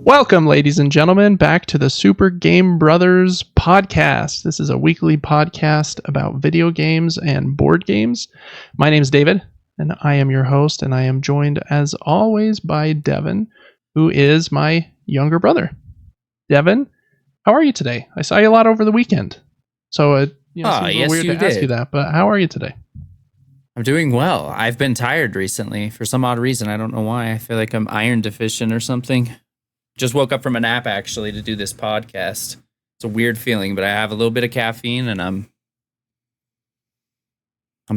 Welcome, ladies and gentlemen, back to the Super Game Brothers podcast. This is a weekly podcast about video games and board games. My name is David, and I am your host, and I am joined, as always, by Devin, who is my younger brother. Devin, how are you today? I saw you a lot over the weekend, so it seems a little weird to ask you that, but how are you today? I'm doing well. I've been tired recently for some odd reason. I don't know why. I feel like I'm iron deficient or something. Just woke up from a nap, actually, to do this podcast. It's a weird feeling, but I have a little bit of caffeine, and I'm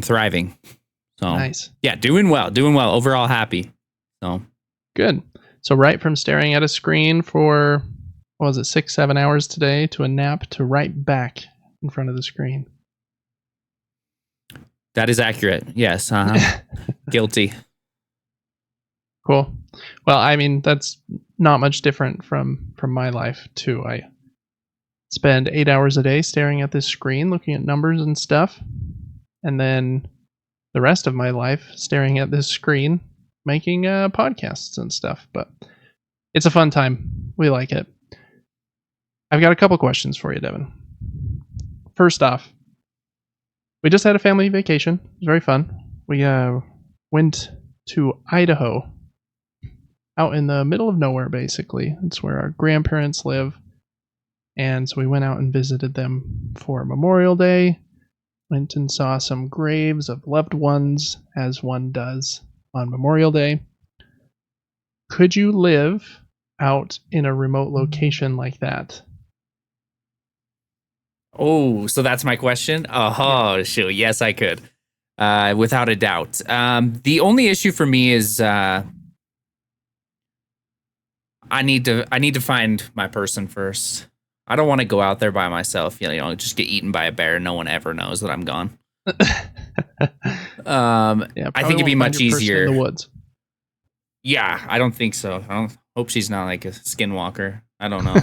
thriving. So nice. Yeah, doing well. Overall happy. So good. So right from staring at a screen for, 6-7 hours today to a nap to right back in front of the screen. That is accurate. Yes. Guilty. Cool. Well, I mean, that's not much different from my life, too. I spend 8 hours a day staring at this screen, looking at numbers and stuff. And then the rest of my life staring at this screen, making podcasts and stuff. But it's a fun time. We like it. I've got a couple questions for you, Devin. First off, we just had a family vacation. It was very fun. We went to Idaho. Out in the middle of nowhere, basically. It's where our grandparents live. And so we went out and visited them for Memorial Day. Went and saw some graves of loved ones, as one does on Memorial Day. Could you live out in a remote location like that? Oh, so that's my question? Oh, shoot. Yes, I could. Without a doubt. The only issue for me is... I need to find my person first. I don't want to go out there by myself, just get eaten by a bear and no one ever knows that I'm gone. I think it'd be much easier in the woods. Yeah, I don't think so. I don't hope she's not like a skinwalker. I don't know.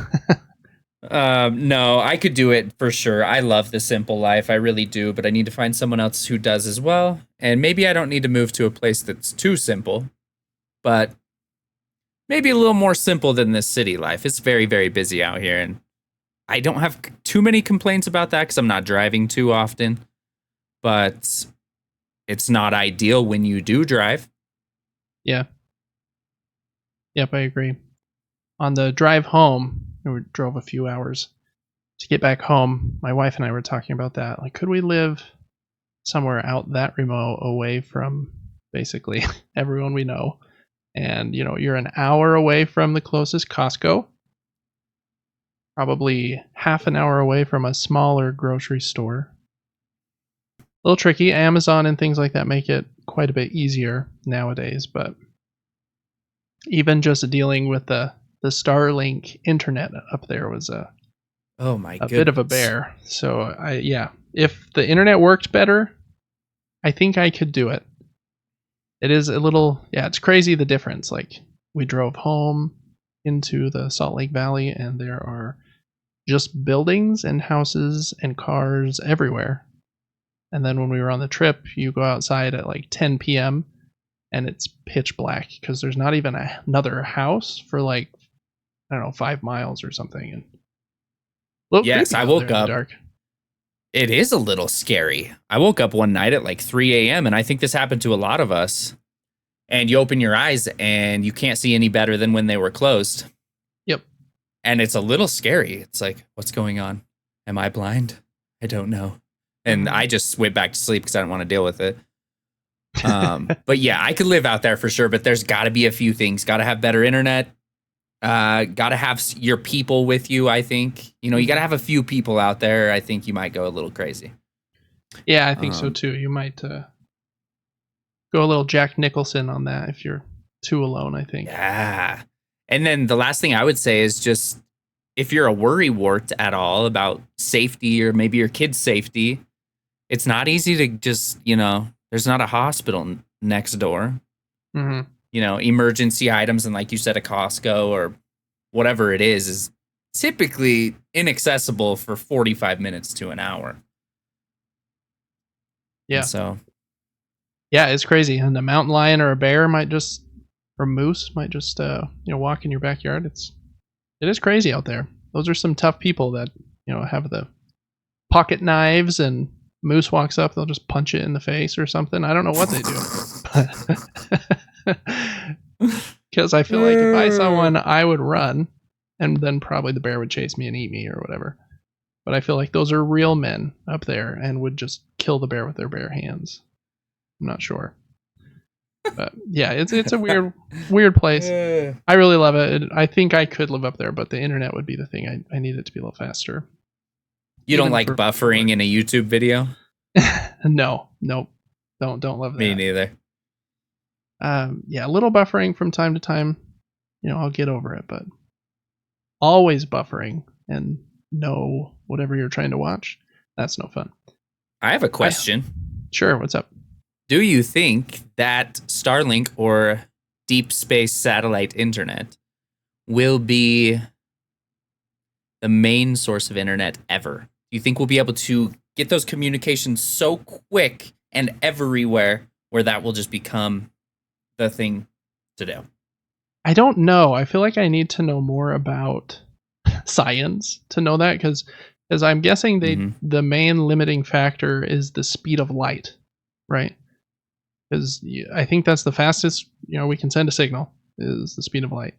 No, I could do it for sure. I love the simple life. I really do, but I need to find someone else who does as well. And maybe I don't need to move to a place that's too simple, but maybe a little more simple than this city life. It's very, very busy out here, and I don't have too many complaints about that because I'm not driving too often, but it's not ideal when you do drive. Yeah. Yep, I agree. On the drive home, we drove a few hours to get back home. My wife and I were talking about that. Like, could we live somewhere out that remote away from basically everyone we know? And, you're an hour away from the closest Costco, probably half an hour away from a smaller grocery store. A little tricky. Amazon and things like that make it quite a bit easier nowadays, but even just dealing with the Starlink internet up there was a bit of a bear. So, if the internet worked better, I think I could do it. It is a little, it's crazy the difference. Like, we drove home into the Salt Lake Valley, and there are just buildings and houses and cars everywhere. And then when we were on the trip, you go outside at like 10 p.m. and it's pitch black because there's not even another house for 5 miles or something. And yes, I woke up. Dark. It is a little scary. I woke up one night at like 3 a.m. and I think this happened to a lot of us. And you open your eyes and you can't see any better than when they were closed. Yep. And it's a little scary. It's like, what's going on? Am I blind? I don't know. And I just went back to sleep because I didn't want to deal with it. But yeah, I could live out there for sure. But there's got to be a few things. Got to have better internet. Got to have your people with you, I think. You got to have a few people out there. I think you might go a little crazy. Yeah, I think so too. You might go a little Jack Nicholson on that if you're too alone, I think. Yeah. And then the last thing I would say is just if you're a worrywart at all about safety or maybe your kid's safety, it's not easy to just, there's not a hospital next door. Mm-hmm. Emergency items and like you said, a Costco or whatever it is typically inaccessible for 45 minutes to an hour. Yeah. And so, Yeah, it's crazy. And a mountain lion or a bear might just, or moose might just, walk in your backyard. It is crazy out there. Those are some tough people that, have the pocket knives, and moose walks up, they'll just punch it in the face or something. I don't know what they do. Because I feel like if I saw one, I would run, and then probably the bear would chase me and eat me or whatever. But I feel like those are real men up there and would just kill the bear with their bare hands. I'm not sure. But yeah, it's a weird place. I really love it. I think I could live up there, but the internet would be the thing. I need it to be a little faster. You don't like buffering in a YouTube video? No, nope. Don't love that. Me neither. Yeah, a little buffering from time to time, I'll get over it, but always buffering and know whatever you're trying to watch, that's no fun. I have a question. Sure, what's up? Do you think that Starlink or deep space satellite internet will be the main source of internet ever? Do you think we'll be able to get those communications so quick and everywhere where that will just become the thing to do? I don't know. I feel like I need to know more about science to know that, because I'm guessing the main limiting factor is the speed of light, right? Because I think that's the fastest we can send a signal is the speed of light.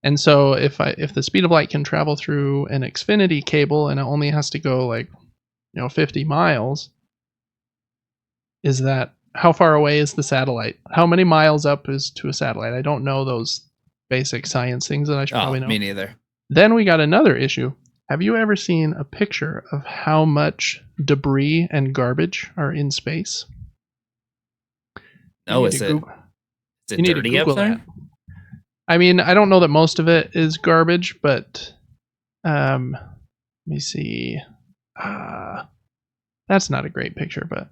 And so if the speed of light can travel through an Xfinity cable and it only has to go 50 miles, is that how far away is the satellite? How many miles up is to a satellite? I don't know those basic science things that I should probably know. Me neither. Then we got another issue. Have you ever seen a picture of how much debris and garbage are in space? No, is it dirty up there? That. I mean, I don't know that most of it is garbage, but let me see. That's not a great picture, but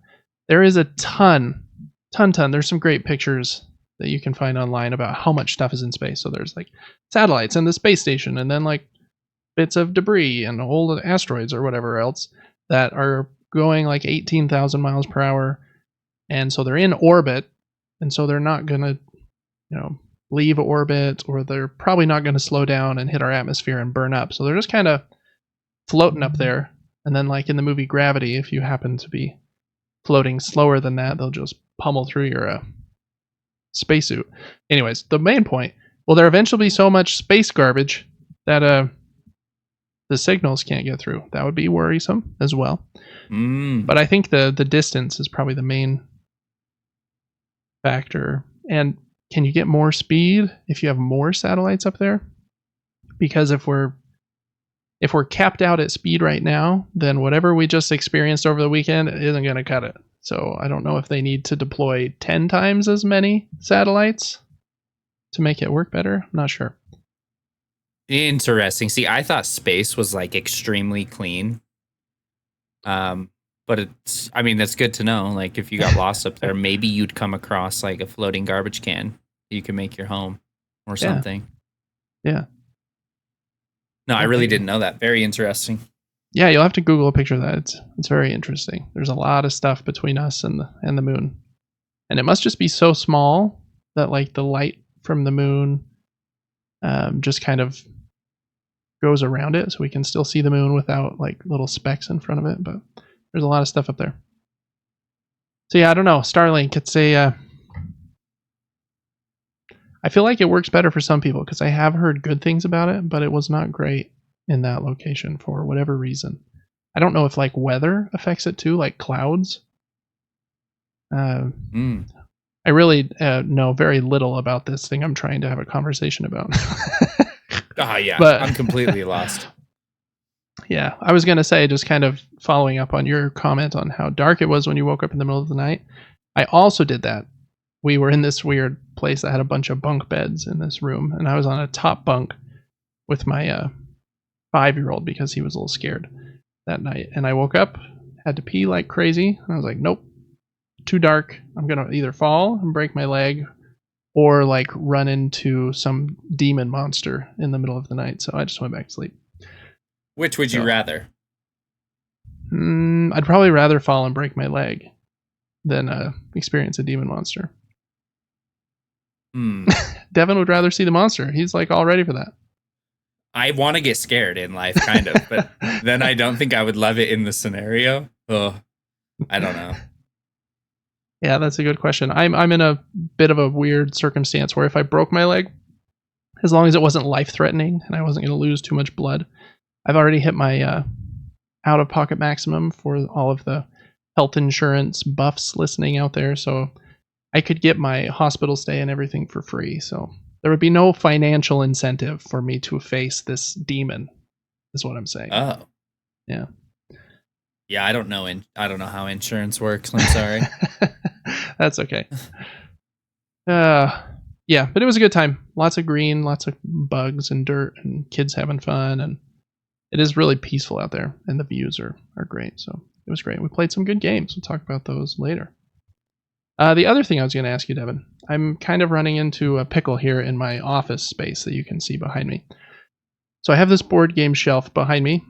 there is a ton. There's some great pictures that you can find online about how much stuff is in space. So there's satellites and the space station, and then bits of debris and old asteroids or whatever else that are going 18,000 miles per hour. And so they're in orbit, and so they're not going to, leave orbit, or they're probably not going to slow down and hit our atmosphere and burn up. So they're just kind of floating up there. And then in the movie Gravity, if you happen to be floating slower than that, they'll just pummel through your spacesuit. Anyways, the main point, will there eventually be so much space garbage that the signals can't get through? That would be worrisome as well. But I think the distance is probably the main factor. And can you get more speed if you have more satellites up there? Because if we're capped out at speed right now, then whatever we just experienced over the weekend isn't going to cut it. So I don't know if they need to deploy 10 times as many satellites to make it work better. I'm not sure. Interesting. See, I thought space was extremely clean. But that's good to know. If you got lost up there, maybe you'd come across a floating garbage can you can make your home or something. Yeah. No, I really didn't know that. Very interesting. Yeah, you'll have to Google a picture of that. It's very interesting. There's a lot of stuff between us and the moon. And it must just be so small that the light from the moon just kind of goes around it, so we can still see the moon without little specks in front of it. But there's a lot of stuff up there. So yeah, I don't know. Starlink, it's I feel like it works better for some people because I have heard good things about it, but it was not great in that location for whatever reason. I don't know if weather affects it too, clouds. I really know very little about this thing I'm trying to have a conversation about. Yeah, but I'm completely lost. Yeah, I was going to say, just kind of following up on your comment on how dark it was when you woke up in the middle of the night. I also did that. We were in this weird place that had a bunch of bunk beds in this room, and I was on a top bunk with my 5-year-old because he was a little scared that night. And I woke up, had to pee like crazy, and I was like, nope, too dark. I'm going to either fall and break my leg, or like run into some demon monster in the middle of the night. So I just went back to sleep. Which would you rather? I'd probably rather fall and break my leg than experience a demon monster. Devin would rather see the monster. He's like all ready for that. I want to get scared in life, kind of, but then I don't think I would love it in the scenario. Oh, I don't know. Yeah, that's a good question. I'm in a bit of a weird circumstance where if I broke my leg, as long as it wasn't life-threatening and I wasn't going to lose too much blood, I've already hit my out-of-pocket maximum for all of the health insurance buffs listening out there, so I could get my hospital stay and everything for free. So there would be no financial incentive for me to face this demon, is what I'm saying. Oh, yeah. Yeah, I don't know. I don't know how insurance works. I'm sorry. That's okay. Yeah, but it was a good time. Lots of green, lots of bugs and dirt, and kids having fun, and it is really peaceful out there, and the views are great. So it was great. We played some good games. We'll talk about those later. The other thing I was going to ask you, Devin, I'm kind of running into a pickle here in my office space that you can see behind me. So I have this board game shelf behind me.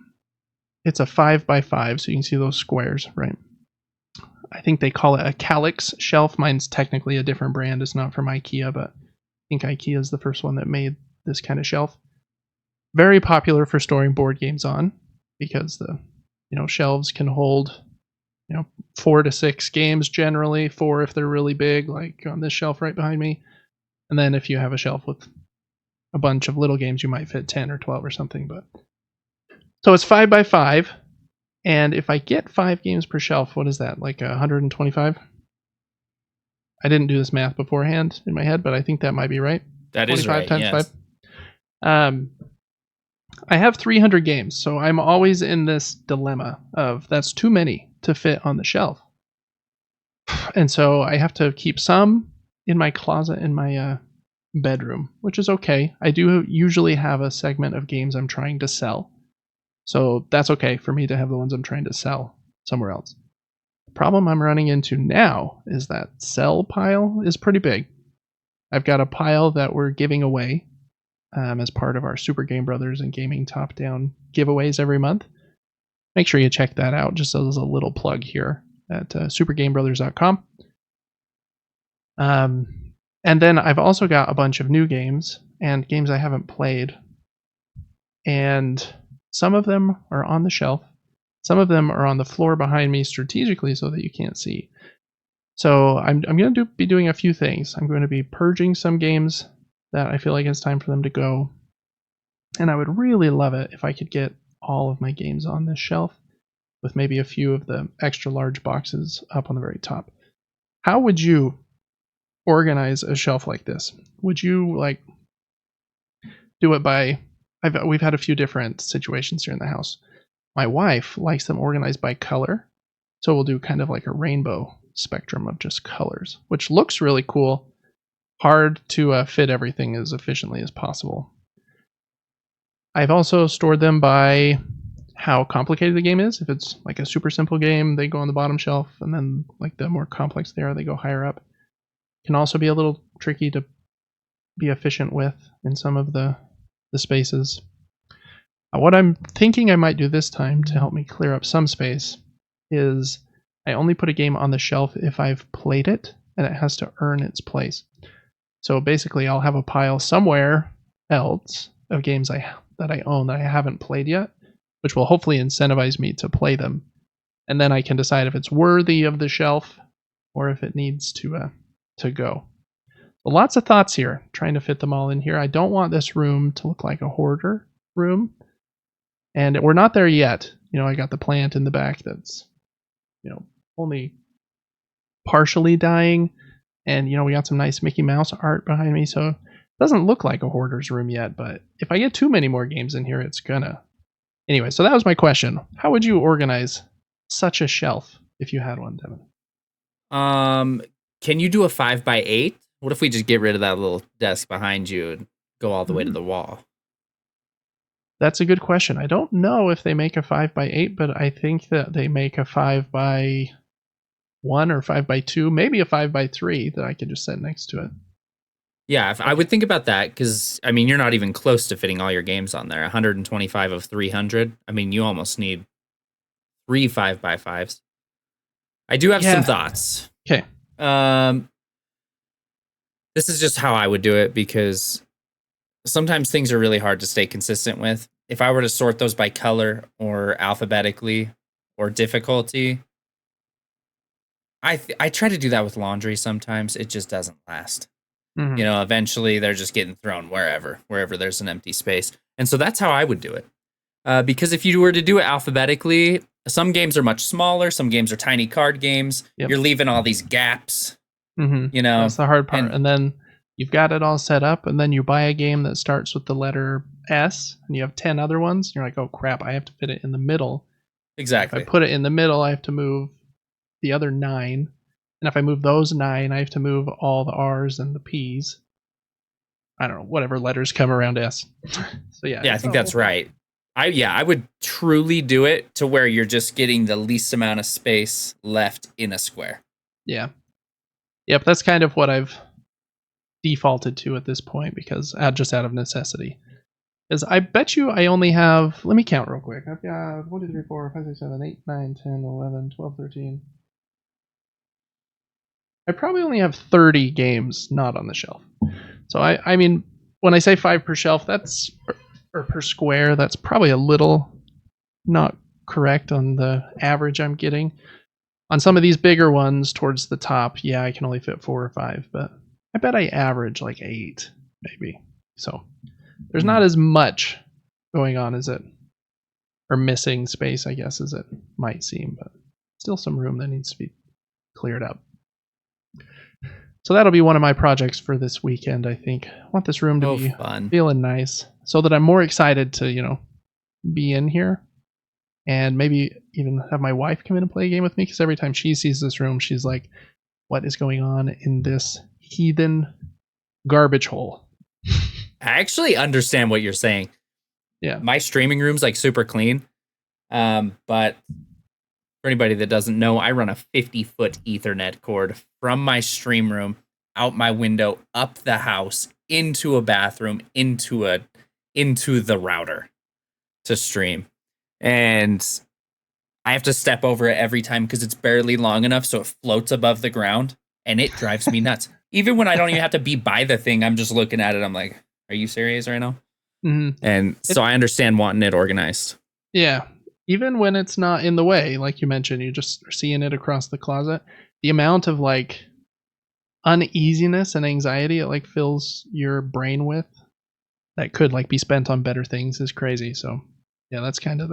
It's a 5x5, so you can see those squares, right? I think they call it a Calyx shelf. Mine's technically a different brand. It's not from IKEA, but I think IKEA is the first one that made this kind of shelf. Very popular for storing board games on because the shelves can hold 4 to 6 games generally, 4 if they're really big, like on this shelf right behind me. And then if you have a shelf with a bunch of little games, you might fit 10 or 12 or something. But so it's 5x5. And if I get 5 games per shelf, what is that? Like 125? I didn't do this math beforehand in my head, but I think that might be right. That is right. Times yes. 5. I have 300 games, so I'm always in this dilemma of that's too many to fit on the shelf. And so I have to keep some in my closet in my bedroom, which is okay. I do usually have a segment of games I'm trying to sell. So that's okay for me to have the ones I'm trying to sell somewhere else. The problem I'm running into now is that sell pile is pretty big. I've got a pile that we're giving away as part of our Super Game Brothers and Gaming Top Down giveaways every month. Make sure you check that out, just as a little plug here at supergamebrothers.com. And then I've also got a bunch of new games and games I haven't played. And some of them are on the shelf. Some of them are on the floor behind me strategically so that you can't see. So I'm going to be doing a few things. I'm going to be purging some games that I feel like it's time for them to go. And I would really love it if I could get all of my games on this shelf with maybe a few of the extra large boxes up on the very top. How would you organize a shelf like this? Would you do it by... We've had a few different situations here in the house. My wife likes them organized by color. So we'll do kind of like a rainbow spectrum of just colors, which looks really cool. Hard to fit everything as efficiently as possible. I've also stored them by how complicated the game is. If it's like a super simple game, they go on the bottom shelf, and then like the more complex they are, they go higher up. Can also be a little tricky to be efficient with in some of the spaces. What I'm thinking I might do this time to help me clear up some space is I only put a game on the shelf if I've played it and it has to earn its place. So basically I'll have a pile somewhere else of games that I own that I haven't played yet, which will hopefully incentivize me to play them. And then I can decide if it's worthy of the shelf or if it needs to go. So lots of thoughts here, trying to fit them all in here. I don't want this room to look like a hoarder room. And we're not there yet. I got the plant in the back that's, only partially dying. And, we got some nice Mickey Mouse art behind me. So it doesn't look like a hoarder's room yet. But if I get too many more games in here, it's gonna. Anyway, so that was my question. How would you organize such a shelf if you had one, Devin? Can you do a 5x8? What if we just get rid of that little desk behind you and go all the way to the wall? That's a good question. I don't know if they make a 5x8, but I think that they make a 5x1 or 5x2, maybe a 5x3 that I could just set next to it. Yeah, I would think about that because I mean you're not even close to fitting all your games on there. 125 of 300. I mean you almost need 3 5x5s. I do have some Yeah. thoughts. Okay. Um, this is just how I would do it because sometimes things are really hard to stay consistent with. If I were to sort those by color or alphabetically or difficulty, I try to do that with laundry sometimes. It just doesn't last. Hmm. Eventually they're just getting thrown wherever there's an empty space. And so that's how I would do it. Because if you were to do it alphabetically, some games are much smaller, some games are tiny card games. Yep. You're leaving all these gaps, That's the hard part. and And then you've got it all set up, and then you buy a game that starts with the letter S, and you have 10 other ones. You're like, oh crap, I have to fit it in the middle. exactly. If I put it in the middle, I have to move the other 9. And if I move those 9, I have to move all the R's and the P's. I don't know, whatever letters come around S. So yeah. Yeah, I think that's right. I would truly do it to where you're just getting the least amount of space left in a square. Yeah. Yep, that's kind of what I've defaulted to at this point because just out of necessity. Because I bet you I only have, let me count real quick. I've got 1, 2, 3, 4, 5, 6, 7, 8, 9, 10, 11, 12, 13. I probably only have 30 games not on the shelf. So I mean, when I say 5 per shelf, that's, or per square, that's probably a little not correct on the average I'm getting. On some of these bigger ones towards the top, yeah, I can only fit 4 or 5, but I bet I average like 8, maybe. So there's not as much going on as it, or missing space, I guess, as it might seem, but still some room that needs to be cleared up. So that'll be one of my projects for this weekend, I think. I want this room to be fun. feeling nice so that I'm more excited to, be in here and maybe even have my wife come in and play a game with me because every time she sees this room, she's like, what is going on in this heathen garbage hole? I actually understand what you're saying. Yeah. My streaming room's like super clean. But for anybody that doesn't know, I run a 50-foot Ethernet cord from my stream room out my window, up the house, into a bathroom, into the router to stream. And I have to step over it every time because it's barely long enough so it floats above the ground, and it drives me nuts. Even when I don't even have to be by the thing, I'm just looking at it. I'm like, are you serious right now? Mm-hmm. And so I understand wanting it organized. Yeah. Even when it's not in the way, like you mentioned, you just are seeing it across the closet. The amount of like uneasiness and anxiety it like fills your brain with that could like be spent on better things is crazy. So yeah, that's kind of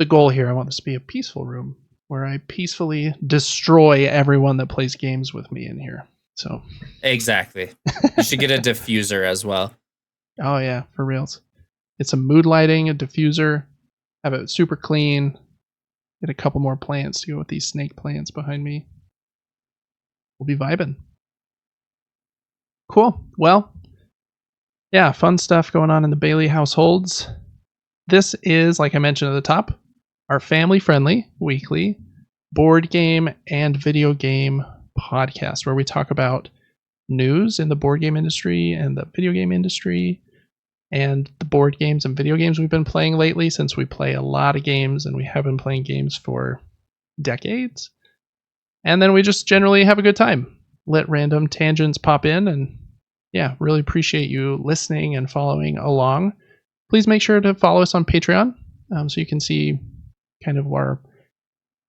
the goal here. I want this to be a peaceful room where I peacefully destroy everyone that plays games with me in here. So exactly. You should get a diffuser as well. Oh yeah, for reals. It's a mood lighting, a diffuser, have it super clean, get a couple more plants to go with these snake plants behind me. We'll be vibing. Cool. Well, yeah, fun stuff going on in the Bailey households. This is, like I mentioned at the top, our family-friendly weekly board game and video game podcast where we talk about news in the board game industry and the video game industry and the board games and video games we've been playing lately, since we play a lot of games and we have been playing games for decades. And then we just generally have a good time. Let random tangents pop in, and yeah, really appreciate you listening and following along. Please make sure to follow us on Patreon so you can see kind of our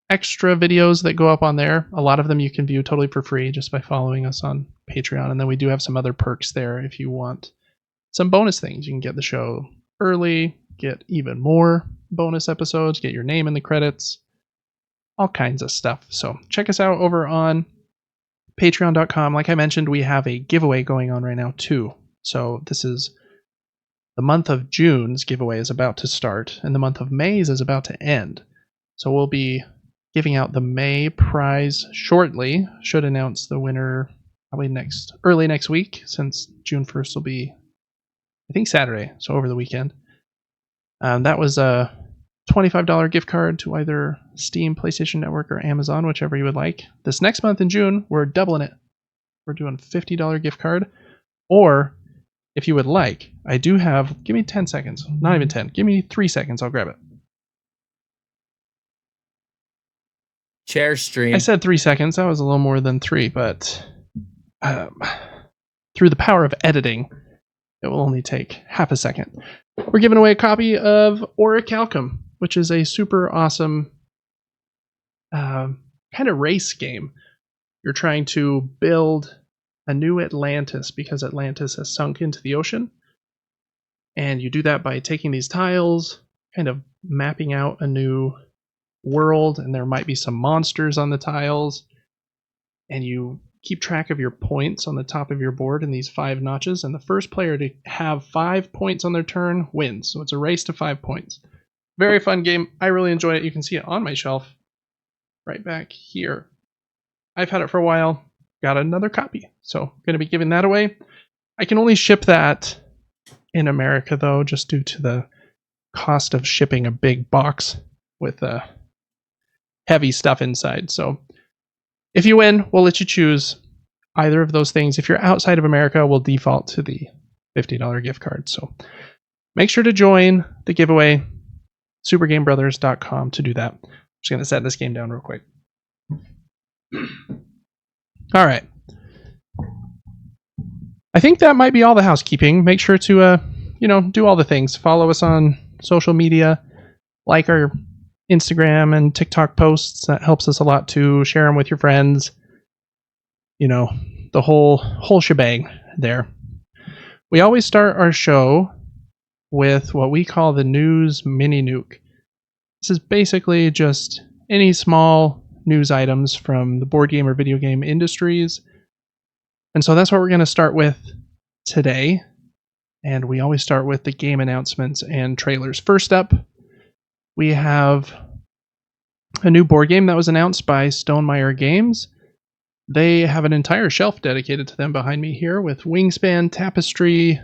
extra videos that go up on there. A lot of them you can view totally for free just by following us on Patreon. And then we do have some other perks there if you want some bonus things. You can get the show early, get even more bonus episodes, get your name in the credits, all kinds of stuff. So check us out over on patreon.com. Like I mentioned, we have a giveaway going on right now too. So this is the month of June's giveaway is about to start, and the month of May's is about to end. So we'll be giving out the May prize shortly. Should announce the winner probably early next week, since June 1st will be, I think, Saturday, so over the weekend. That was a $25 gift card to either Steam, PlayStation Network, or Amazon, whichever you would like. This next month in June, we're doubling it. We're doing $50 gift card. Or if you would like, I do have, give me 10 seconds. Not even 10. Give me 3 seconds. I'll grab it. Share stream. I said 3 seconds. That was a little more than 3, but through the power of editing, it will only take half a second. We're giving away a copy of Orichalcum, which is a super awesome kind of race game. You're trying to build a new Atlantis because Atlantis has sunk into the ocean. And you do that by taking these tiles, kind of mapping out a new world, and there might be some monsters on the tiles. And you keep track of your points on the top of your board in these 5 notches, and the first player to have 5 points on their turn wins. So it's a race to 5 points. Very fun game. I really enjoy it. You can see it on my shelf right back here. I've had it for a while. Got another copy. So going to be giving that away. I can only ship that in America, though, just due to the cost of shipping a big box with heavy stuff inside. So if you win, we'll let you choose either of those things. If you're outside of America, we'll default to the $50 gift card. So make sure to join the giveaway, supergamebrothers.com, to do that. I'm just going to set this game down real quick. All right. I think that might be all the housekeeping. Make sure to, do all the things. Follow us on social media, like our Instagram and TikTok posts. That helps us a lot too. Share them with your friends. The whole shebang there. We always start our show with what we call the news mini nuke. This is basically just any small news items from the board game or video game industries. And so that's what we're going to start with today. And we always start with the game announcements and trailers. First up, we have a new board game that was announced by Stonemaier Games. They have an entire shelf dedicated to them behind me here with Wingspan, Tapestry,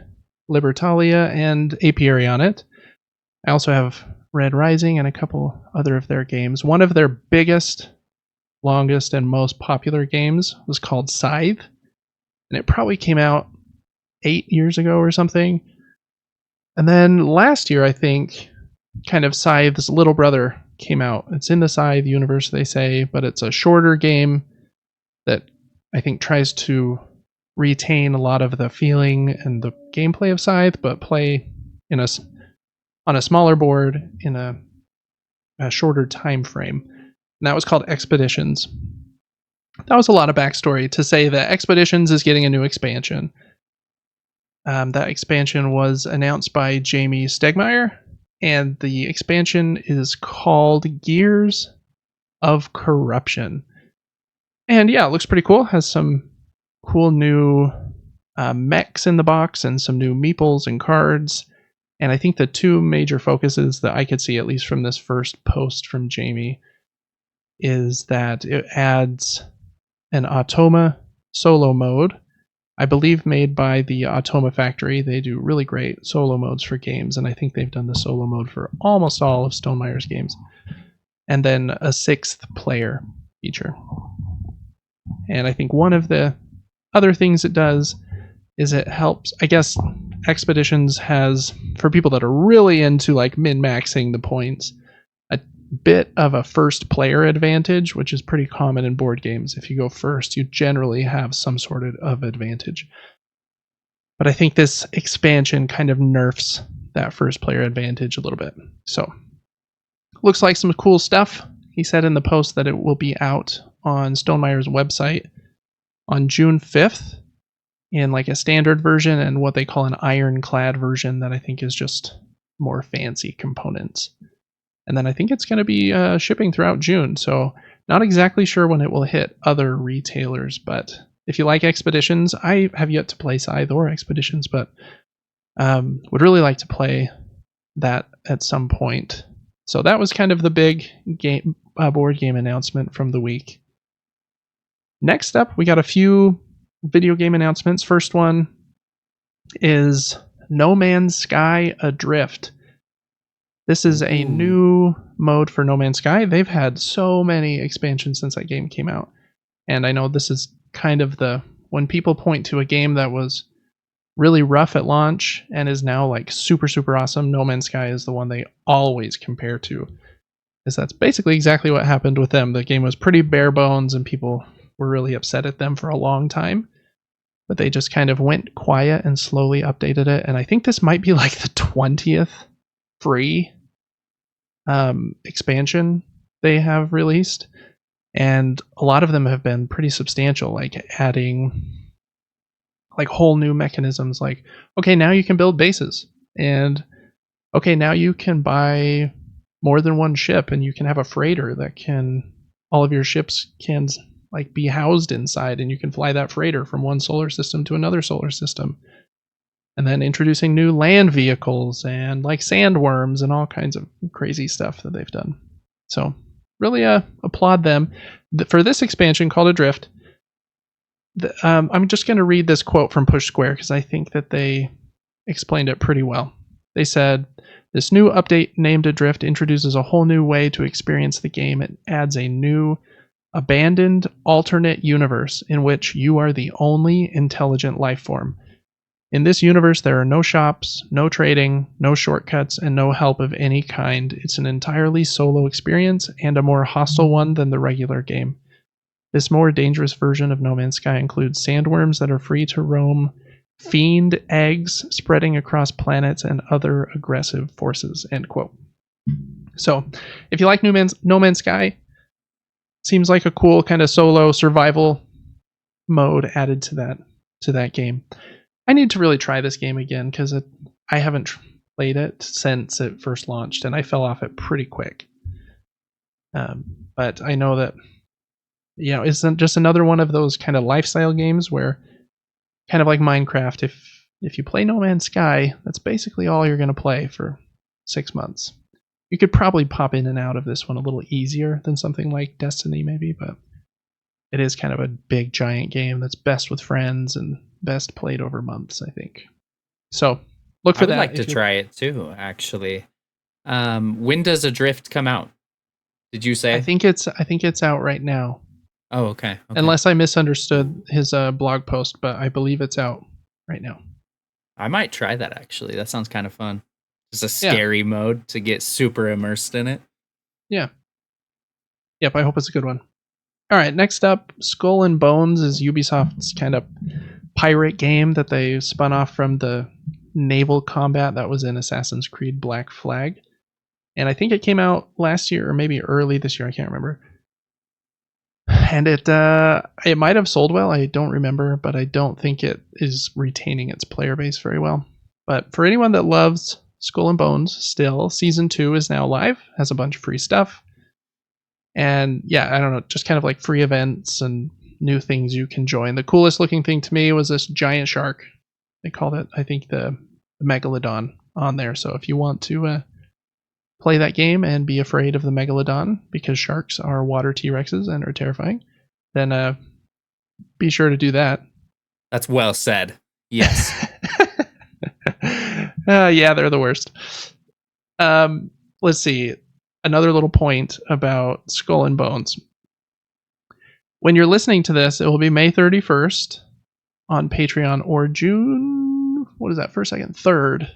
Libertalia, and Apiary on it. I also have Red Rising and a couple other of their games. One of their biggest, longest, and most popular games was called Scythe. And it probably came out 8 years ago or something. And then last year, I think, kind of Scythe's little brother came out. It's in the Scythe universe, they say, but it's a shorter game that I think tries to retain a lot of the feeling and the gameplay of Scythe, but play on a smaller board in a shorter time frame. And that was called Expeditions. That was a lot of backstory to say that Expeditions is getting a new expansion. That expansion was announced by Jamie Stegmaier, and the expansion is called Gears of Corruption. And yeah, it looks pretty cool. Has some cool new mechs in the box and some new meeples and cards. And I think the 2 major focuses that I could see, at least from this first post from Jamie, is that it adds an Automa solo mode, I believe made by the Automa Factory. They do really great solo modes for games, and I think they've done the solo mode for almost all of Stonemaier's games. And then a 6th player feature. And I think one of the other things it does is it helps, I guess Expeditions has, for people that are really into like min-maxing the points, a bit of a first player advantage, which is pretty common in board games. If you go first, you generally have some sort of advantage. But I think this expansion kind of nerfs that first player advantage a little bit. So, looks like some cool stuff. He said in the post that it will be out on Stonemaier's website on June 5th in like a standard version and what they call an ironclad version that I think is just more fancy components. And then I think it's going to be shipping throughout June, so not exactly sure when it will hit other retailers, but if you like Expeditions, I have yet to play Scythe or Expeditions, but would really like to play that at some point. So that was kind of the big game, board game announcement from the week. Next up, we got a few video game announcements. First one is No Man's Sky Adrift. This is a new mode for No Man's Sky. They've had so many expansions since that game came out. And I know this is kind of the when people point to a game that was really rough at launch and is now like super, super awesome, No Man's Sky is the one they always compare to. Because that's basically exactly what happened with them. The game was pretty bare bones and people were really upset at them for a long time. But they just kind of went quiet and slowly updated it. And I think this might be like the 20th free expansion they have released. And a lot of them have been pretty substantial, like adding like whole new mechanisms like, okay, now you can build bases. And okay, now you can buy more than one ship and you can have a freighter that can, all of your ships can like be housed inside and you can fly that freighter from one solar system to another solar system. And then introducing new land vehicles and like sandworms and all kinds of crazy stuff that they've done. So really applaud them. For this expansion called Adrift, I'm just going to read this quote from Push Square because I think that they explained it pretty well. They said, "This new update named Adrift introduces a whole new way to experience the game. It adds a new, abandoned, alternate universe in which you are the only intelligent life form. In this universe, there are no shops, no trading, no shortcuts, and no help of any kind. It's an entirely solo experience and a more hostile one than the regular game. This more dangerous version of No Man's Sky includes sandworms that are free to roam, fiend eggs spreading across planets, and other aggressive forces." End quote. So, if you like No Man's Sky, seems like a cool kind of solo survival mode added to that game. I need to really try this game again because I haven't played it since it first launched, and I fell off it pretty quick. But I know that it's just another one of those kind of lifestyle games where, kind of like Minecraft, if you play No Man's Sky, that's basically all you're going to play for 6 months. You could probably pop in and out of this one a little easier than something like Destiny maybe, but it is kind of a big giant game that's best with friends and best played over months, I think. So look for that. I would like to try it too, actually. When does Adrift come out? Did you say? I think it's out right now. Oh, okay. Unless I misunderstood his blog post, but I believe it's out right now. I might try that, actually. That sounds kind of fun. Just a scary mode to get super immersed in it. Yeah. Yep, I hope it's a good one. All right, next up, Skull and Bones is Ubisoft's kind of pirate game that they spun off from the naval combat that was in Assassin's Creed Black Flag. And I think it came out last year or maybe early this year, I can't remember. And it might have sold well, I don't remember, but I don't think it is retaining its player base very well. But for anyone that loves Skull and Bones still, Season 2 is now live, has a bunch of free stuff. And yeah, I don't know, just kind of like free events and new things you can join. The coolest looking thing to me was this giant shark. They called it, I think, the Megalodon on there. So if you want to play that game and be afraid of the Megalodon, because sharks are water T-Rexes and are terrifying, then be sure to do that. That's well said. Yes. Yeah, they're the worst. Let's see. Another little point about Skull and Bones. When you're listening to this, it will be May 31st on Patreon, or June, what is that, 3rd,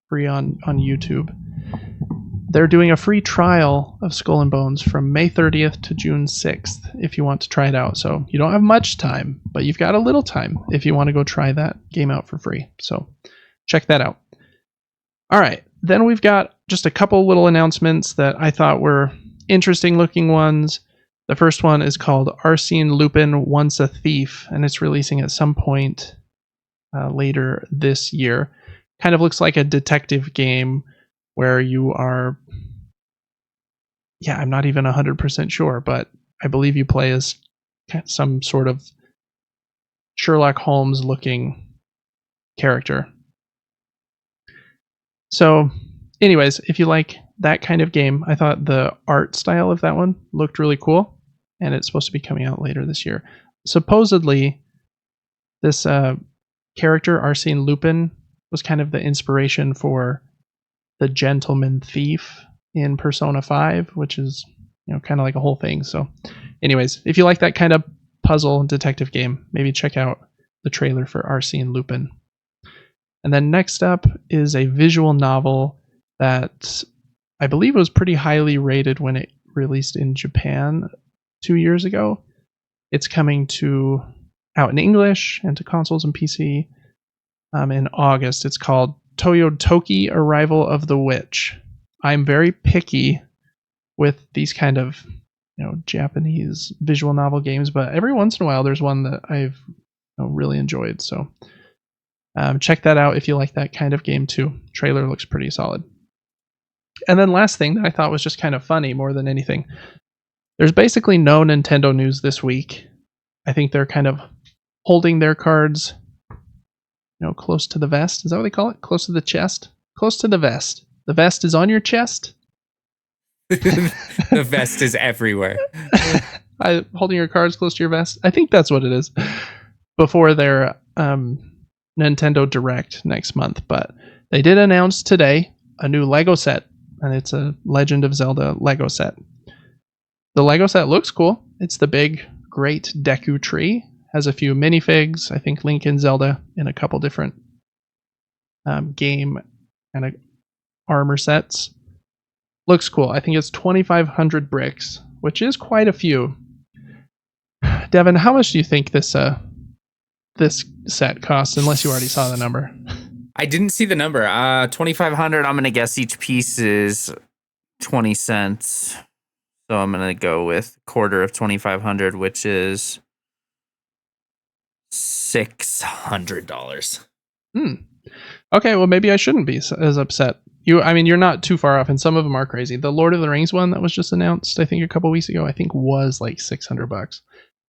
free on YouTube. They're doing a free trial of Skull and Bones from May 30th to June 6th if you want to try it out. So you don't have much time, but you've got a little time if you want to go try that game out for free. So check that out. All right, then we've got just a couple little announcements that I thought were interesting looking ones. The first one is called Arsene Lupin Once a Thief, and it's releasing at some point later this year. Kind of looks like a detective game where you are, I'm not even 100% sure, but I believe you play as some sort of Sherlock Holmes looking character. So anyways, if you like that kind of game, I thought the art style of that one looked really cool, and it's supposed to be coming out later this year. Supposedly, this character, Arsene Lupin, was kind of the inspiration for the Gentleman Thief in Persona 5, which is kind of like a whole thing. So anyways, if you like that kind of puzzle detective game. Maybe check out the trailer for Arsene Lupin. And then next up is a visual novel that I believe was pretty highly rated when it released in Japan 2 years ago. It's coming out in English and to consoles and PC in August. It's called Toyotoki Arrival of the Witch. I'm very picky with these kind of Japanese visual novel games, but every once in a while there's one that I've really enjoyed. So check that out if you like that kind of game too. Trailer looks pretty solid. And then last thing that I thought was just kind of funny more than anything. There's basically no Nintendo news this week. I think they're kind of holding their cards, close to the vest. Is that what they call it? Close to the chest? Close to the vest. The vest is on your chest? The vest is everywhere. Holding your cards close to your vest? I think that's what it is. Before their Nintendo Direct next month. But they did announce today a new Lego set, and it's a Legend of Zelda Lego set. The Lego set looks cool. It's the big, great Deku tree. Has a few minifigs. I think Link and Zelda in a couple different game and armor sets. Looks cool. I think it's 2,500 bricks, which is quite a few. Devin, how much do you think this set costs? Unless you already saw the number. I didn't see the number. 2,500. I'm gonna guess each piece is 20 cents. So I'm gonna go with quarter of 2,500, which is $600. Okay, well maybe I shouldn't be as upset. You're not too far off, and some of them are crazy. The Lord of the Rings one that was just announced, I think a couple weeks ago, I think was like $600.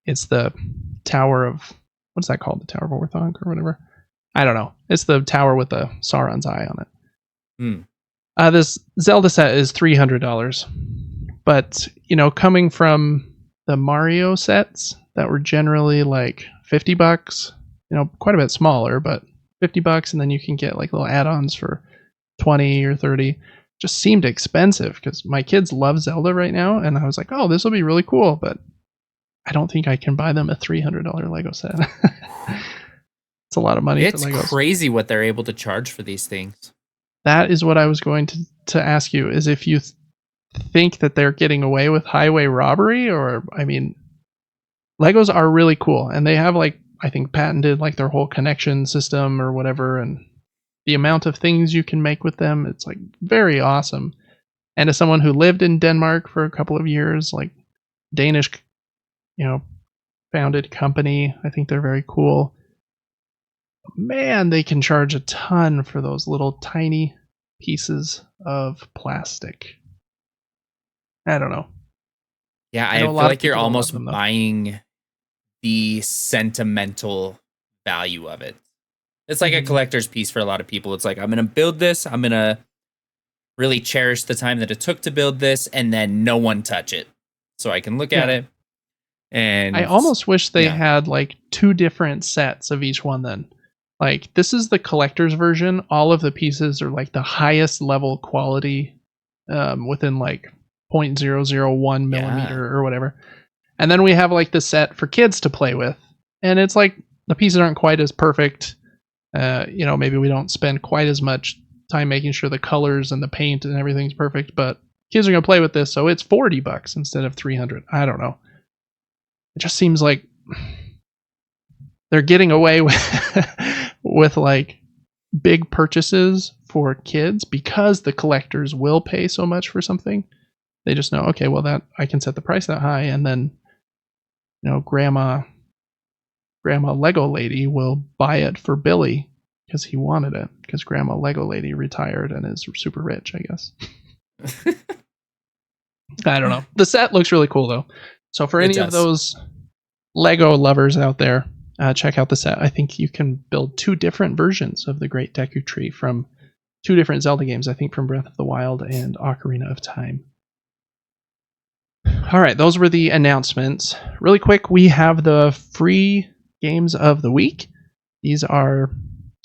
It's the Tower of, what's that called? The Tower of Orthanc or whatever. I don't know. It's the tower with the Sauron's eye on it. This Zelda set is $300, but coming from the Mario sets that were generally like $50, quite a bit smaller, but $50, and then you can get like little add-ons for 20 or 30. Just seemed expensive because my kids love Zelda right now, and I was like, oh, this will be really cool, but I don't think I can buy them a $300 Lego set. It's a lot of money. It's crazy what they're able to charge for these things. That is what I was going to ask you, is if you think that they're getting away with highway robbery, or Legos are really cool, and they have I think patented their whole connection system or whatever, and the amount of things you can make with them, it's very awesome. And as someone who lived in Denmark for a couple of years, Danish, founded company, I think they're very cool. Man, they can charge a ton for those little tiny pieces of plastic. I don't know. Yeah, I feel like you're almost buying the sentimental value of it. It's like a collector's piece for a lot of people. It's like, I'm going to build this. I'm going to really cherish the time that it took to build this, and then no one touch it. So I can look at it. And I almost wish they had 2 different sets of each one then. This is the collector's version. All of the pieces are the highest level quality within 0.001 millimeter or whatever. And then we have the set for kids to play with. And it's the pieces aren't quite as perfect. Maybe we don't spend quite as much time making sure the colors and the paint and everything's perfect, but kids are going to play with this, so it's $40 instead of $300. I don't know. It just seems like they're getting away with big purchases for kids because the collectors will pay so much for something. They just know, okay, well, that I can set the price that high, and then grandma Lego lady will buy it for Billy because he wanted it, because grandma Lego lady retired and is super rich, I guess. I don't know. The set looks really cool though. So for any of those Lego lovers out there, check out the set. I think you can build 2 different versions of the Great Deku Tree from 2 different Zelda games, I think from Breath of the Wild and Ocarina of Time. All right, those were the announcements. Really quick, we have the free games of the week. These are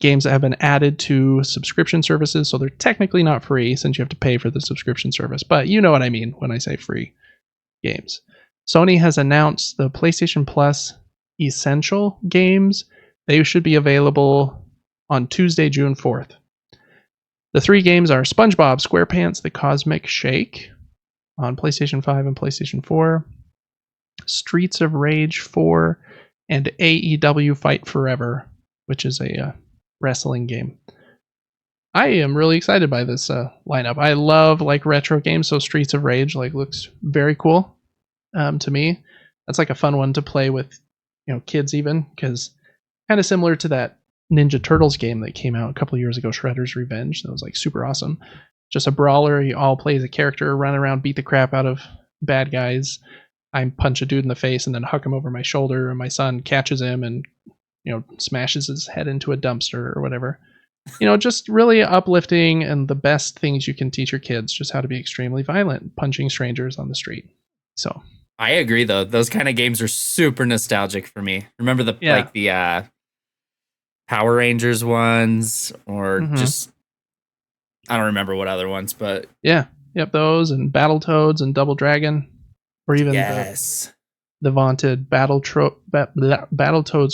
games that have been added to subscription services, so they're technically not free since you have to pay for the subscription service, but you know what I mean when I say free games. Sony has announced the PlayStation Plus essential games. They should be available on Tuesday, June 4th. The 3 games are SpongeBob SquarePants The Cosmic Shake on PlayStation 5 and PlayStation 4, Streets of Rage 4, and AEW Fight Forever, which is a wrestling game. I am really excited by this lineup. I love like retro games, so Streets of Rage like looks very cool to me. That's like a fun one to play with, kids even, because kind of similar to that Ninja Turtles game that came out a couple of years ago, Shredder's Revenge. That was like super awesome. Just a brawler. You all play as a character, run around, beat the crap out of bad guys. I punch a dude in the face and then huck him over my shoulder, and my son catches him and smashes his head into a dumpster or whatever. Just really uplifting and the best things you can teach your kids, just how to be extremely violent, punching strangers on the street. So I agree, though. Those kind of games are super nostalgic for me. Remember the Power Rangers ones, or just I don't remember what other ones, but those and Battletoads and Double Dragon, or even the vaunted Battletoads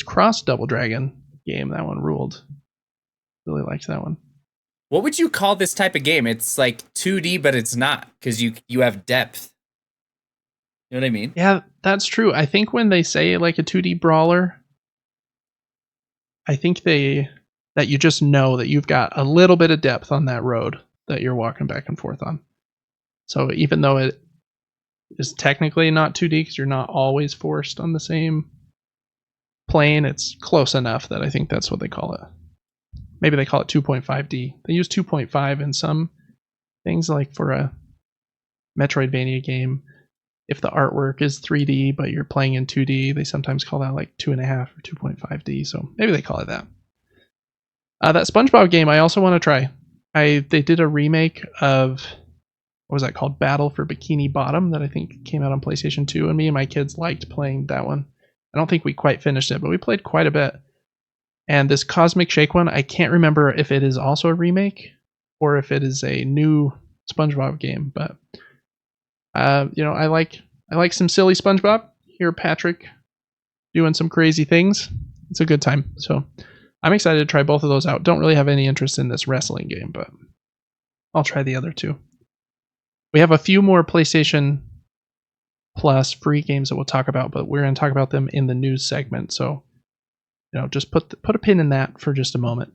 Cross Double Dragon game. That one ruled. Really liked that one. What would you call this type of game? It's like 2D, but it's not, because you have depth. You know what I mean? Yeah, that's true. I think when they say like a 2D brawler, I think that you just know that you've got a little bit of depth on that road that you're walking back and forth on. So even though it is technically not 2D because you're not always forced on the same plane, it's close enough that I think that's what they call it. Maybe they call it 2.5D. They use 2.5 in some things, like for a Metroidvania game. If the artwork is 3D but you're playing in 2D, they sometimes call that like 2.5 or 2.5D. So maybe they call it that. That SpongeBob game I also want to try. They did a remake of, what was that called? Battle for Bikini Bottom, that I think came out on PlayStation 2, and me and my kids liked playing that one. I don't think we quite finished it, but we played quite a bit. And this Cosmic Shake one, I can't remember if it is also a remake or if it is a new SpongeBob game, but I like some silly SpongeBob. Hear Patrick doing some crazy things. It's a good time. So I'm excited to try both of those out. Don't really have any interest in this wrestling game, but I'll try the other two. We have a few more PlayStation Plus free games that we'll talk about, but we're going to talk about them in the news segment. So just put a pin in that for just a moment.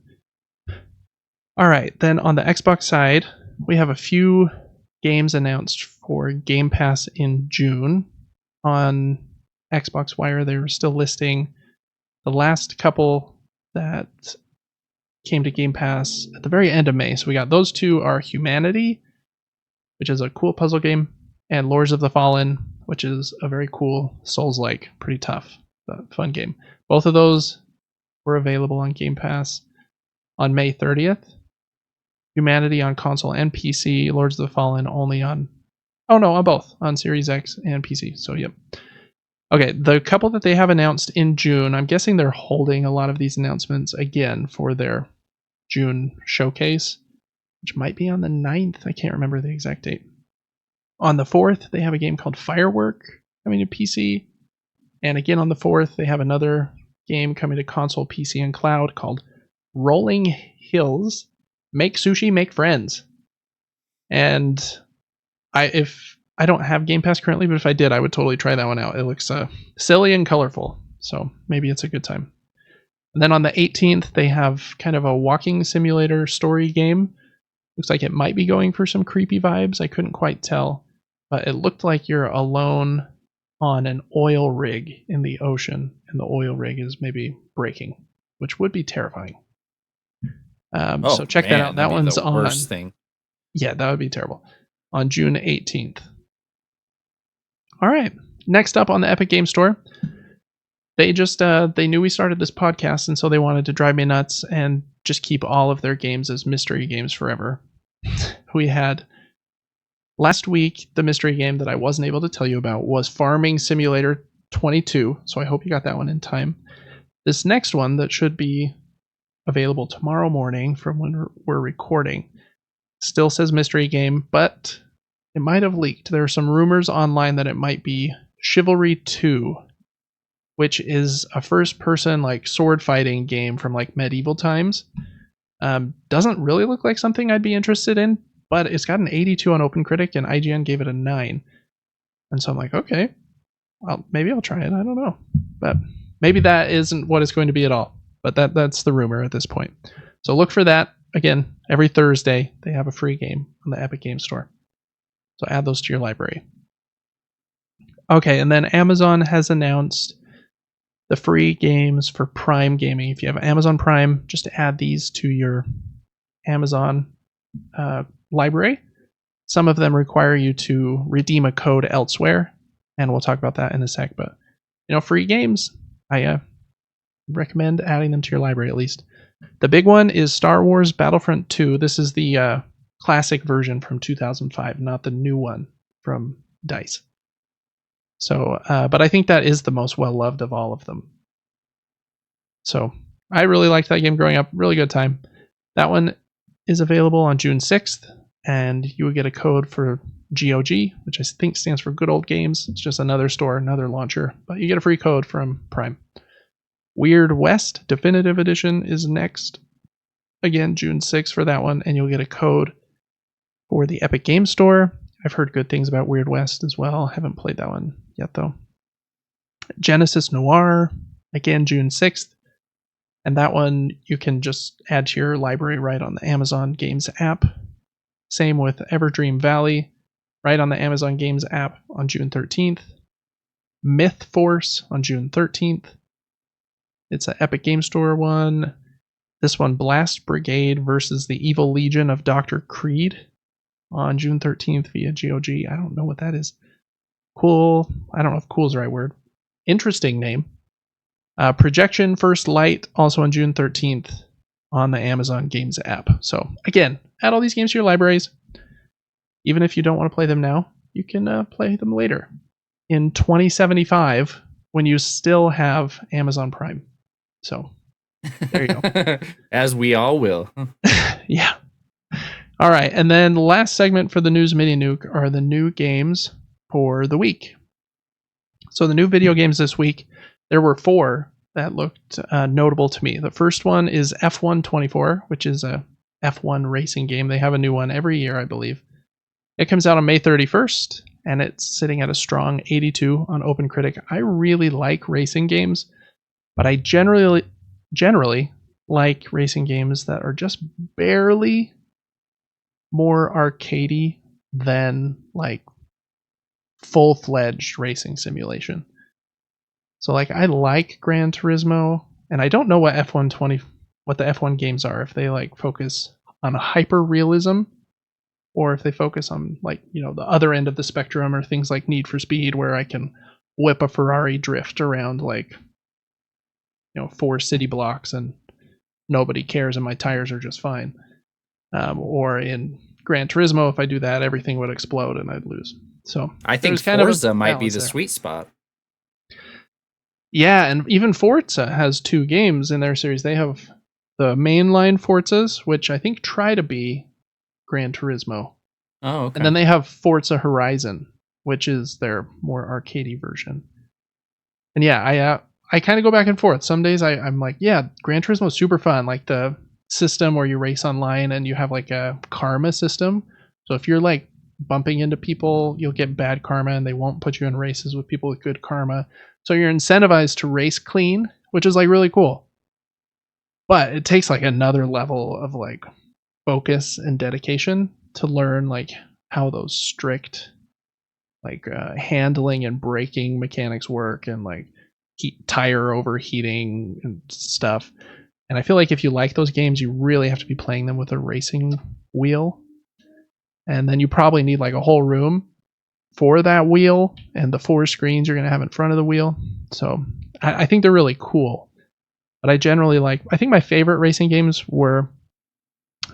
All right, then on the Xbox side, we have a few games announced for Game Pass in June. On Xbox Wire, they were still listing the last couple that came to Game Pass at the very end of May. So we got those two are Humanity, which is a cool puzzle game, and Lords of the Fallen, which is a very cool Souls-like, pretty tough, but fun game. Both of those were available on Game Pass on May 30th. Humanity on console and PC, Lords of the Fallen only on both, on Series X and PC. So yep. Okay, the couple that they have announced in June, I'm guessing they're holding a lot of these announcements again for their June showcase, which might be on the 9th. I can't remember the exact date. On the 4th, they have a game called Firework coming to PC. And again on the 4th, they have another game coming to console, PC, and cloud called Rolling Hills Make Sushi, Make Friends. And I don't have Game Pass currently, but if I did, I would totally try that one out. It looks silly and colorful, so maybe it's a good time. And then on the 18th, they have kind of a walking simulator story game. Looks like it might be going for some creepy vibes. I couldn't quite tell, but it looked like you're alone on an oil rig in the ocean, and the oil rig is maybe breaking, which would be terrifying. So check that out. That one's the worst on. Thing. Yeah, that would be terrible. On June 18th. All right. Next up on the Epic Game Store, they just they knew we started this podcast, and so they wanted to drive me nuts and just keep all of their games as mystery games forever. We had last week, the mystery game that I wasn't able to tell you about was Farming Simulator 22, so I hope you got that one in time. This next one that should be available tomorrow morning from when we're recording still says mystery game, but it might have leaked. There are some rumors online that it might be Chivalry 2, which is a first-person like sword fighting game from like medieval times. Doesn't really look like something I'd be interested in, but it's got an 82 on OpenCritic, and IGN gave it a 9. And so I'm like, okay, well, maybe I'll try it. I don't know, but maybe that isn't what it's going to be at all. But that's the rumor at this point. So look for that. Again, every Thursday they have a free game on the Epic Game Store. So add those to your library. Okay, and then Amazon has announced the free games for Prime Gaming. If you have Amazon Prime, just add these to your Amazon library. Some of them require you to redeem a code elsewhere, and we'll talk about that in a sec. But free games, I recommend adding them to your library at least. The big one is Star Wars Battlefront 2. This is the classic version from 2005, not the new one from DICE. So, but I think that is the most well-loved of all of them. So, I really liked that game growing up. Really good time. That one is available on June 6th, and you will get a code for GOG, which I think stands for Good Old Games. It's just another store, another launcher, but you get a free code from Prime. Weird West Definitive Edition is next. Again, June 6th for that one, and you'll get a code for the Epic Game Store. I've heard good things about Weird West as well. Haven't played that one yet, though. Genesis Noir, again, June 6th. And that one you can just add to your library right on the Amazon Games app. Same with Everdream Valley, right on the Amazon Games app on June 13th. Myth Force on June 13th. It's an Epic Game Store one. This one, Blast Brigade versus the Evil Legion of Dr. Creed on June 13th via GOG. I don't know what that is. Cool. I don't know if cool is the right word. Interesting name. Projection First Light, also on June 13th on the Amazon Games app. So, again, add all these games to your libraries. Even if you don't want to play them now, you can play them later in 2075 when you still have Amazon Prime. So, there you go. As we all will. Yeah. All right, and then the last segment for the News Mini Nuke are the new games for the week. So the new video games this week, there were 4 that looked notable to me. The first one is F1 24, which is a F1 racing game. They have a new one every year, I believe. It comes out on May 31st, and it's sitting at a strong 82 on OpenCritic. I really like racing games, but I generally like racing games that are just barely more arcadey than like full-fledged racing simulation. So like I like Gran Turismo, and I don't know what the F1 games are, if they like focus on hyper realism or if they focus on like, the other end of the spectrum, or things like Need for Speed where I can whip a Ferrari drift around like 4 city blocks and nobody cares and my tires are just fine. Or in Gran Turismo, if I do that, everything would explode and I'd lose. So I think Forza might be the sweet spot. Yeah, and even Forza has 2 games in their series. They have the mainline Forzas, which I think try to be Gran Turismo. Oh, okay. And then they have Forza Horizon, which is their more arcadey version. And yeah, I kind of go back and forth. Some days I'm like, yeah, Gran Turismo is super fun. Like the system where you race online and you have like a karma system. So if you're like bumping into people, you'll get bad karma and they won't put you in races with people with good karma. So you're incentivized to race clean, which is like really cool. But it takes like another level of like focus and dedication to learn like how those strict like handling and braking mechanics work, and like tire overheating and stuff. And I feel like if you like those games, you really have to be playing them with a racing wheel. And then you probably need like a whole room for that wheel and the 4 screens you're going to have in front of the wheel. So I think they're really cool. But I think my favorite racing games were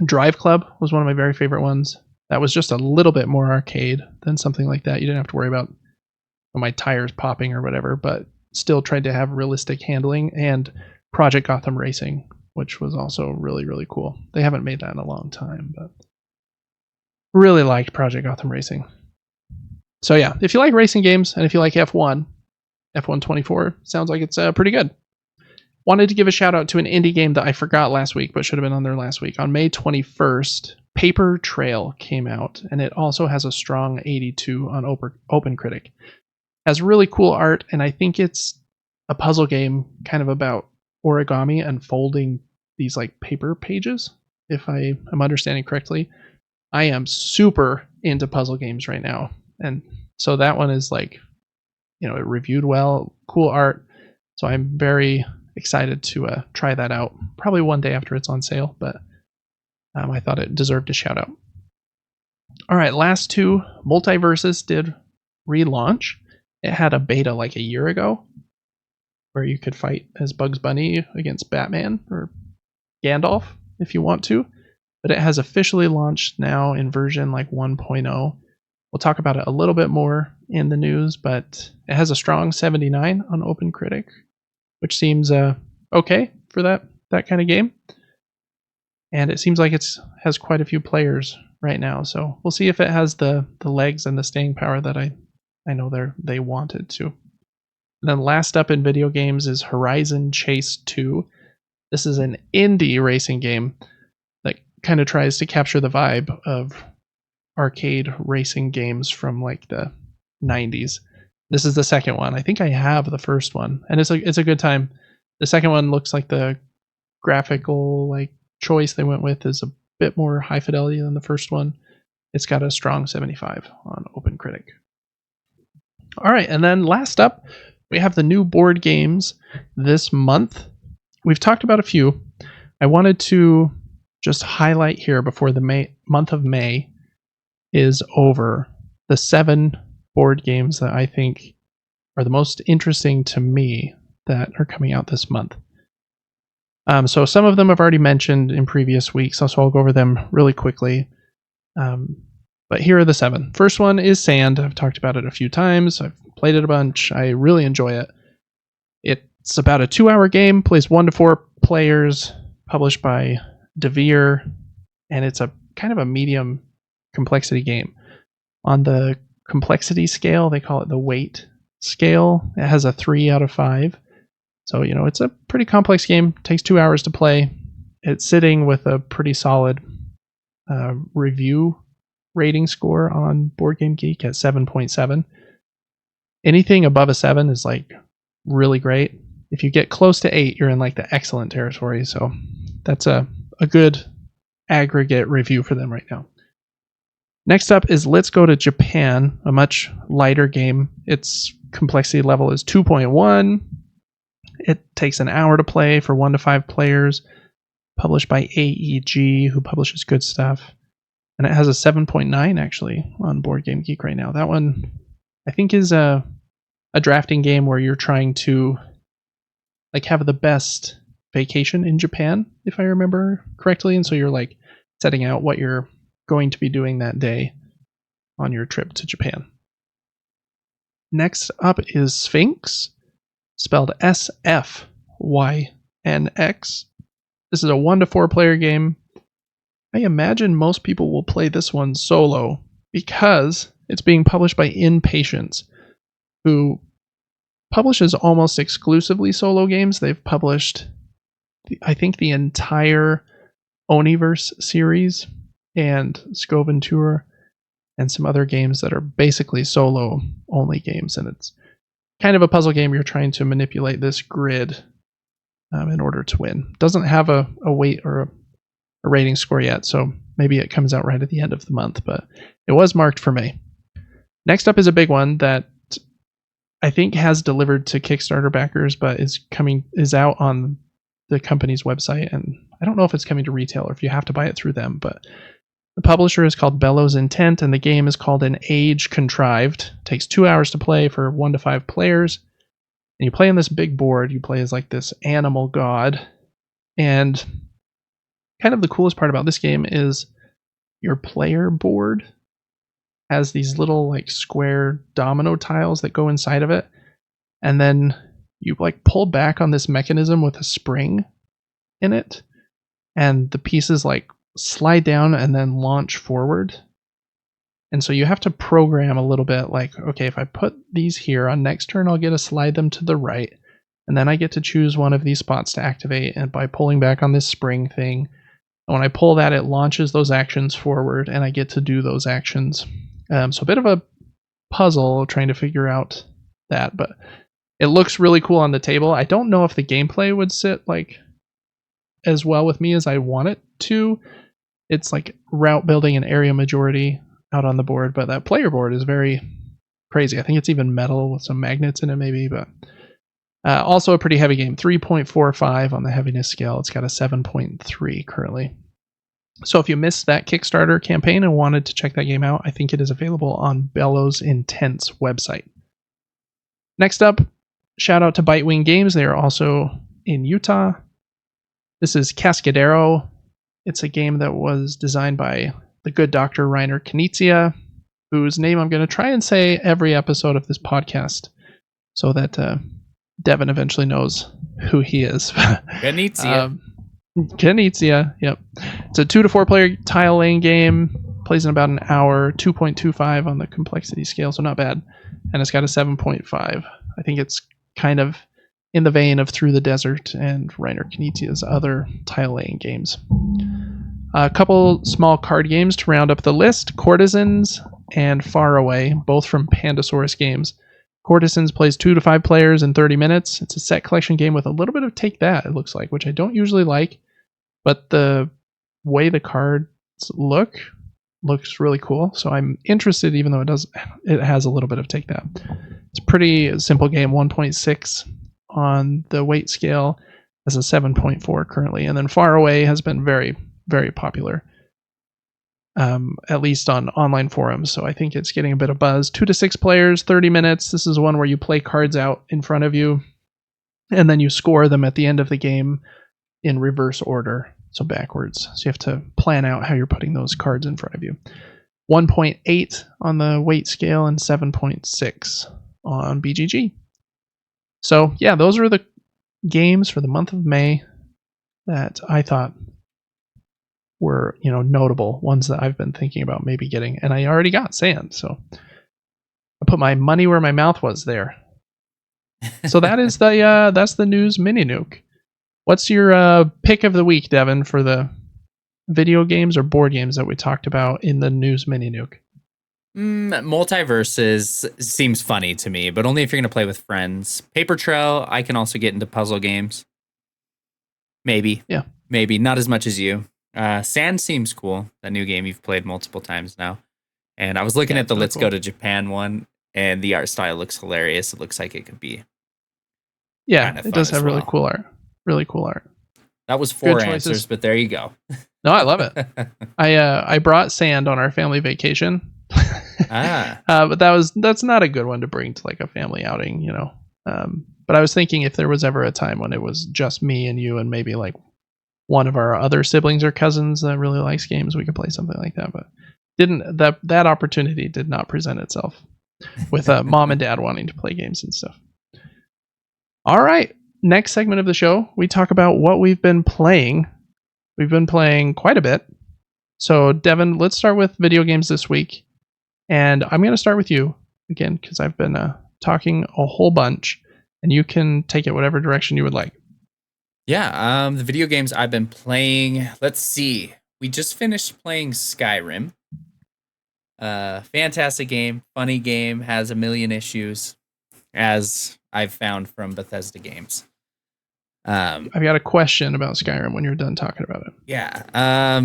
Drive Club was one of my very favorite ones. That was just a little bit more arcade than something like that. You didn't have to worry about my tires popping or whatever, but still tried to have realistic handling. And Project Gotham Racing, which was also really, really cool. They haven't made that in a long time, but really liked Project Gotham Racing. So yeah, if you like racing games and if you like F1, F124 sounds like it's pretty good. Wanted to give a shout out to an indie game that I forgot last week, but should have been on there last week. On May 21st, Paper Trail came out, and it also has a strong 82 on OpenCritic. Has really cool art, and I think it's a puzzle game kind of about origami and folding these like paper pages, if I am understanding correctly. I am super into puzzle games right now, and so that one is like, it reviewed well, cool art, so I'm very excited to try that out, probably one day after it's on sale, but I thought it deserved a shout out. All right, last two. Multiverses did relaunch. It had a beta like a year ago where you could fight as Bugs Bunny against Batman or Gandalf if you want to, but it has officially launched now in version like 1.0. We'll talk about it a little bit more in the news, but it has a strong 79 on OpenCritic, which seems okay for that kind of game. And it seems like it has quite a few players right now, so we'll see if it has the legs and the staying power that I know they wanted to. And then last up in video games is Horizon Chase 2. This is an indie racing game that kind of tries to capture the vibe of arcade racing games from like the 90s. This is the second one. I think I have the first one, and it's a good time. The second one looks like the graphical like choice they went with is a bit more high fidelity than the first one. It's got a strong 75 on OpenCritic. All right, and then last up, we have the new board games this month. We've talked about a few. I wanted to just highlight here before the month of May is over the 7 board games that I think are the most interesting to me that are coming out this month. So some of them I've already mentioned in previous weeks, so I'll go over them really quickly. But here are the 7. First one is Sand. I've talked about it a few times. I've played it a bunch. I really enjoy it. It's about a 2-hour game, plays 1 to 4 players, published by DeVere, and it's a kind of a medium complexity game. On the complexity scale, they call it the weight scale. It has a 3 out of 5. So, it's a pretty complex game. It takes 2 hours to play. It's sitting with a pretty solid review rating score on BoardGameGeek at 7.7. Anything above a 7 is like really great. If you get close to 8, you're in like the excellent territory. So that's a good aggregate review for them right now. Next up is Let's Go to Japan, a much lighter game. Its complexity level is 2.1. It takes an hour to play for 1 to 5 players, published by AEG, who publishes good stuff. And it has a 7.9 actually on BoardGameGeek right now. That one, I think, is a drafting game where you're trying to like have the best vacation in Japan, if I remember correctly. And so you're like setting out what you're going to be doing that day on your trip to Japan. Next up is Sphinx, spelled SFYNX. This is a 1 to 4 player game. I imagine most people will play this one solo because it's being published by Impatience, who publishes almost exclusively solo games. They've published, I think, the entire Oniverse series and Scoventure and some other games that are basically solo only games, and it's kind of a puzzle game. You're trying to manipulate this grid in order to win. Doesn't have a weight or a rating score yet, so maybe it comes out right at the end of the month, but it was marked for May. Next up is a big one that I think has delivered to Kickstarter backers, but is out on the company's website, and I don't know if it's coming to retail or if you have to buy it through them, but the publisher is called Bellows Intent, and the game is called An Age Contrived. It takes 2 hours to play for 1 to 5 players, and you play on this big board. You play as like this animal god, and kind of the coolest part about this game is your player board has these little like square domino tiles that go inside of it, and then you like pull back on this mechanism with a spring in it, and the pieces like slide down and then launch forward. And so you have to program a little bit like, okay, if I put these here on next turn, I'll get to slide them to the right. And then I get to choose one of these spots to activate. And by pulling back on this spring thing, when I pull that, it launches those actions forward and I get to do those actions. So a bit of a puzzle trying to figure out that, but it looks really cool on the table. I don't know if the gameplay would sit like as well with me as I want it to. It's like route building and area majority out on the board, but that player board is very crazy. I think it's even metal with some magnets in it maybe, but also a pretty heavy game. 3.45 on the heaviness scale. It's got a 7.3 currently. So if you missed that Kickstarter campaign and wanted to check that game out, I think it is available on Bellows Intense website. Next up, shout out to Bitewing Games. They are also in Utah. This is Cascadero. It's a game that was designed by the good Dr. Reiner Knizia, whose name I'm going to try and say every episode of this podcast so that Devin eventually knows who he is. Knizia. Knizia, yep. It's a 2 to 4 player tile laying game. Plays in about an hour. 2.25 on the complexity scale, so not bad. And it's got a 7.5. I think it's kind of in the vein of Through the Desert and Reiner Knizia's other tile laying games. A couple small card games to round up the list. Courtesans and Far Away, both from Pandasaurus Games. Courtesans plays 2 to 5 players in 30 minutes. It's a set collection game with a little bit of take that, it looks like, which I don't usually like. But the way the cards looks really cool. So I'm interested, even though it has a little bit of take that. It's a pretty simple game, 1.6 on the weight scale, has a 7.4 currently. And then Far Away has been very, very popular. At least on online forums, so I think it's getting a bit of buzz. 2 to 6 players, 30 minutes. This is one where you play cards out in front of you, and then you score them at the end of the game in reverse order, so backwards. So you have to plan out how you're putting those cards in front of you. 1.8 on the weight scale and 7.6 on BGG. So yeah, those are the games for the month of May that I thought were, notable ones that I've been thinking about maybe getting, and I already got Sand, so I put my money where my mouth was there. So that is that's the news mini nuke. What's your pick of the week, Devin, for the video games or board games that we talked about in the news mini nuke? Multiverses seems funny to me, but only if you're going to play with friends. Paper Trail, I can also get into puzzle games. Maybe. Yeah. Maybe. Not as much as you. Sand seems cool. That new game you've played multiple times now. And I was looking at the Let's Go to Japan one, and the art style looks hilarious. It looks like it could be. Yeah, it does have really cool art. Really cool art. That was 4 answers, but there you go. No, I love it. I brought Sand on our family vacation. But that's not a good one to bring to like a family outing, But I was thinking if there was ever a time when it was just me and you and maybe like one of our other siblings or cousins that really likes games, we could play something like that. But that opportunity did not present itself with mom and dad wanting to play games and stuff. All right, next segment of the show, we talk about what we've been playing. We've been playing quite a bit. So Devin, let's start with video games this week. And I'm going to start with you again because I've been talking a whole bunch, and you can take it whatever direction you would like. Yeah, the video games I've been playing, let's see. We just finished playing Skyrim. Fantastic game, funny game, has a million issues, as I've found from Bethesda games. I've got a question about Skyrim when you're done talking about it. Yeah,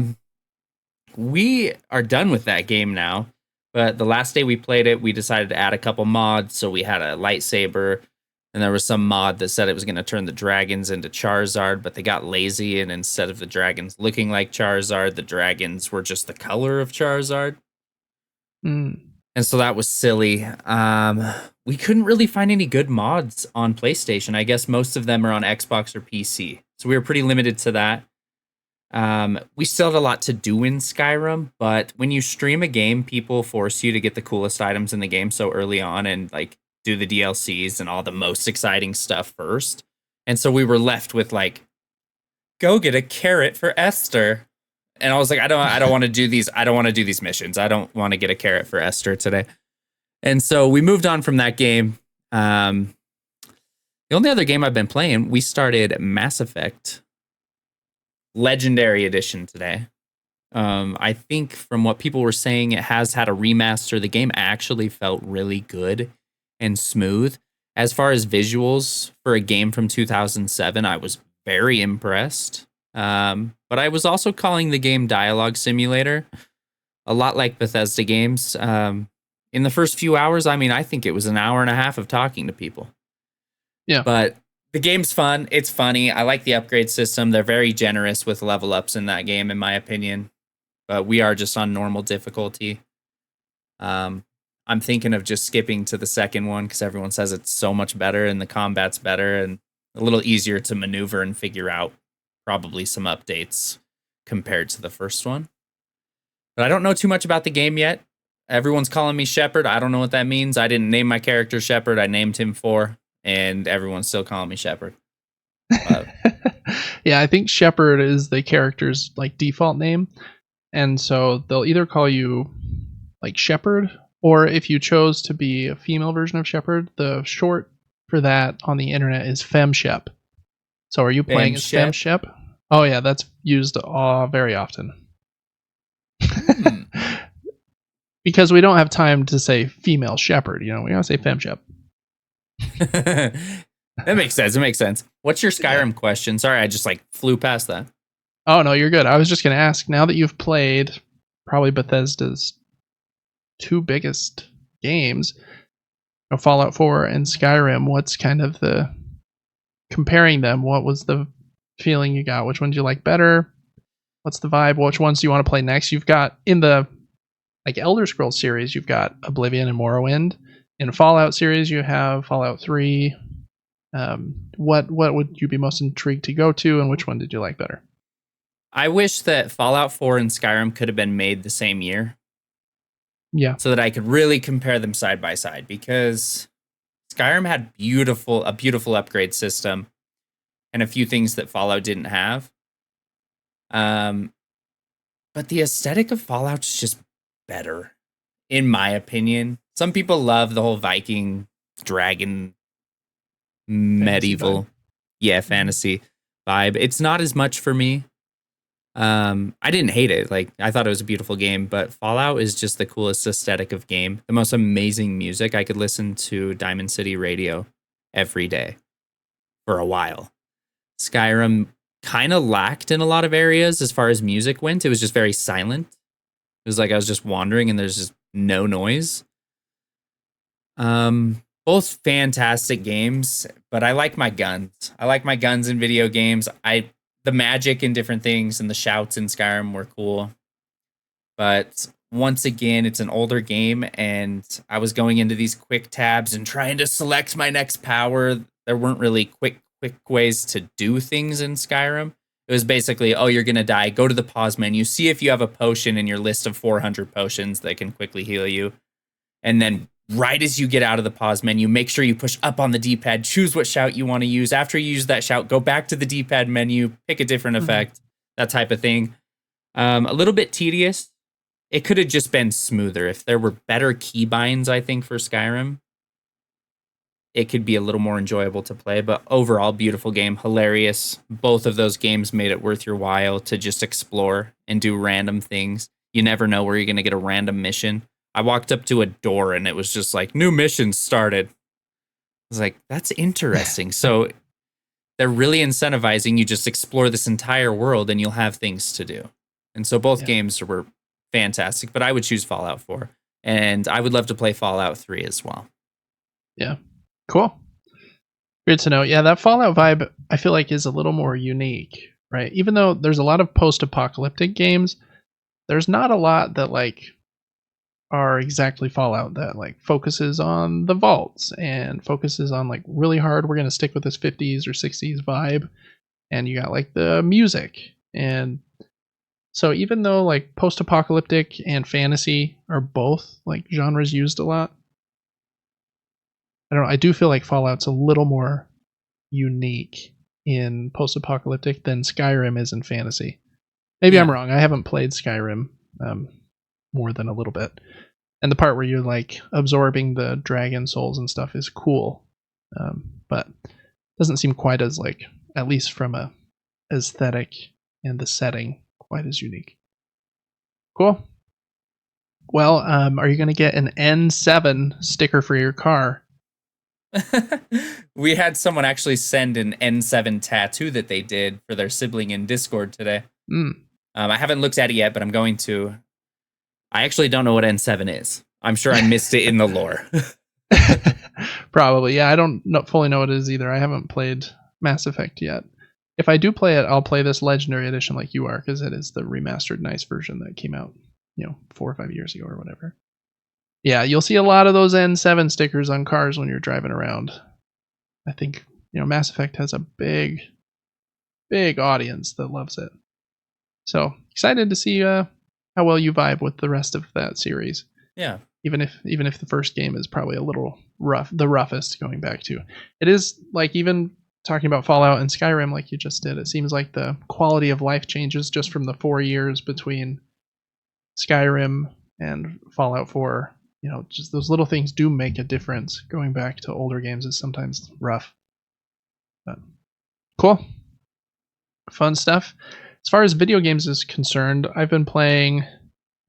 we are done with that game now, but the last day we played it, we decided to add a couple mods, so we had a lightsaber. And there was some mod that said it was going to turn the dragons into Charizard, but they got lazy, and instead of the dragons looking like Charizard, the dragons were just the color of Charizard. And so that was silly. We couldn't really find any good mods on PlayStation. I guess most of them are on Xbox or PC. So we were pretty limited to that. We still have a lot to do in Skyrim, but when you stream a game, people force you to get the coolest items in the game so early on and like do the DLCs and all the most exciting stuff first. And so we were left with like, go get a carrot for Esther. And I was like, I don't want to do these. I don't want to do these missions. I don't want to get a carrot for Esther today. And so we moved on from that game. The only other game I've been playing, we started Mass Effect Legendary Edition today. I think from what people were saying, it has had a remaster. The game actually felt really good and smooth. As far as visuals for a game from 2007, I was very impressed. But I was also calling the game Dialogue Simulator, a lot like Bethesda games. In the first few hours, I mean, I think it was an hour and a half of talking to people. Yeah. But the game's fun. It's funny. I like the upgrade system. They're very generous with level ups in that game, in my opinion. But we are just on normal difficulty. I'm thinking of just skipping to the second one because everyone says it's so much better and the combat's better and a little easier to maneuver and figure out. Probably some updates compared to the first one. But I don't know too much about the game yet. Everyone's calling me Shepard. I don't know what that means. I didn't name my character Shepard. I named him for, and everyone's still calling me Shepard. Yeah, I think Shepard is the character's like default name. And so they'll either call you like Shepard, or if you chose to be a female version of Shepard, the short for that on the internet is FemShep. So are you playing as FemShep? Oh yeah, that's used very often. Because we don't have time to say female shepherd, we gotta say FemShep. That makes sense. It makes sense. What's your Skyrim question? Sorry, I just flew past that. Oh no, you're good. I was just gonna ask, now that you've played probably Bethesda's two biggest games, Fallout 4 and Skyrim, what's kind of the comparing them? What was the feeling you got? Which ones you like better? What's the vibe? Which ones do you want to play next? You've got in the Elder Scrolls series, you've got Oblivion and Morrowind. In Fallout series, you have Fallout 3. What would you be most intrigued to go to, and which one did you like better? I wish that Fallout 4 and Skyrim could have been made the same year. Yeah. So that I could really compare them side by side, because Skyrim had a beautiful upgrade system and a few things that Fallout didn't have. But the aesthetic of Fallout is just better, in my opinion. Some people love the whole Viking, dragon, medieval, fantasy vibe. It's not as much for me. I didn't hate it. I thought it was a beautiful game, but Fallout is just the coolest aesthetic of game. The most amazing music. I could listen to Diamond City Radio every day for a while. Skyrim kind of lacked in a lot of areas as far as music went. It was just very silent. It was like I was just wandering and there's just no noise. Both fantastic games, but I like my guns. I like my guns in video games. The magic and different things and the shouts in Skyrim were cool. But once again, it's an older game, and I was going into these quick tabs and trying to select my next power. There weren't really quick ways to do things in Skyrim. It was basically, you're going to die. Go to the pause menu. See if you have a potion in your list of 400 potions that can quickly heal you. And then right as you get out of the pause menu, make sure you push up on the D-pad, choose what shout you want to use. After you use that shout, go back to the D-pad menu, pick a different effect, that type of thing. A little bit tedious. It could have just been smoother. If there were better keybinds, I think, for Skyrim, it could be a little more enjoyable to play. But overall, beautiful game, hilarious. Both of those games made it worth your while to just explore and do random things. You never know where you're going to get a random mission. I walked up to a door and it was just like, new mission started. I was like, that's interesting. So they're really incentivizing you just explore this entire world and you'll have things to do. And so both games were fantastic, but I would choose Fallout 4. And I would love to play Fallout 3 as well. Yeah. Cool. Good to know. Yeah, that Fallout vibe, I feel like, is a little more unique, right? Even though there's a lot of post-apocalyptic games, there's not a lot that are exactly Fallout that focuses on the vaults and focuses on really hard, we're going to stick with this 50s or 60s vibe. And you got the music. And so even though post-apocalyptic and fantasy are both genres used a lot, I don't know, I do feel like Fallout's a little more unique in post-apocalyptic than Skyrim is in fantasy. Maybe I'm Yeah. wrong. I haven't played Skyrim more than a little bit. And the part where you're like absorbing the dragon souls and stuff is cool. But doesn't seem quite as like, at least from a aesthetic and the setting, quite as unique. Cool. Well, are you going to get an N7 sticker for your car? We had someone actually send an N7 tattoo that they did for their sibling in Discord today. I haven't looked at it yet, but I'm going to. I actually don't know what N7 is. I'm sure I missed it in the lore. Probably. Yeah, I don't fully know what it is either. I haven't played Mass Effect yet. If I do play it, I'll play this Legendary Edition like you are, because it is the remastered nice version that came out, 4 or 5 years ago or whatever. Yeah, you'll see a lot of those N7 stickers on cars when you're driving around. I think, Mass Effect has a big audience that loves it. So, excited to see how well you vibe with the rest of that series. Yeah. Even if the first game is probably a little rough, the roughest going back to. It is like, even talking about Fallout and Skyrim like you just did, it seems like the quality of life changes just from the 4 years between Skyrim and Fallout 4. Just those little things do make a difference. Going back to older games is sometimes rough. But cool. Fun stuff. As far as video games is concerned, I've been playing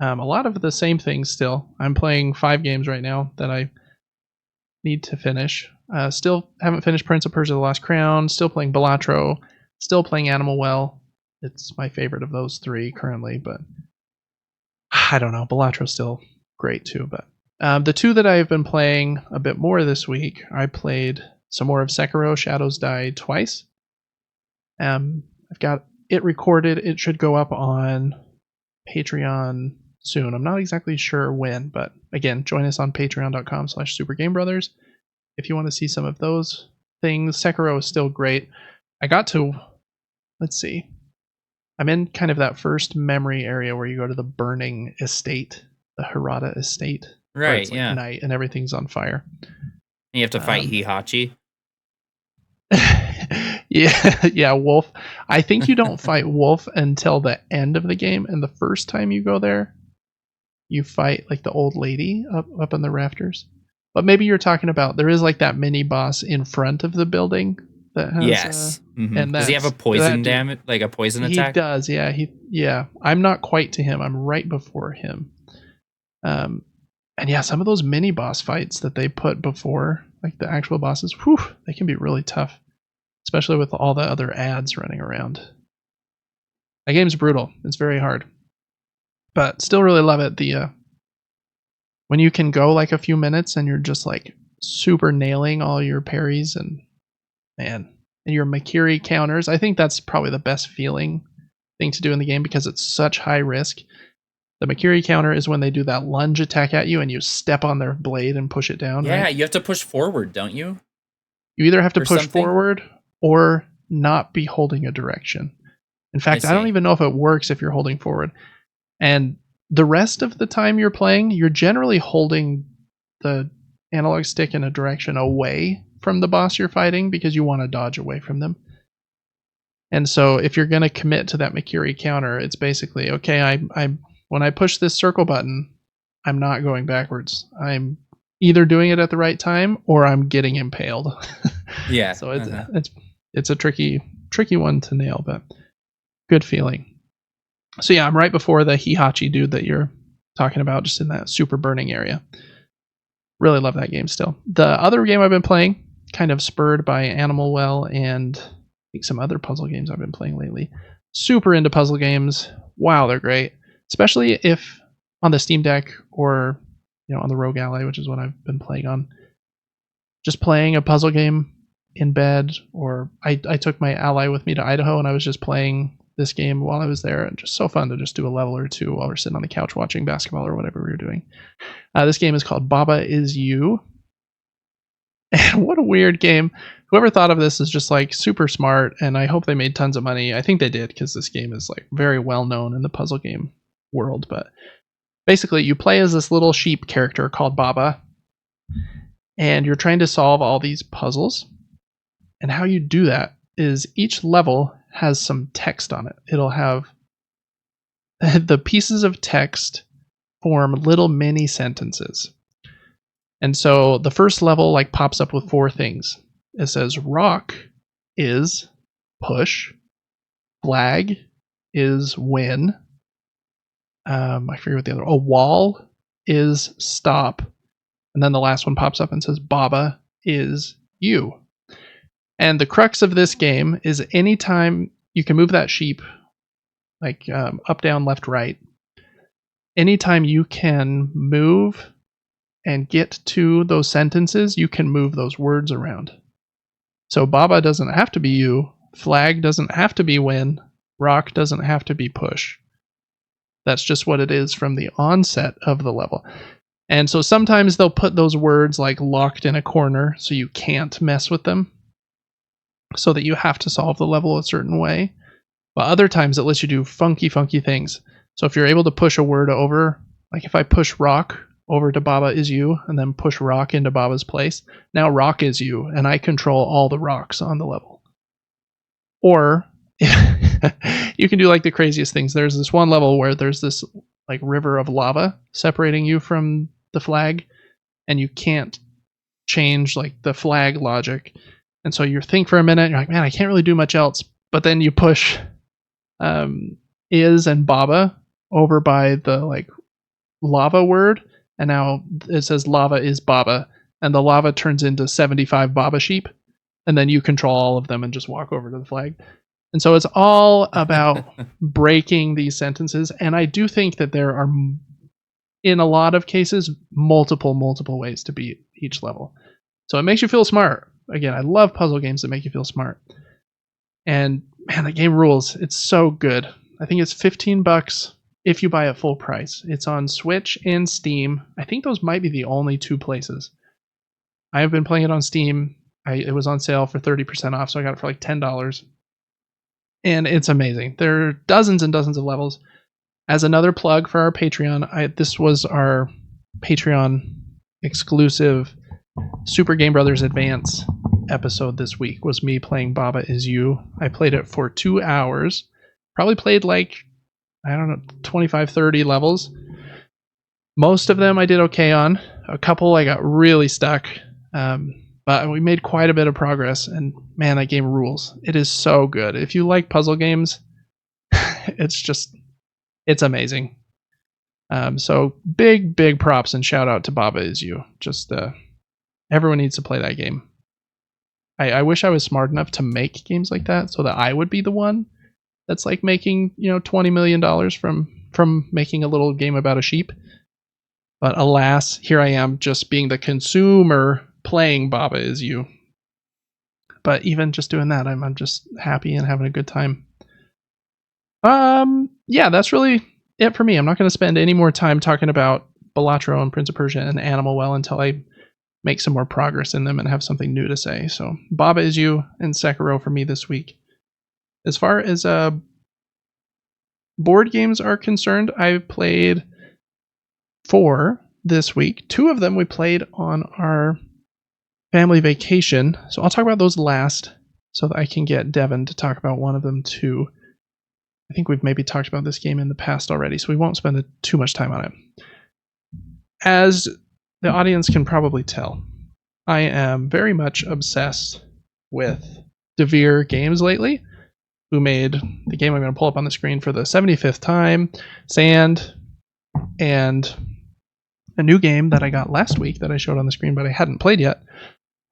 a lot of the same things still. I'm playing 5 games right now that I need to finish. Still haven't finished Prince of Persia: The Lost Crown. Still playing Balatro. Still playing Animal Well. It's my favorite of those 3 currently, but I don't know. Balatro's still great too. But the 2 that I've been playing a bit more this week, I played some more of Sekiro: Shadows Die Twice. I've got it recorded. It should go up on Patreon soon. I'm not exactly sure when, but again, join us on patreon.com/supergamebrothers if you want to see some of those things. Sekiro is still great. I got to, let's see, I'm in kind of that first memory area where you go to the burning estate, the Hirata estate. Right, it's like yeah. night and everything's on fire. You have to fight Hihachi. Yeah, Wolf. I think you don't fight Wolf until the end of the game, and the first time you go there, you fight like the old lady up on the rafters. But maybe you're talking about, there is like that mini boss in front of the building that has. Yes. And does he have a poison damage, like a poison attack? He does. Yeah. I'm not quite to him. I'm right before him. And yeah, some of those mini boss fights that they put before like the actual bosses, they can be really tough. Especially with all the other ads running around. That game's brutal. It's very hard. But still really love it. When you can go like a few minutes and you're just like super nailing all your parries and your Makiri counters. I think that's probably the best feeling thing to do in the game because it's such high risk. The Makiri counter is when they do that lunge attack at you and you step on their blade and push it down. Yeah, right? You have to push forward, don't you? You either have to push forward or not be holding a direction. In fact, I don't even know if it works if you're holding forward. And the rest of the time you're playing, you're generally holding the analog stick in a direction away from the boss you're fighting because you want to dodge away from them. And so if you're going to commit to that Makiri counter, it's basically, okay, I when I push this circle button, I'm not going backwards. I'm either doing it at the right time or I'm getting impaled. Yeah. So it's a tricky one to nail, but good feeling. So yeah, I'm right before the Hihachi dude that you're talking about, just in that super burning area. Really love that game still. The other game I've been playing, kind of spurred by Animal Well and I think some other puzzle games I've been playing lately. Super into puzzle games. Wow, they're great. Especially if on the Steam Deck or on the Rogue Ally, which is what I've been playing on. Just playing a puzzle game in bed, or I took my ally with me to Idaho and I was just playing this game while I was there, and just so fun to just do a level or two while we're sitting on the couch watching basketball or whatever we were doing. This game is called Baba Is You. And what a weird game. Whoever thought of this is just like super smart, and I hope they made tons of money. I think they did, because this game is like very well known in the puzzle game world. But basically you play as this little sheep character called Baba, and you're trying to solve all these puzzles. And how you do that is each level has some text on it. It'll have the pieces of text form little mini sentences. And so the first level like pops up with 4 things. It says rock is push, flag is win. I forget what the other. A wall is stop, and then the last one pops up and says Baba is you. And the crux of this game is anytime you can move that sheep, like up, down, left, right. Anytime you can move and get to those sentences, you can move those words around. So Baba doesn't have to be you, flag doesn't have to be win, rock doesn't have to be push. That's just what it is from the onset of the level. And so sometimes they'll put those words like locked in a corner so you can't mess with them, so that you have to solve the level a certain way. But other times it lets you do funky things. So if you're able to push a word over, like if I push rock over to Baba is you and then push rock into Baba's place, now rock is you and I control all the rocks on the level. Or you can do like the craziest things. There's this one level where there's this like river of lava separating you from the flag, and you can't change like the flag logic. And so you think for a minute, you're like, man, I can't really do much else. But then you push is and Baba over by the like lava word, and now it says lava is Baba, and the lava turns into 75 Baba sheep, and then you control all of them and just walk over to the flag. And so it's all about breaking these sentences. And I do think that there are, in a lot of cases, multiple ways to beat each level. So it makes you feel smart. Again, I love puzzle games that make you feel smart. And man, the game rules. It's so good. I think it's $15 if you buy it full price. It's on Switch and Steam. I think those might be the only 2 places. I have been playing it on Steam. It was on sale for 30% off, so I got it for like $10. And it's amazing. There are dozens and dozens of levels. As another plug for our Patreon, this was our Patreon exclusive Super Game Brothers Advance episode this week, was me playing Baba Is You. I played it for 2 hours. Probably played like, I don't know, 25, 30 levels. Most of them I did okay on. A couple I got really stuck. But we made quite a bit of progress, and man, that game rules. It is so good. If you like puzzle games, it's amazing. So big props and shout out to Baba Is You. Just everyone needs to play that game. I wish I was smart enough to make games like that, so that I would be the one that's like making $20 million from making a little game about a sheep. But alas, here I am just being the consumer playing Baba Is You. But even just doing that, I'm just happy and having a good time. Yeah, that's really it for me. I'm not going to spend any more time talking about Balatro and Prince of Persia and Animal Well until I make some more progress in them and have something new to say. So Baba Is You and Sekiro for me this week. As far as board games are concerned, I've played 4 this week. 2 of them we played on our family vacation. So I'll talk about those last so that I can get Devin to talk about one of them too. I think we've maybe talked about this game in the past already, so we won't spend too much time on it. As the audience can probably tell, I am very much obsessed with Devere Games lately, who made the game I'm going to pull up on the screen for the 75th time, Sand, and a new game that I got last week that I showed on the screen but I hadn't played yet.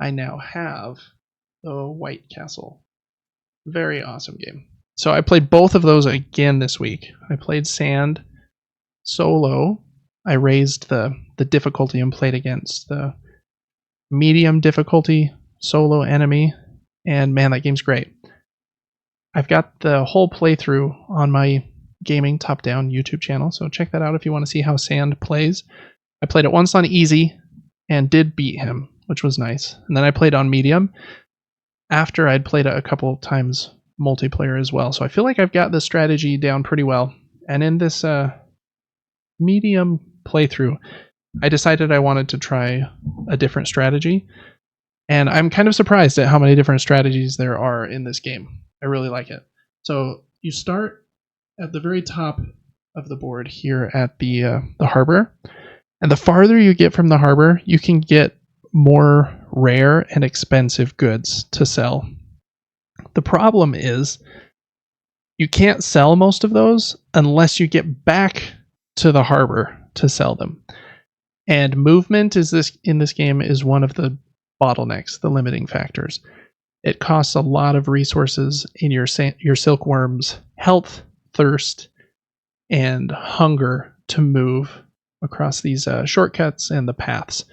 I now have the White Castle. Very awesome game. So I played both of those again this week. I played Sand solo. I raised the difficulty and played against the medium difficulty solo enemy. And man, that game's great. I've got the whole playthrough on my gaming top-down YouTube channel, so check that out if you want to see how Sand plays. I played it once on easy and did beat him, which was nice. And then I played on medium after I'd played it a couple times multiplayer as well. So I feel like I've got the strategy down pretty well. And in this medium playthrough, I decided I wanted to try a different strategy. And I'm kind of surprised at how many different strategies there are in this game. I really like it. So you start at the very top of the board here at the harbor. And the farther you get from the harbor, you can get more rare and expensive goods to sell. The problem is you can't sell most of those unless you get back to the harbor to sell them. And movement in this game is one of the bottlenecks, the limiting factors. It costs a lot of resources in your silkworm's health, thirst, and hunger to move across these shortcuts and the paths.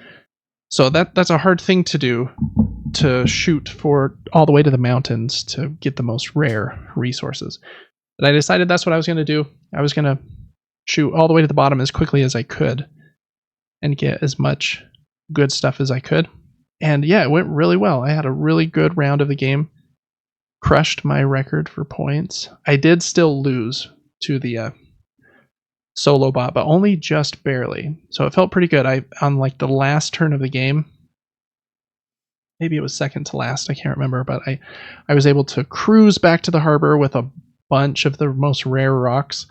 So that's a hard thing to do, to shoot for all the way to the mountains to get the most rare resources. But I decided that's what I was going to do. I was going to shoot all the way to the bottom as quickly as I could and get as much good stuff as I could. And yeah, it went really well. I had a really good round of the game. Crushed my record for points. I did still lose to the solo bot, but only just barely. So it felt pretty good. On like the last turn of the game, maybe it was second to last, I can't remember, but I was able to cruise back to the harbor with a bunch of the most rare rocks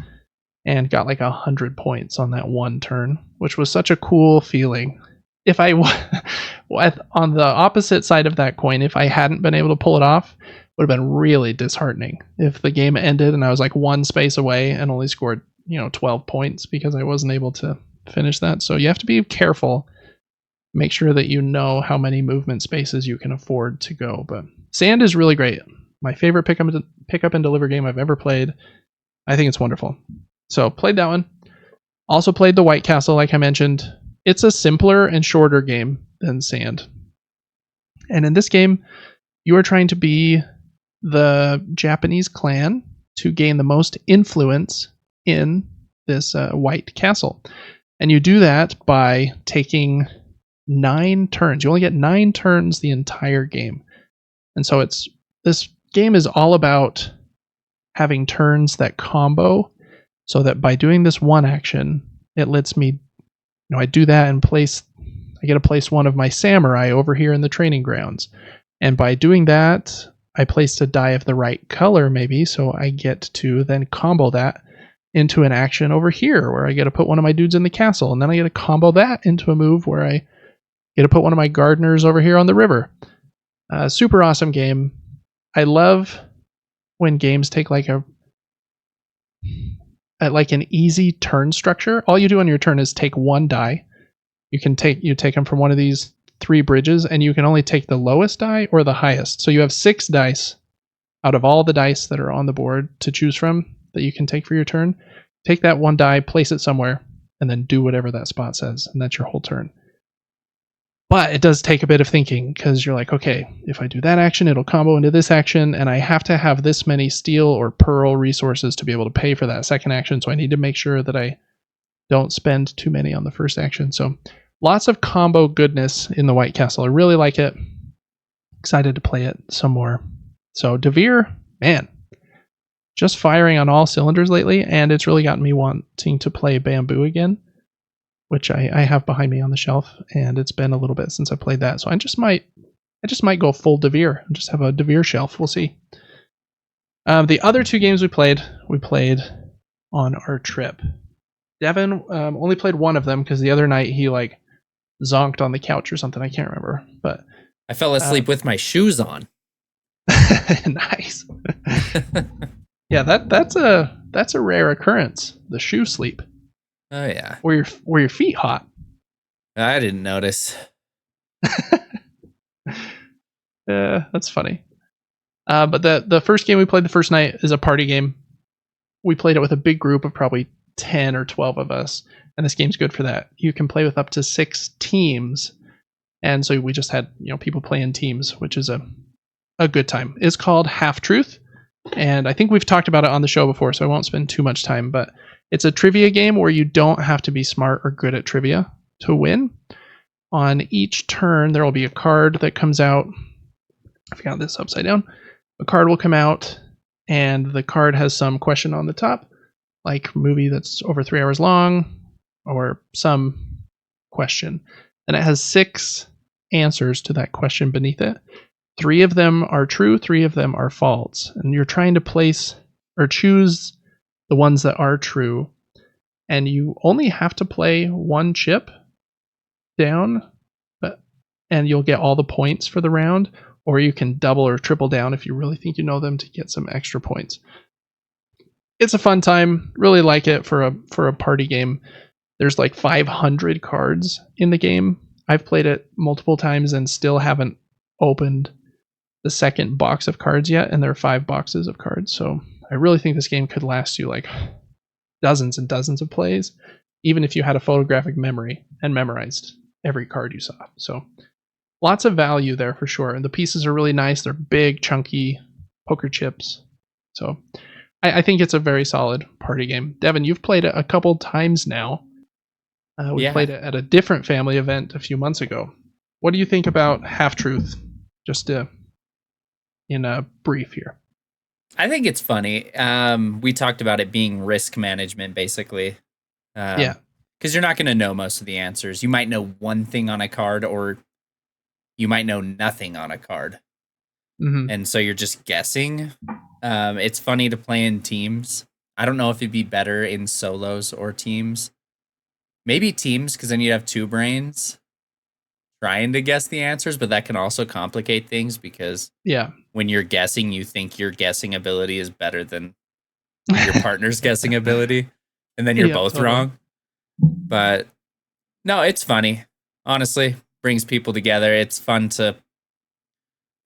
and got like 100 points on that one turn, which was such a cool feeling. If I on the opposite side of that coin, if I hadn't been able to pull it off, it would have been really disheartening. If the game ended and I was like one space away and only scored 12 points because I wasn't able to finish that. So you have to be careful. Make sure that you know how many movement spaces you can afford to go. But Sand is really great. My favorite pick up and deliver game I've ever played. I think it's wonderful. So played that one. Also played the White Castle, like I mentioned. It's a simpler and shorter game than Sand. And in this game, you are trying to be the Japanese clan to gain the most influence in this White Castle. And you do that by taking 9 turns. You only get 9 turns the entire game. And so this game is all about having turns that combo, so that by doing this one action, it lets me, I do that and I get to place one of my samurai over here in the training grounds. And by doing that, I placed a die of the right color maybe, so I get to then combo that into an action over here where I get to put one of my dudes in the castle, and then I get to combo that into a move where I get to put one of my gardeners over here on the river. Super awesome game. I love when games take like an easy turn structure. All you do on your turn is take one die. You take them from one of these 3 bridges, and you can only take the lowest die or the highest. So you have 6 dice out of all the dice that are on the board to choose from that you can take for your turn. Take that one die, place it somewhere, and then do whatever that spot says, and that's your whole turn. But it does take a bit of thinking, because you're like, okay, if I do that action, it'll combo into this action, and I have to have this many steel or pearl resources to be able to pay for that second action, so I need to make sure that I don't spend too many on the first action. So lots of combo goodness in the White Castle. I really like it. Excited to play it some more. So Devere, man, just firing on all cylinders lately, and it's really gotten me wanting to play Bamboo again, which I have behind me on the shelf, and it's been a little bit since I played that. So I just might go full Devere and just have a Devere shelf. We'll see. The other 2 games we played on our trip. Devin only played one of them because the other night he like zonked on the couch or something. I can't remember, but I fell asleep with my shoes on. Nice. Yeah, that's a rare occurrence. The shoe sleep. Oh yeah. Were your feet hot? I didn't notice. That's funny. But the first game we played the first night is a party game. We played it with a big group of probably 10 or 12 of us, and this game's good for that. You can play with up to 6 teams, and so we just had people play in teams, which is a good time. It's called Half Truth, and I think we've talked about it on the show before, so I won't spend too much time, but it's a trivia game where you don't have to be smart or good at trivia to win. On each turn, there will be a card that comes out. I forgot this upside down. A card will come out, and the card has some question on the top, like movie that's over 3 hours long, or some question. And it has 6 answers to that question beneath it. 3 of them are true, 3 of them are false. And you're trying to place or choose the ones that are true and you only have to play one chip down, and you'll get all the points for the round, or you can double or triple down if you really think you know them to get some extra points. It's a fun time. Really like it for a party game. There's like 500 cards in the game. I've played it multiple times and still haven't opened the second box of cards yet, and there are 5 boxes of cards. So I really think this game could last you like dozens and dozens of plays, even if you had a photographic memory and memorized every card you saw. So lots of value there for sure. And the pieces are really nice. They're big, chunky poker chips. So I think it's a very solid party game. Devin, you've played it a couple times now. We played it at a different family event a few months ago. What do you think about Half Truth? Just in a brief here. I think it's funny. We talked about it being risk management, basically. Yeah. Because you're not going to know most of the answers. You might know one thing on a card, or you might know nothing on a card. Mm-hmm. And so you're just guessing. It's funny to play in teams. I don't know if it'd be better in solos or teams. Maybe teams, because then you'd have 2 brains trying to guess the answers, but that can also complicate things because when you're guessing, you think your guessing ability is better than your partner's guessing ability, and then you're both wrong. But no, it's funny. Honestly, brings people together. It's fun to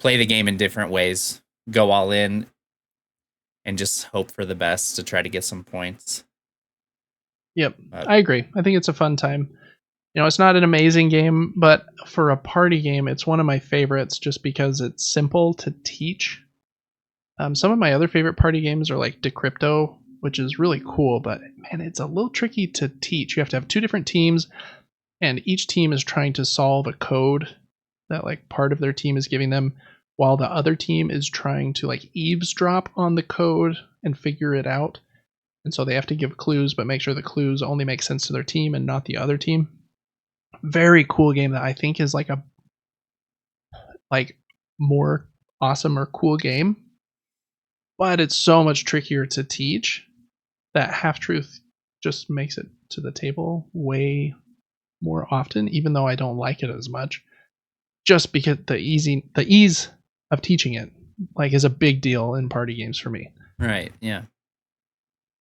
play the game in different ways, go all in, and just hope for the best to try to get some points. Yep, I agree. I think it's a fun time. You know, it's not an amazing game, but for a party game, it's one of my favorites just because it's simple to teach. Some of my other favorite party games are like Decrypto, which is really cool, but man, it's a little tricky to teach. You have to have 2 different teams, and each team is trying to solve a code that like part of their team is giving them, while the other team is trying to like eavesdrop on the code and figure it out. And so they have to give clues, but make sure the clues only make sense to their team and not the other team. Very cool game that I think is like a more awesome or cool game, but it's so much trickier to teach that Half Truth just makes it to the table way more often, even though I don't like it as much, just because the ease of teaching it like is a big deal in party games for me. Right. Yeah.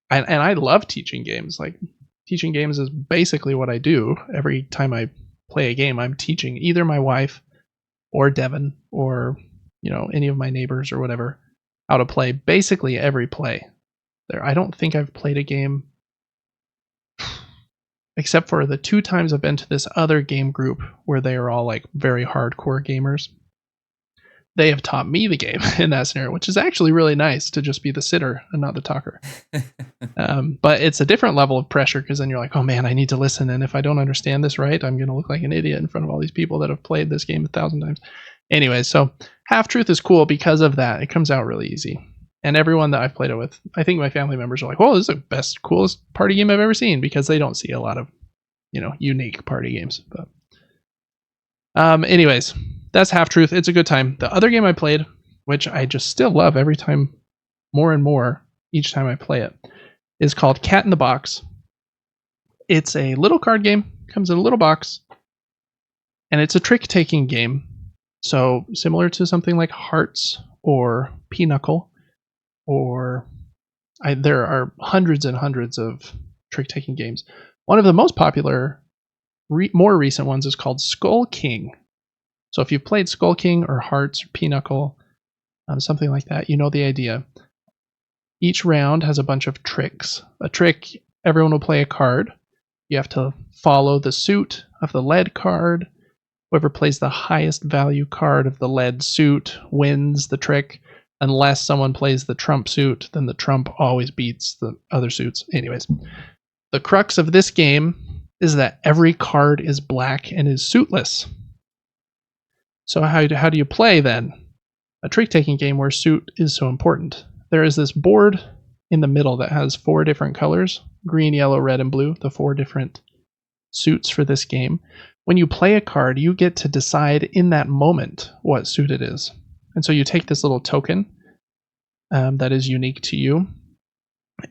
And I love teaching games. Like, teaching games is basically what I do. Every time I play a game, I'm teaching either my wife or Devin or, you know, any of my neighbors or whatever how to play basically every play. I don't think I've played a game except for the 2 times I've been to this other game group where they are all like very hardcore gamers. They have taught me the game in that scenario, which is actually really nice to just be the sitter and not the talker. But it's a different level of pressure because then you're like, oh man, I need to listen. And if I don't understand this right, I'm going to look like an idiot in front of all these people that have played this game 1,000 times. Anyway, so Half Truth is cool because of that. It comes out really easy. And everyone that I've played it with, I think my family members are like, "Whoa, this is the best, coolest party game I've ever seen," because they don't see a lot of, you know, unique party games. But anyways, that's Half Truth. It's a good time. The other game I played, which I just still love every time more and more each time I play it, is called Cat in the Box. It's a little card game, comes in a little box, and it's a trick-taking game. So similar to something like Hearts or Pinochle, or there are hundreds and hundreds of trick-taking games. One of the most popular, more recent ones is called Skull King. So if you've played Skull King or Hearts or Pinochle, something like that, you know the idea. Each round has a bunch of tricks. A trick, everyone will play a card. You have to follow the suit of the lead card. Whoever plays the highest value card of the lead suit wins the trick. Unless someone plays the trump suit, then the trump always beats the other suits. Anyways, the crux of this game is that every card is black and is suitless. So how do you play then a trick-taking game where suit is so important? There is this board in the middle that has 4 different colors: green, yellow, red, and blue, the 4 different suits for this game. When you play a card, you get to decide in that moment what suit it is. And so you take this little token that is unique to you,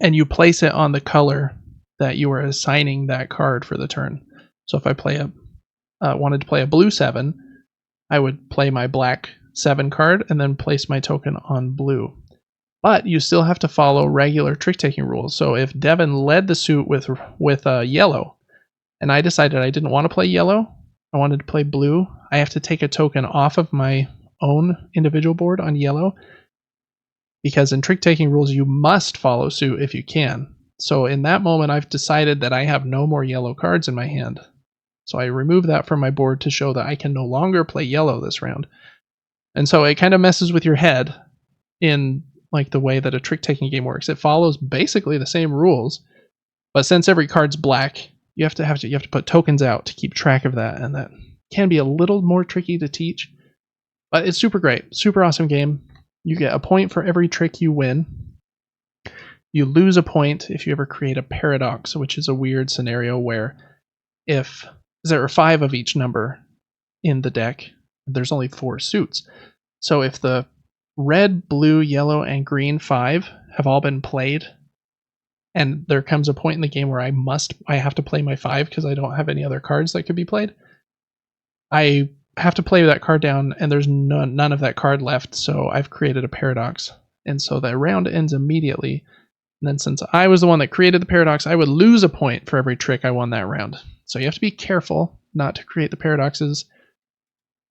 and you place it on the color that you are assigning that card for the turn. So if I wanted to play a blue 7, I would play my black 7 card and then place my token on blue. But you still have to follow regular trick-taking rules. So if Devin led the suit with yellow, and I decided I didn't want to play yellow, I wanted to play blue, I have to take a token off of my own individual board on yellow, because in trick-taking rules you must follow suit if you can. So in that moment I've decided that I have no more yellow cards in my hand. So I remove that from my board to show that I can no longer play yellow this round. And so it kind of messes with your head in like the way that a trick-taking game works. It follows basically the same rules, but since every card's black, you have to put tokens out to keep track of that, and that can be a little more tricky to teach. But it's super great, super awesome game. You get a point for every trick you win. You lose a point if you ever create a paradox, which is a weird scenario where if there are 5 of each number in the deck, there's only 4 suits. So if the red, blue, yellow, and green 5 have all been played, and there comes a point in the game where I have to play my 5 because I don't have any other cards that could be played, I have to play that card down, and there's none of that card left, so I've created a paradox. And so the round ends immediately. And then since I was the one that created the paradox, I would lose a point for every trick I won that round. So you have to be careful not to create the paradoxes.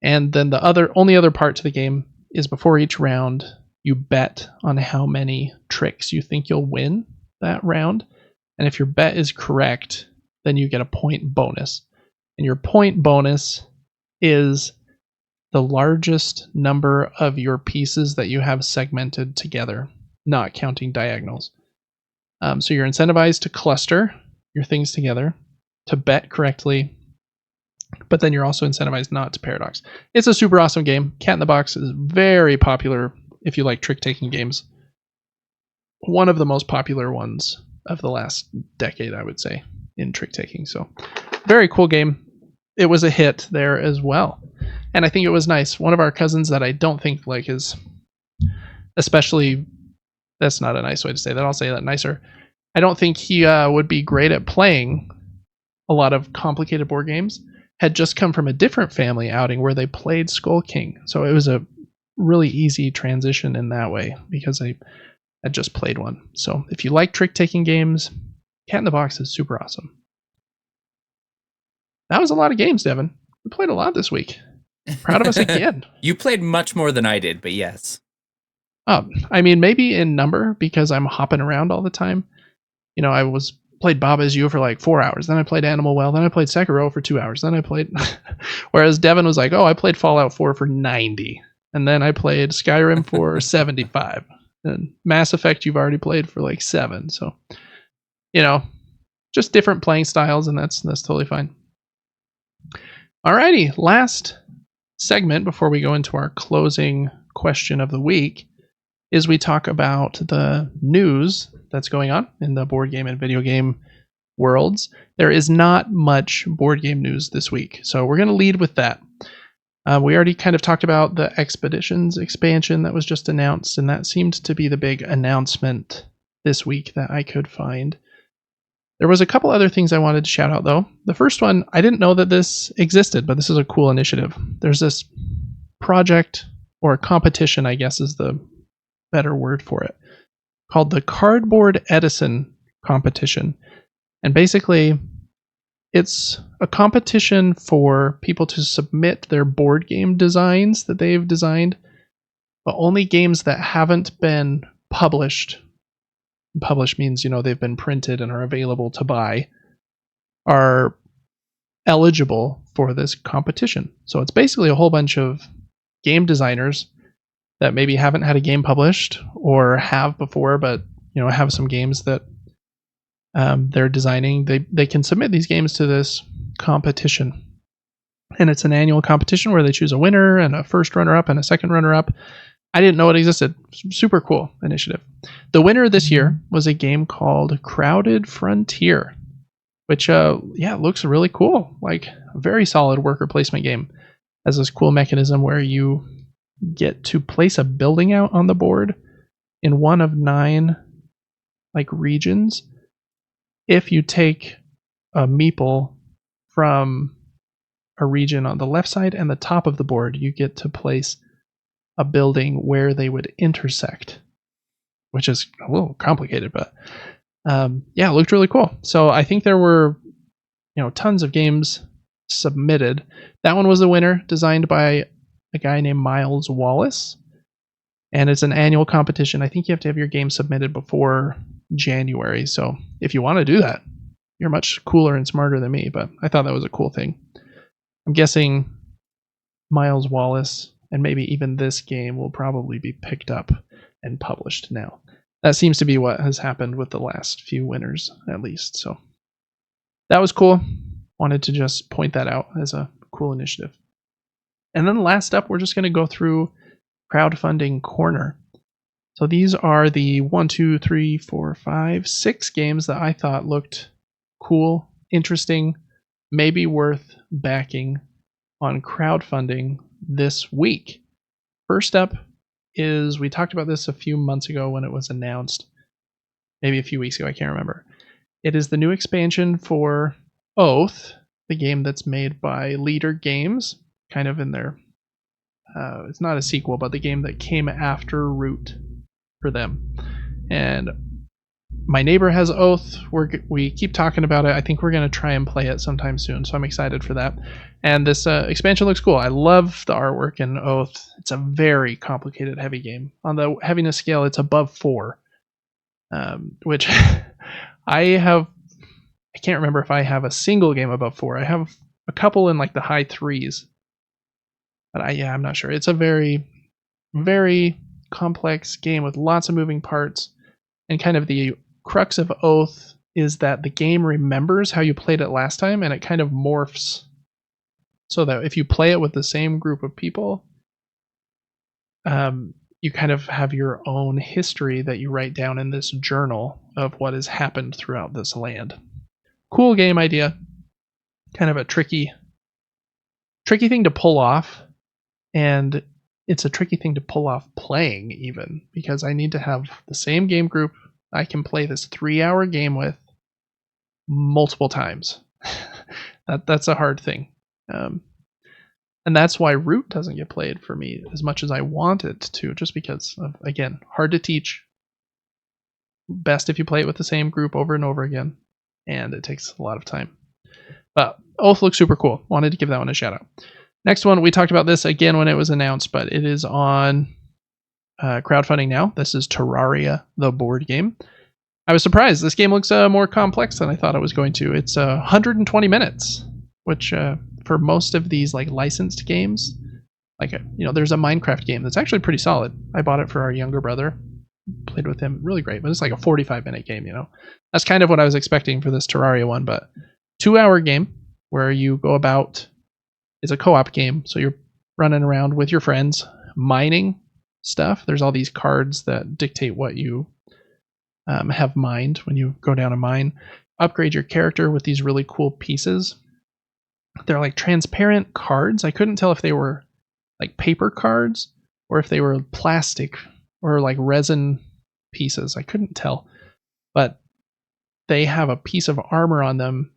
And then the only other part to the game is before each round, you bet on how many tricks you think you'll win that round. And if your bet is correct, then you get a point bonus. And your point bonus is the largest number of your pieces that you have segmented together, not counting diagonals. So you're incentivized to cluster your things together, to bet correctly, but then you're also incentivized not to paradox. It's a super awesome game. Cat in the Box is very popular if you like trick-taking games. One of the most popular ones of the last decade, I would say, in trick-taking. So very cool game. It was a hit there as well. And I think it was nice. One of our cousins that I don't think is especially, that's not a nice way to say that, I'll say that nicer. I don't think he would be great at playing a lot of complicated board games, had just come from a different family outing where they played Skull King. So it was a really easy transition in that way because I had just played one. So if you like trick-taking games, Cat in the Box is super awesome. That was a lot of games, Devin. We played a lot this week. Proud of us again. You played much more than I did, but yes. I mean, maybe in number because I'm hopping around all the time. You know, I played Baba Is You for like 4 hours. Then I played Animal Well. Then I played Sekiro for 2 hours. Then I played... Whereas Devin was like, oh, I played Fallout 4 for 90. And then I played Skyrim for 75. And Mass Effect you've already played for like 7. So, you know, just different playing styles, and that's totally fine. Alrighty, last segment before we go into our closing question of the week is we talk about the news that's going on in the board game and video game worlds. There is not much board game news this week, so we're going to lead with that. We already kind of talked about the Expeditions expansion that was just announced, and that seemed to be the big announcement this week that I could find. There was a couple other things I wanted to shout out, though. The first one, I didn't know that this existed, but this is a cool initiative. There's this project, or competition, I guess is the better word for it, called the Cardboard Edison competition. And basically, it's a competition for people to submit their board game designs that they've designed, but only games that haven't been published. Published means, you know, they've been printed and are available to buy, are eligible for this competition. So it's basically a whole bunch of game designers that maybe haven't had a game published or have before, but, you know, have some games that they're designing. They can submit these games to this competition. And it's an annual competition where they choose a winner and a first runner-up and a second runner-up. I didn't know it existed. Super cool initiative. The winner this year was a game called Crowded Frontier, which, looks really cool. Like a very solid worker placement game. Has this cool mechanism where you get to place a building out on the board in one of 9 regions. if you take a meeple from a region on the left side and the top of the board, you get to place a building where they would intersect, which is a little complicated, but yeah, it looked really cool. So I think there were, tons of games submitted. That one was the winner, designed by a guy named Miles Wallace, and it's an annual competition. I think you have to have your game submitted before January. So if you want to do that, you're much cooler and smarter than me, but I thought that was a cool thing. I'm guessing Miles Wallace and maybe even this game will probably be picked up and published now. That seems to be what has happened with the last few winners, at least. So that was cool. Wanted to just point that out as a cool initiative. And then last up, we're just going to go through Crowdfunding Corner. So these are the 6 games that I thought looked cool, interesting, maybe worth backing on crowdfunding this week. First up is, we talked about this a few months ago when it was announced, maybe a few weeks ago, I can't remember. It is the new expansion for Oath, the game that's made by Leader Games, kind of in their, it's not a sequel, but the game that came after Root for them. And my neighbor has Oath. We keep talking about it. I think we're going to try and play it sometime soon, so I'm excited for that. And this expansion looks cool. I love the artwork in Oath. It's a very complicated, heavy game. On the heaviness scale, it's above 4, which I can't remember if I have a single game above 4. I have a couple in like the high 3s, but I'm not sure. It's a very, very complex game with lots of moving parts, and kind of the crux of Oath is that the game remembers how you played it last time, and it kind of morphs so that if you play it with the same group of people, you kind of have your own history that you write down in this journal of what has happened throughout this land. Cool game idea. Kind of a tricky thing to pull off, and it's a tricky thing to pull off playing, even, because I need to have the same game group I can play this 3-hour game with multiple times. That's a hard thing. And that's why Root doesn't get played for me as much as I want it to, just because of, again, hard to teach. Best if you play it with the same group over and over again, and it takes a lot of time. But Oath looks super cool. Wanted to give that one a shout out. Next one, we talked about this again when it was announced, but it is on crowdfunding now. This is Terraria, the board game. I was surprised. This game looks more complex than I thought it was going to. It's 120 minutes, which for most of these like licensed games, like there's a Minecraft game that's actually pretty solid. I bought it for our younger brother, played with him, really great. But it's like a 45-minute game. That's kind of what I was expecting for this Terraria one. But 2-hour game where you go about. It's a co-op game, so you're running around with your friends, mining stuff. There's all these cards that dictate what you have mined when you go down a mine. Upgrade your character with these really cool pieces. They're like transparent cards. I couldn't tell if they were like paper cards or if they were plastic or like resin pieces. I couldn't tell. But they have a piece of armor on them,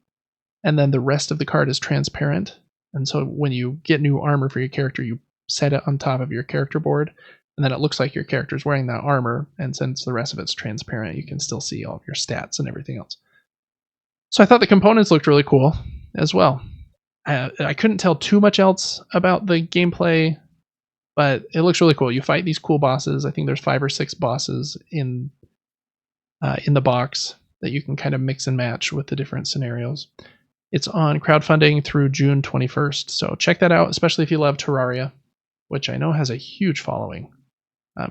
and then the rest of the card is transparent. And so when you get new armor for your character, you set it on top of your character board, and then it looks like your character's wearing that armor, and since the rest of it's transparent, you can still see all of your stats and everything else. So I thought the components looked really cool as well. I couldn't tell too much else about the gameplay, but it looks really cool. You fight these cool bosses. I think there's 5 or 6 bosses in the box that you can kind of mix and match with the different scenarios. It's on crowdfunding through June 21st, so check that out, especially if you love Terraria, which I know has a huge following. I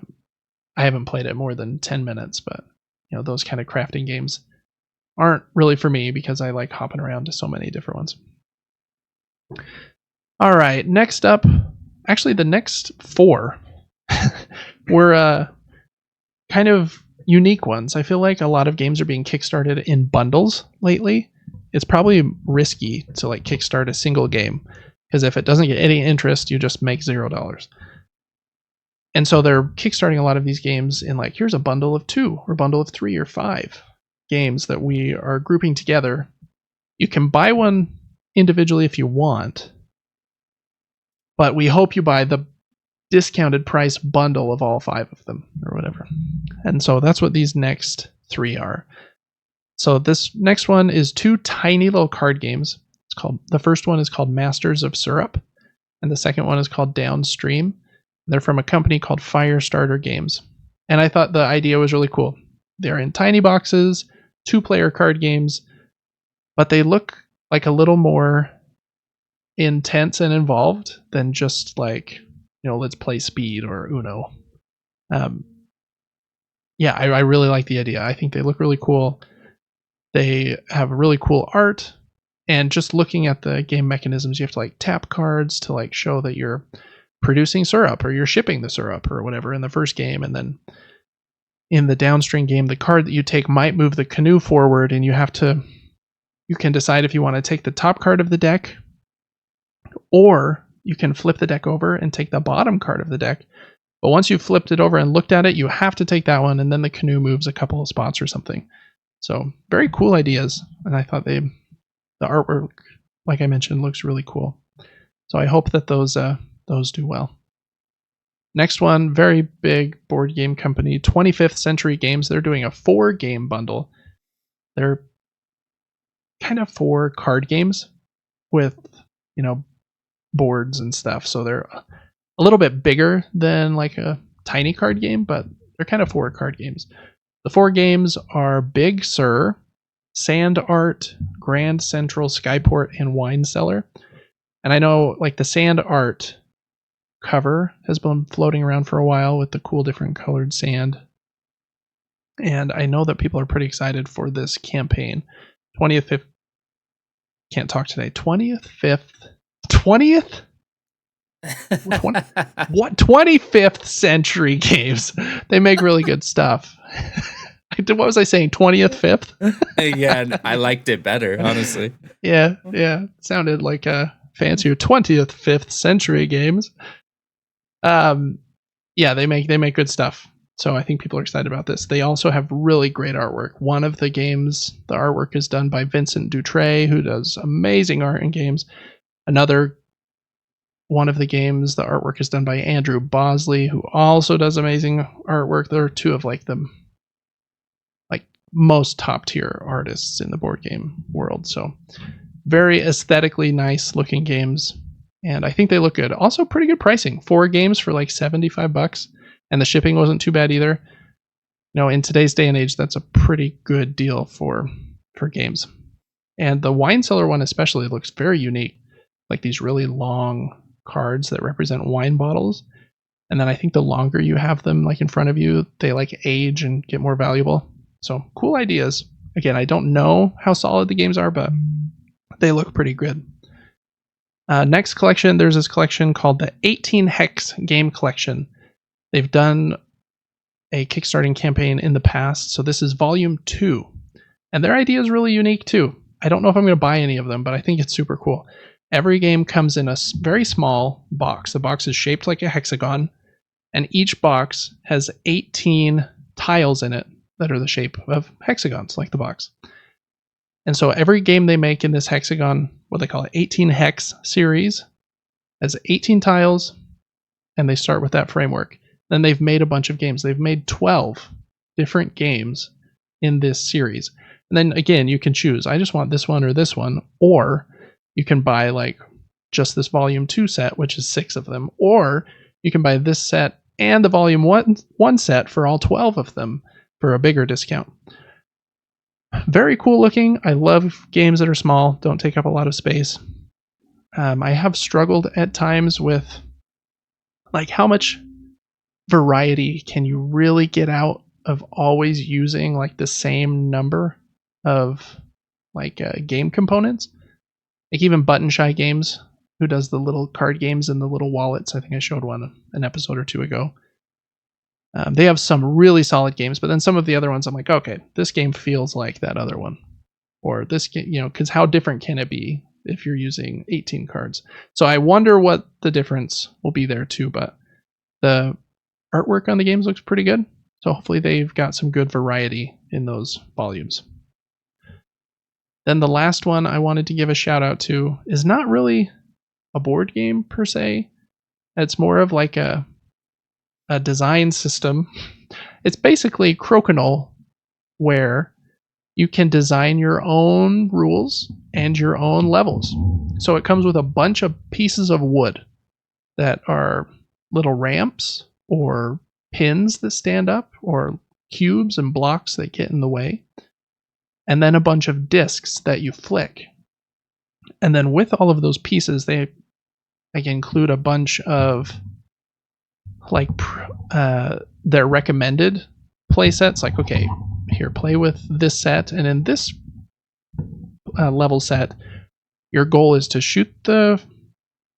haven't played it more than 10 minutes, but those kind of crafting games aren't really for me because I like hopping around to so many different ones. All right, next up, actually the next 4 were kind of unique ones. I feel like a lot of games are being kickstarted in bundles lately. It's probably risky to like kickstart a single game, because if it doesn't get any interest, you just make $0. And so they're kickstarting a lot of these games in like, here's a bundle of 2 or bundle of 3 or 5. games that we are grouping together. You can buy one individually if you want, but we hope you buy the discounted price bundle of all 5 of them or whatever. And so that's what these next 3 are. So this next one is 2 tiny little card games. The first one is called Masters of Syrup, and the second one is called Downstream. They're from a company called Firestarter Games. And I thought the idea was really cool. They're in tiny boxes, 2-player card games, but they look like a little more intense and involved than just like, let's play Speed or Uno. I really like the idea. I think they look really cool. They have really cool art, and just looking at the game mechanisms, you have to like tap cards to like show that you're producing syrup or you're shipping the syrup or whatever in the first game, and then in the downstream game, the card that you take might move the canoe forward, and you can decide if you want to take the top card of the deck, or you can flip the deck over and take the bottom card of the deck. But once you've flipped it over and looked at it, you have to take that one, and then the canoe moves a couple of spots or something. So very cool ideas, and I thought the artwork, like I mentioned, looks really cool. So I hope that those do well. Next one, very big board game company, 25th Century Games. They're doing a 4-game bundle. They're kind of 4 card games with, boards and stuff. So they're a little bit bigger than like a tiny card game, but they're kind of 4 card games. The 4 games are Big Sur, Sand Art, Grand Central, Skyport, and Wine Cellar. And I know like the Sand Art cover has been floating around for a while with the cool different colored sand. And I know that people are pretty excited for this campaign. 20th what 25th Century Games. They make really good stuff. What was I saying? 20th, 5th? Yeah, I liked it better, honestly. Yeah. Sounded like a fancier 20th, 5th Century Games. They make good stuff. So I think people are excited about this. They also have really great artwork. One of the games, the artwork is done by Vincent Dutray, who does amazing art in games. Another one of the games, the artwork is done by Andrew Bosley, who also does amazing artwork. They're 2 of like the most top tier artists in the board game world. So very aesthetically nice looking games, and I think they look good. Also pretty good pricing. 4 games for like $75, and the shipping wasn't too bad either. In today's day and age, that's a pretty good deal for games. And the Wine Cellar one especially looks very unique, like these really long cards that represent wine bottles. And then I think the longer you have them like in front of you, they like age and get more valuable. So cool ideas. Again, I don't know how solid the games are, but they look pretty good. Next collection, there's this collection called the 18 Hex Game Collection. They've done a Kickstarting campaign in the past, so this is volume 2. And their idea is really unique too. I don't know if I'm going to buy any of them, but I think it's super cool. Every game comes in a very small box. The box is shaped like a hexagon, and each box has 18 tiles in it that are the shape of hexagons, like the box. And so every game they make in this hexagon, what they call it, 18 hex series, has 18 tiles, and they start with that framework. Then they've made a bunch of games. They've made 12 different games in this series. And then again, you can choose, I just want this one or this one, or you can buy like just this volume 2 set, which is 6 of them, or you can buy this set and the volume 1 set for all 12 of them for a bigger discount. Very cool looking. I love games that are small, don't take up a lot of space. I have struggled at times with like how much variety can you really get out of always using like the same number of like game components. Like even Button Shy Games, who does the little card games and the little wallets. I think I showed one an episode or 2 ago. They have some really solid games, but then some of the other ones I'm like, okay, this game feels like that other one. Or this game, because how different can it be if you're using 18 cards? So I wonder what the difference will be there too, but the artwork on the games looks pretty good. So hopefully they've got some good variety in those volumes. Then the last one I wanted to give a shout out to is not really a board game per se. It's more of like a design system. It's basically Crokinole, where you can design your own rules and your own levels. So it comes with a bunch of pieces of wood that are little ramps or pins that stand up or cubes and blocks that get in the way. And then a bunch of discs that you flick. And then with all of those pieces, they include a bunch of like their recommended play sets. Like, okay, here, play with this set, and in this level set, your goal is to shoot the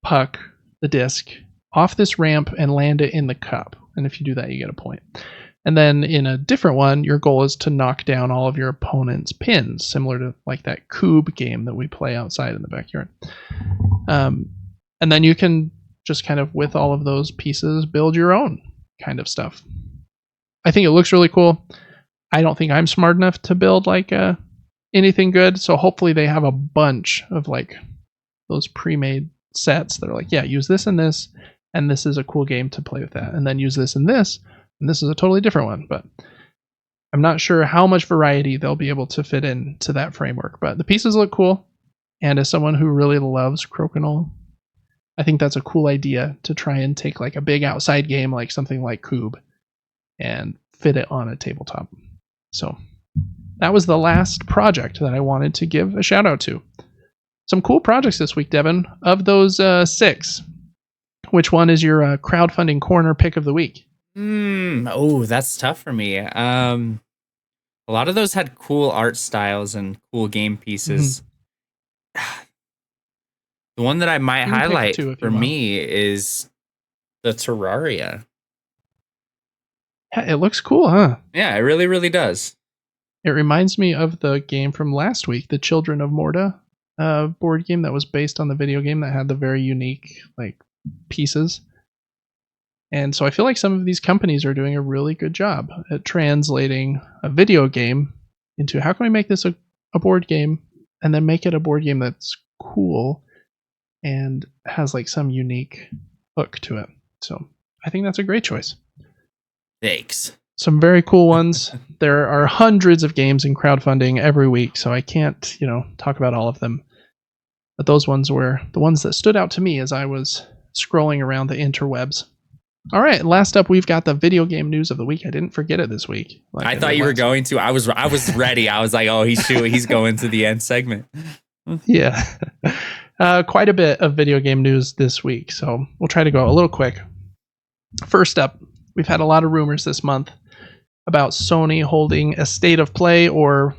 puck, the disc, off this ramp and land it in the cup. And if you do that, you get a point. And then in a different one, your goal is to knock down all of your opponent's pins, similar to like that cube game that we play outside in the backyard. And then you can just kind of, with all of those pieces, build your own kind of stuff. I think it looks really cool. I don't think I'm smart enough to build like anything good, so hopefully they have a bunch of like those pre-made sets that are like, yeah, use this and this is a cool game to play with that, and then use this and this is a totally different one. But I'm not sure how much variety they'll be able to fit into that framework. But the pieces look cool, and as someone who really loves Crokinole, I think that's a cool idea to try and take like a big outside game like something like Cube and fit it on a tabletop. So that was the last project that I wanted to give a shout out to. Some cool projects this week, Devin. Of those 6, which one is your crowdfunding corner pick of the week? Oh, that's tough for me. A lot of those had cool art styles and cool game pieces. The one that I might highlight for me is the Terraria. Yeah, it looks cool, huh? Yeah, it really, really does. It reminds me of the game from last week, the Children of Morta board game that was based on the video game that had the very unique like pieces. And so I feel like some of these companies are doing a really good job at translating a video game into how can we make this a board game, and then make it a board game that's cool and has like some unique hook to it. So I think that's a great choice. Thanks. Some very cool ones. There are hundreds of games in crowdfunding every week, so I can't, talk about all of them. But those ones were the ones that stood out to me as I was scrolling around the interwebs. All right, last up, we've got the video game news of the week. I didn't forget it this week. Like I thought you were going to. I was ready. I was like, oh, he's going to the end segment. Yeah. Quite a bit of video game news this week, so we'll try to go a little quick. First up, we've had a lot of rumors this month about Sony holding a state of play or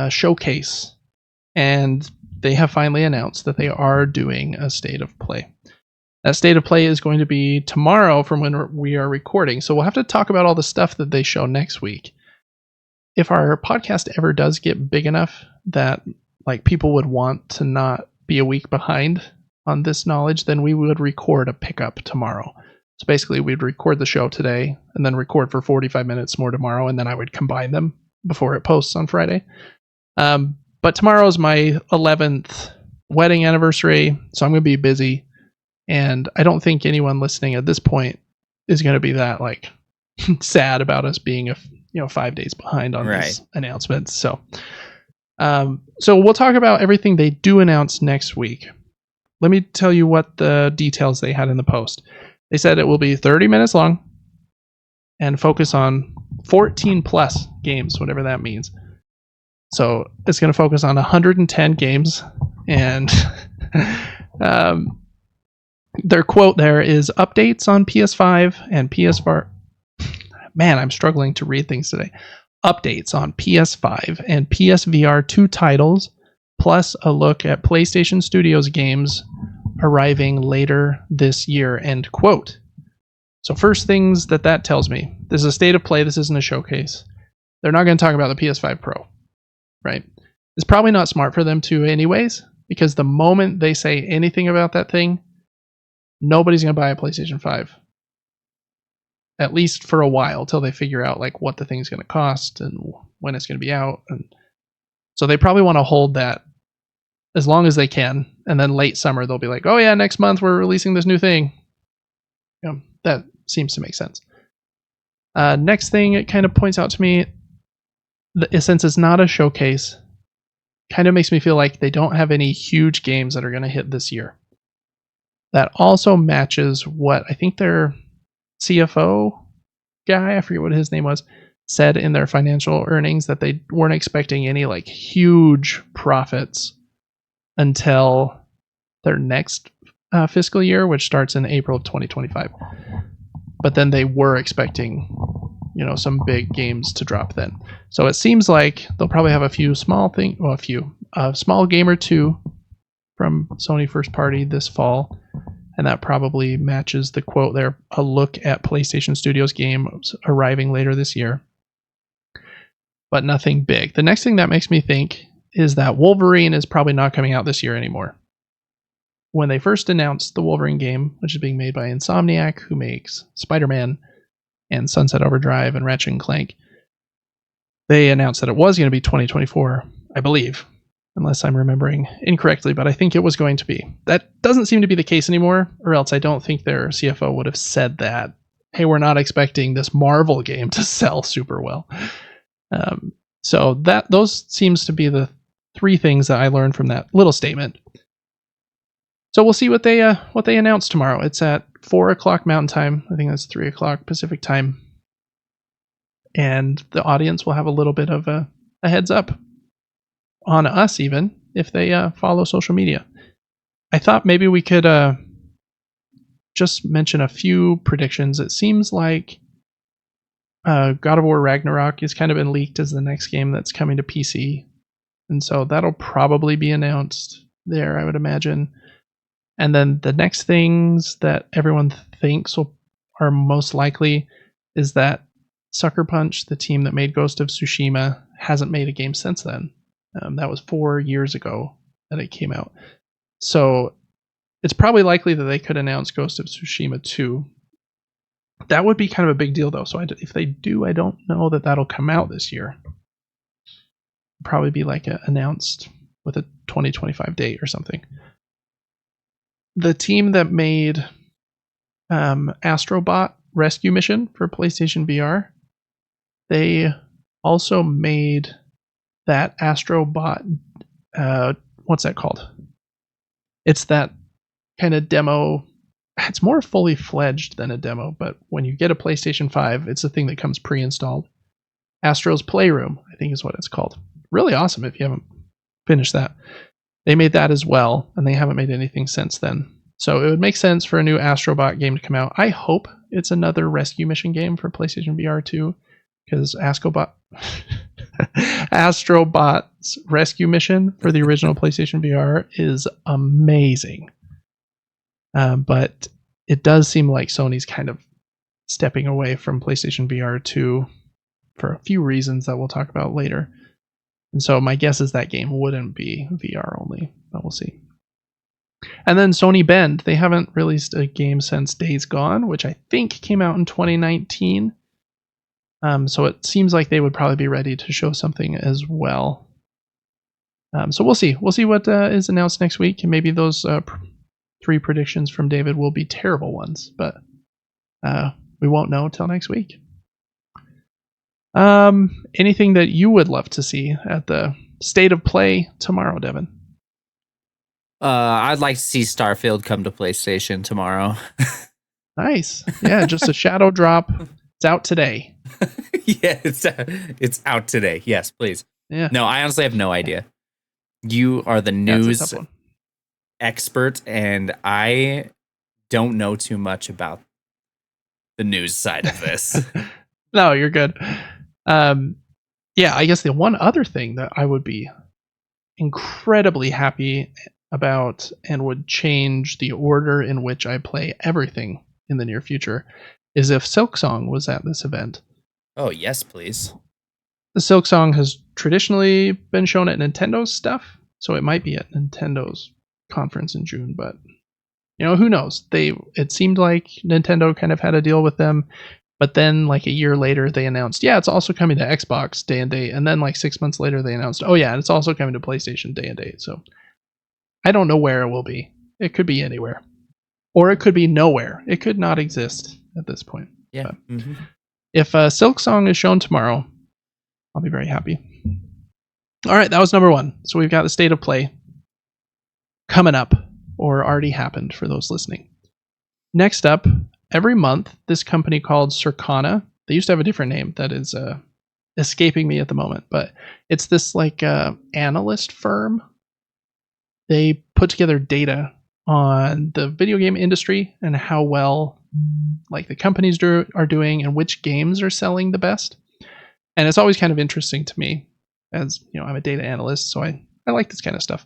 showcase, and they have finally announced that they are doing a state of play. That state of play is going to be tomorrow from when we are recording, so we'll have to talk about all the stuff that they show next week. If our podcast ever does get big enough that like people would want to not be a week behind on this knowledge, then we would record a pickup tomorrow. So basically we'd record the show today and then record for 45 minutes more tomorrow, and then I would combine them before it posts on Friday. But tomorrow is my 11th wedding anniversary, so I'm going to be busy. And I don't think anyone listening at this point is going to be that like sad about us being 5 days behind on this announcement. So we'll talk about everything they do announce next week. Let me tell you what the details they had in the post. They said it will be 30 minutes long and focus on 14 plus games, whatever that means. So it's going to focus on 110 games, and their quote there is updates on PS5 and PS4. Man, I'm struggling to read things today. Updates on PS5 and PSVR 2 titles, plus a look at PlayStation Studios games arriving later this year, end quote. So first things that tells me, this is a state of play, this isn't a showcase. They're not going to talk about the PS5 Pro, right? It's probably not smart for them to anyways, because the moment they say anything about that thing, nobody's going to buy a PlayStation 5. At least for a while, till they figure out like what the thing's going to cost and when it's going to be out. And so they probably want to hold that as long as they can, and then late summer they'll be like, oh yeah, next month we're releasing this new thing. That seems to make sense. Next thing it kind of points out to me, since it's not a showcase, kind of makes me feel like they don't have any huge games that are going to hit this year. That also matches what I think their CFO guy, I forget what his name was, said in their financial earnings, that they weren't expecting any like huge profits until their next fiscal year, which starts in April of 2025. But then they were expecting, some big games to drop then. So it seems like they'll probably have a few small small game or two from Sony first party this fall. And that probably matches the quote there, a look at PlayStation Studios games arriving later this year. But nothing big. The next thing that makes me think is that Wolverine is probably not coming out this year anymore. When they first announced the Wolverine game, which is being made by Insomniac, who makes Spider-Man and Sunset Overdrive and Ratchet & Clank, they announced that it was going to be 2024, I believe, unless I'm remembering incorrectly, but I think it was going to be. That doesn't seem to be the case anymore, or else I don't think their CFO would have said that, hey, we're not expecting this Marvel game to sell super well. So those seems to be the three things that I learned from that little statement. So we'll see what they announce tomorrow. It's at 4 o'clock Mountain Time. I think that's 3 o'clock Pacific Time. And the audience will have a little bit of a heads up on us, even if they follow social media. I thought maybe we could just mention a few predictions. It seems like God of War Ragnarok has kind of been leaked as the next game that's coming to PC. And so that'll probably be announced there, I would imagine. And then the next things that everyone thinks are most likely is that Sucker Punch, the team that made Ghost of Tsushima, hasn't made a game since then. That was 4 years ago that it came out. So it's probably likely that they could announce Ghost of Tsushima 2. That would be kind of a big deal, though. So if they do, I don't know that that'll come out this year. Probably be like announced with a 2025 date or something. The team that made Astrobot Rescue Mission for PlayStation VR, they also made that Astrobot, what's that called? It's that kind of demo. It's more fully fledged than a demo, but when you get a PlayStation 5, it's a thing that comes pre-installed. Astro's Playroom, I think is what it's called. Really awesome if you haven't finished that. They made that as well, and they haven't made anything since then. So it would make sense for a new Astrobot game to come out. I hope it's another rescue mission game for PlayStation VR 2, because Astrobot's Rescue Mission for the original PlayStation VR is amazing. But it does seem like Sony's kind of stepping away from PlayStation VR 2 for a few reasons that we'll talk about later. And so my guess is that game wouldn't be VR only, but we'll see. And then Sony Bend, they haven't released a game since Days Gone, which I think came out in 2019. So it seems like they would probably be ready to show something as well. So we'll see. We'll see what is announced next week, and maybe those 3 predictions from David will be terrible ones, but we won't know till next week. Anything that you would love to see at the State of Play tomorrow, Devin? I'd like to see Starfield come to PlayStation tomorrow. Nice. Yeah, just a shadow drop. It's out today. Yeah, it's out today. Yes, please. Yeah. No, I honestly have no idea. You are the news expert, and I don't know too much about the news side of this. No, you're good. Yeah, I guess the one other thing that I would be incredibly happy about and would change the order in which I play everything in the near future is if Silksong was at this event. Oh, yes, please. The Silksong has traditionally been shown at Nintendo's stuff, so it might be at Nintendo's conference in June, but who knows? It seemed like Nintendo kind of had a deal with them, but then like a year later they announced, yeah, it's also coming to Xbox day and date, and then like 6 months later they announced, oh yeah, it's also coming to PlayStation day and date. So I don't know where it will be. It could be anywhere. Or it could be nowhere. It could not exist at this point. Yeah. But if Silk Song is shown tomorrow, I'll be very happy. All right, that was number 1. So we've got the state of play coming up, or already happened for those listening. Next up, every month, this company called Circana, they used to have a different name that is escaping me at the moment, but it's this like analyst firm. They put together data on the video game industry and how well like the companies are doing and which games are selling the best. And it's always kind of interesting to me, as you know, I'm a data analyst, so I like this kind of stuff.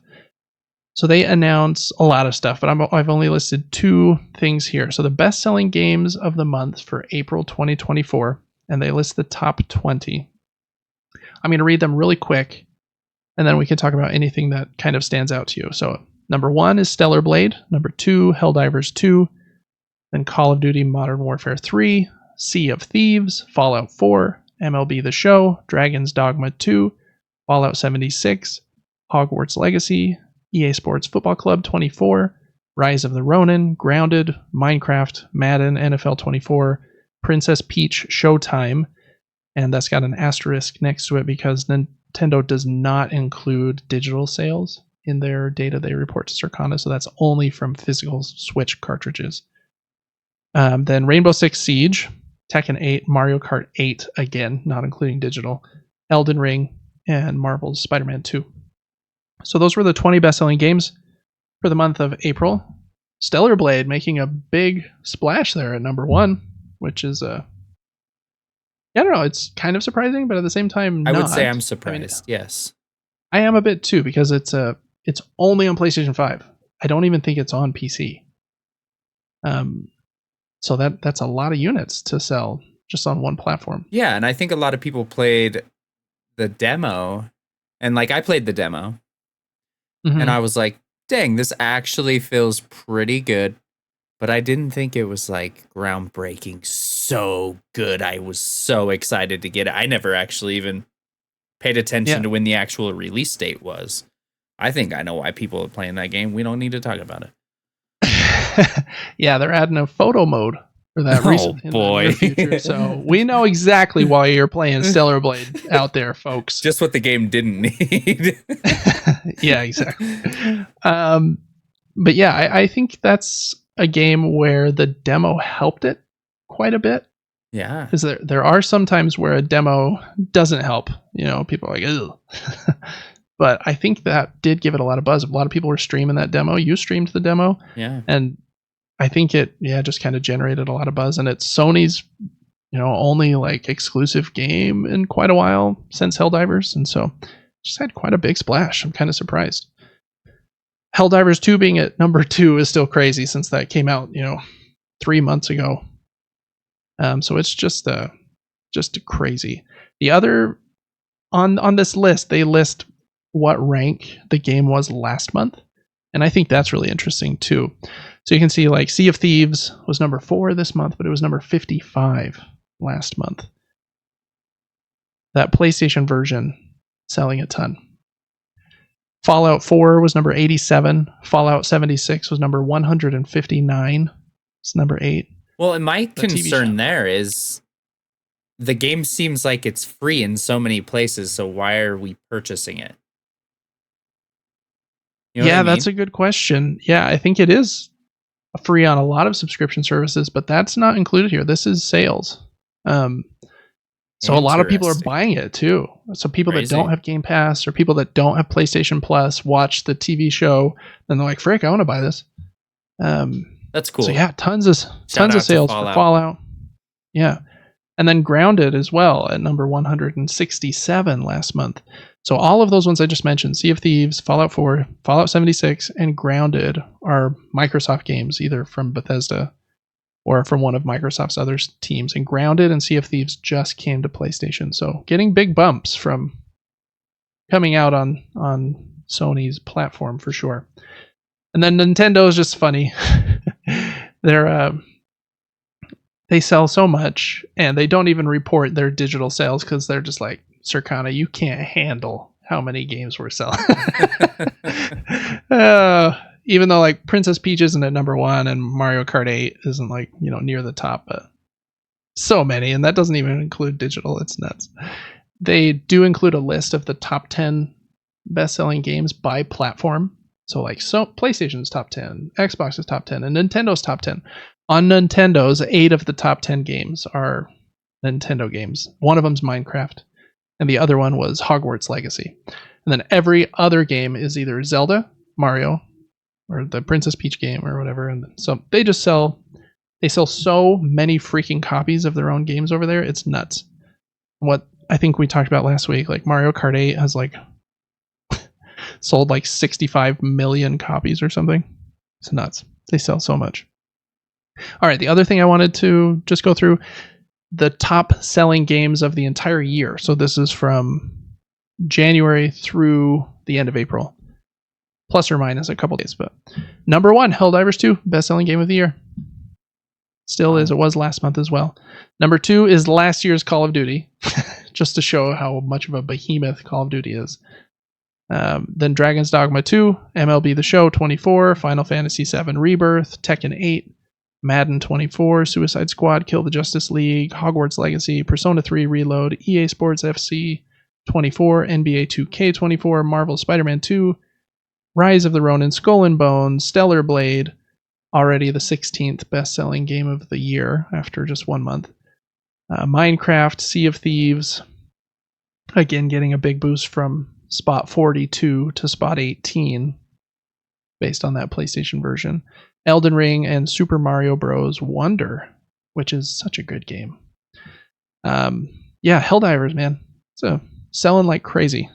So they announce a lot of stuff, but I've only listed 2 things here. So the best-selling games of the month for April 2024, and they list the top 20. I'm going to read them really quick, and then we can talk about anything that kind of stands out to you. So number 1 is Stellar Blade. Number 2, Helldivers 2. Then Call of Duty Modern Warfare 3, Sea of Thieves, Fallout 4, MLB The Show, Dragon's Dogma 2, Fallout 76, Hogwarts Legacy, EA Sports Football Club 24, Rise of the Ronin, Grounded, Minecraft, Madden, NFL 24, Princess Peach Showtime, and that's got an asterisk next to it because Nintendo does not include digital sales in their data they report to Circana, so that's only from physical Switch cartridges. Then Rainbow Six Siege, Tekken 8, Mario Kart 8, again, not including digital, Elden Ring, and Marvel's Spider-Man 2. So those were the 20 best-selling games for the month of April. Stellar Blade making a big splash there at number 1, which is I don't know, it's kind of surprising, but at the same time, I not. would say I'm surprised. Yes, I am a bit too, because it's only on PlayStation 5. I don't even think it's on PC. So that's a lot of units to sell just on one platform. Yeah, and I think a lot of people played the demo, and like I played the demo, and I was like, dang, this actually feels pretty good. But I didn't think it was like groundbreaking so good. I was so excited to get it. I never actually even paid attention to when the actual release date was. I think I know why people are playing that game. We don't need to talk about it. Yeah, they're adding a photo mode for that recently in the near future. So we know exactly why you're playing Stellar Blade out there, folks. Just what the game didn't need. Yeah, exactly. But yeah, I think that's a game where the demo helped it quite a bit. Yeah. Because there are some times where a demo doesn't help. You know, people are like, ugh. But I think that did give it a lot of buzz. A lot of people were streaming that demo. You streamed the demo. Yeah. And I think it, just kind of generated a lot of buzz. And it's Sony's, only like exclusive game in quite a while since Helldivers. And so just had quite a big splash. I'm kind of surprised. Helldivers 2 being at number 2 is still crazy since that came out, 3 months ago. So it's just crazy. The other on this list, they list what rank the game was last month, and I think that's really interesting too. So you can see like Sea of Thieves was number 4 this month, but it was number 55 last month. That PlayStation version selling a ton. Fallout 4 was number 87. Fallout 76 was number 159. It's number 8. Well, and my concern there is the game seems like it's free in so many places, so why are we purchasing it? You know what I mean? That's a good question. Yeah, I think it is free on a lot of subscription services, but that's not included here. This is sales. So a lot of people are buying it too. So people that don't have Game Pass or people that don't have PlayStation Plus watch the TV show, then they're like, "Frick, I want to buy this." That's cool. So yeah, tons of sales for Fallout. Yeah, and then Grounded as well at number 167 last month. So all of those ones I just mentioned, Sea of Thieves, Fallout 4, Fallout 76, and Grounded are Microsoft games, either from Bethesda or from one of Microsoft's other teams. And Grounded and Sea of Thieves just came to PlayStation. So getting big bumps from coming out on Sony's platform for sure. And then Nintendo is just funny. They sell so much and they don't even report their digital sales because they're just like, Circana, you can't handle how many games we're selling. Even though like Princess Peach isn't at number 1 and Mario Kart 8 isn't like, near the top, but so many, and that doesn't even include digital. It's nuts. They do include a list of the top 10 best-selling games by platform. So PlayStation's top 10, Xbox's top 10, and Nintendo's top 10. On Nintendo's, 8 of the top 10 games are Nintendo games. One of them's Minecraft, and the other one was Hogwarts Legacy. And then every other game is either Zelda, Mario, or the Princess Peach game or whatever. And so they sell so many freaking copies of their own games over there. It's nuts. What I think we talked about last week, like Mario Kart 8 has like sold like 65 million copies or something. It's nuts. They sell so much. All right, the other thing I wanted to just go through, the top selling games of the entire year. So this is from January through the end of April, plus or minus a couple days. But number 1, Helldivers 2, best-selling game of the year. Still is. It was last month as well. Number 2 is last year's Call of Duty, just to show how much of a behemoth Call of Duty is. Then Dragon's Dogma 2, MLB The Show 24, Final Fantasy 7 Rebirth, Tekken 8, Madden 24, Suicide Squad, Kill the Justice League, Hogwarts Legacy, Persona 3 Reload, EA Sports FC 24, NBA 2K 24, Marvel Spider-Man 2, Rise of the Ronin, Skull and Bones, Stellar Blade, already the 16th best-selling game of the year after just 1 month. Minecraft, Sea of Thieves, again getting a big boost from spot 42 to spot 18 based on that PlayStation version. Elden Ring and Super Mario Bros. Wonder, which is such a good game. Helldivers, man. So selling like crazy.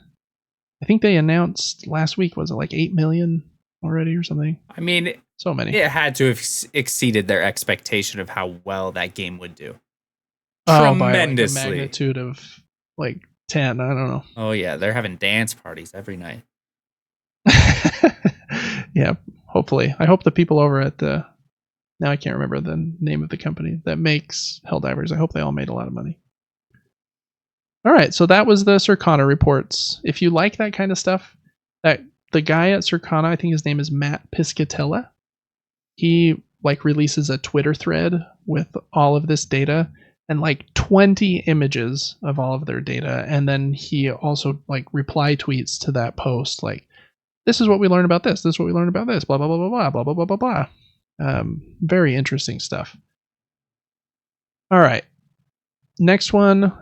I think they announced last week, was it like 8 million already or something? I mean, so many. It had to have exceeded their expectation of how well that game would do. Tremendously. By like a magnitude of like 10, I don't know. Oh yeah, they're having dance parties every night. Yeah, hopefully. I hope the people over at now I can't remember the name of the company that makes Helldivers. I hope they all made a lot of money. All right, so that was the Circana reports. If you like that kind of stuff, that the guy at Circana, I think his name is Matt Piscatella, he releases a Twitter thread with all of this data and 20 images of all of their data, and then he also reply tweets to that post this is what we learned about this is what we learned about this, blah blah blah blah blah blah blah blah blah blah. Very interesting stuff. All right, next one.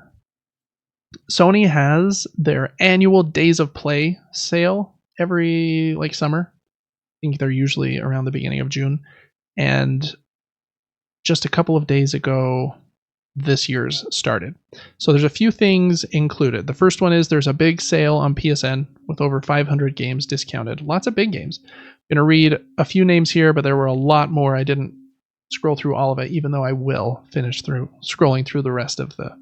Sony has their annual Days of Play sale every summer. I think they're usually around the beginning of June, and just a couple of days ago this year's started. So there's a few things included. The first one is there's a big sale on PSN with over 500 games discounted. Lots of big games. I'm going to read a few names here, but there were a lot more. I didn't scroll through all of it, even though I will finish scrolling through the rest of the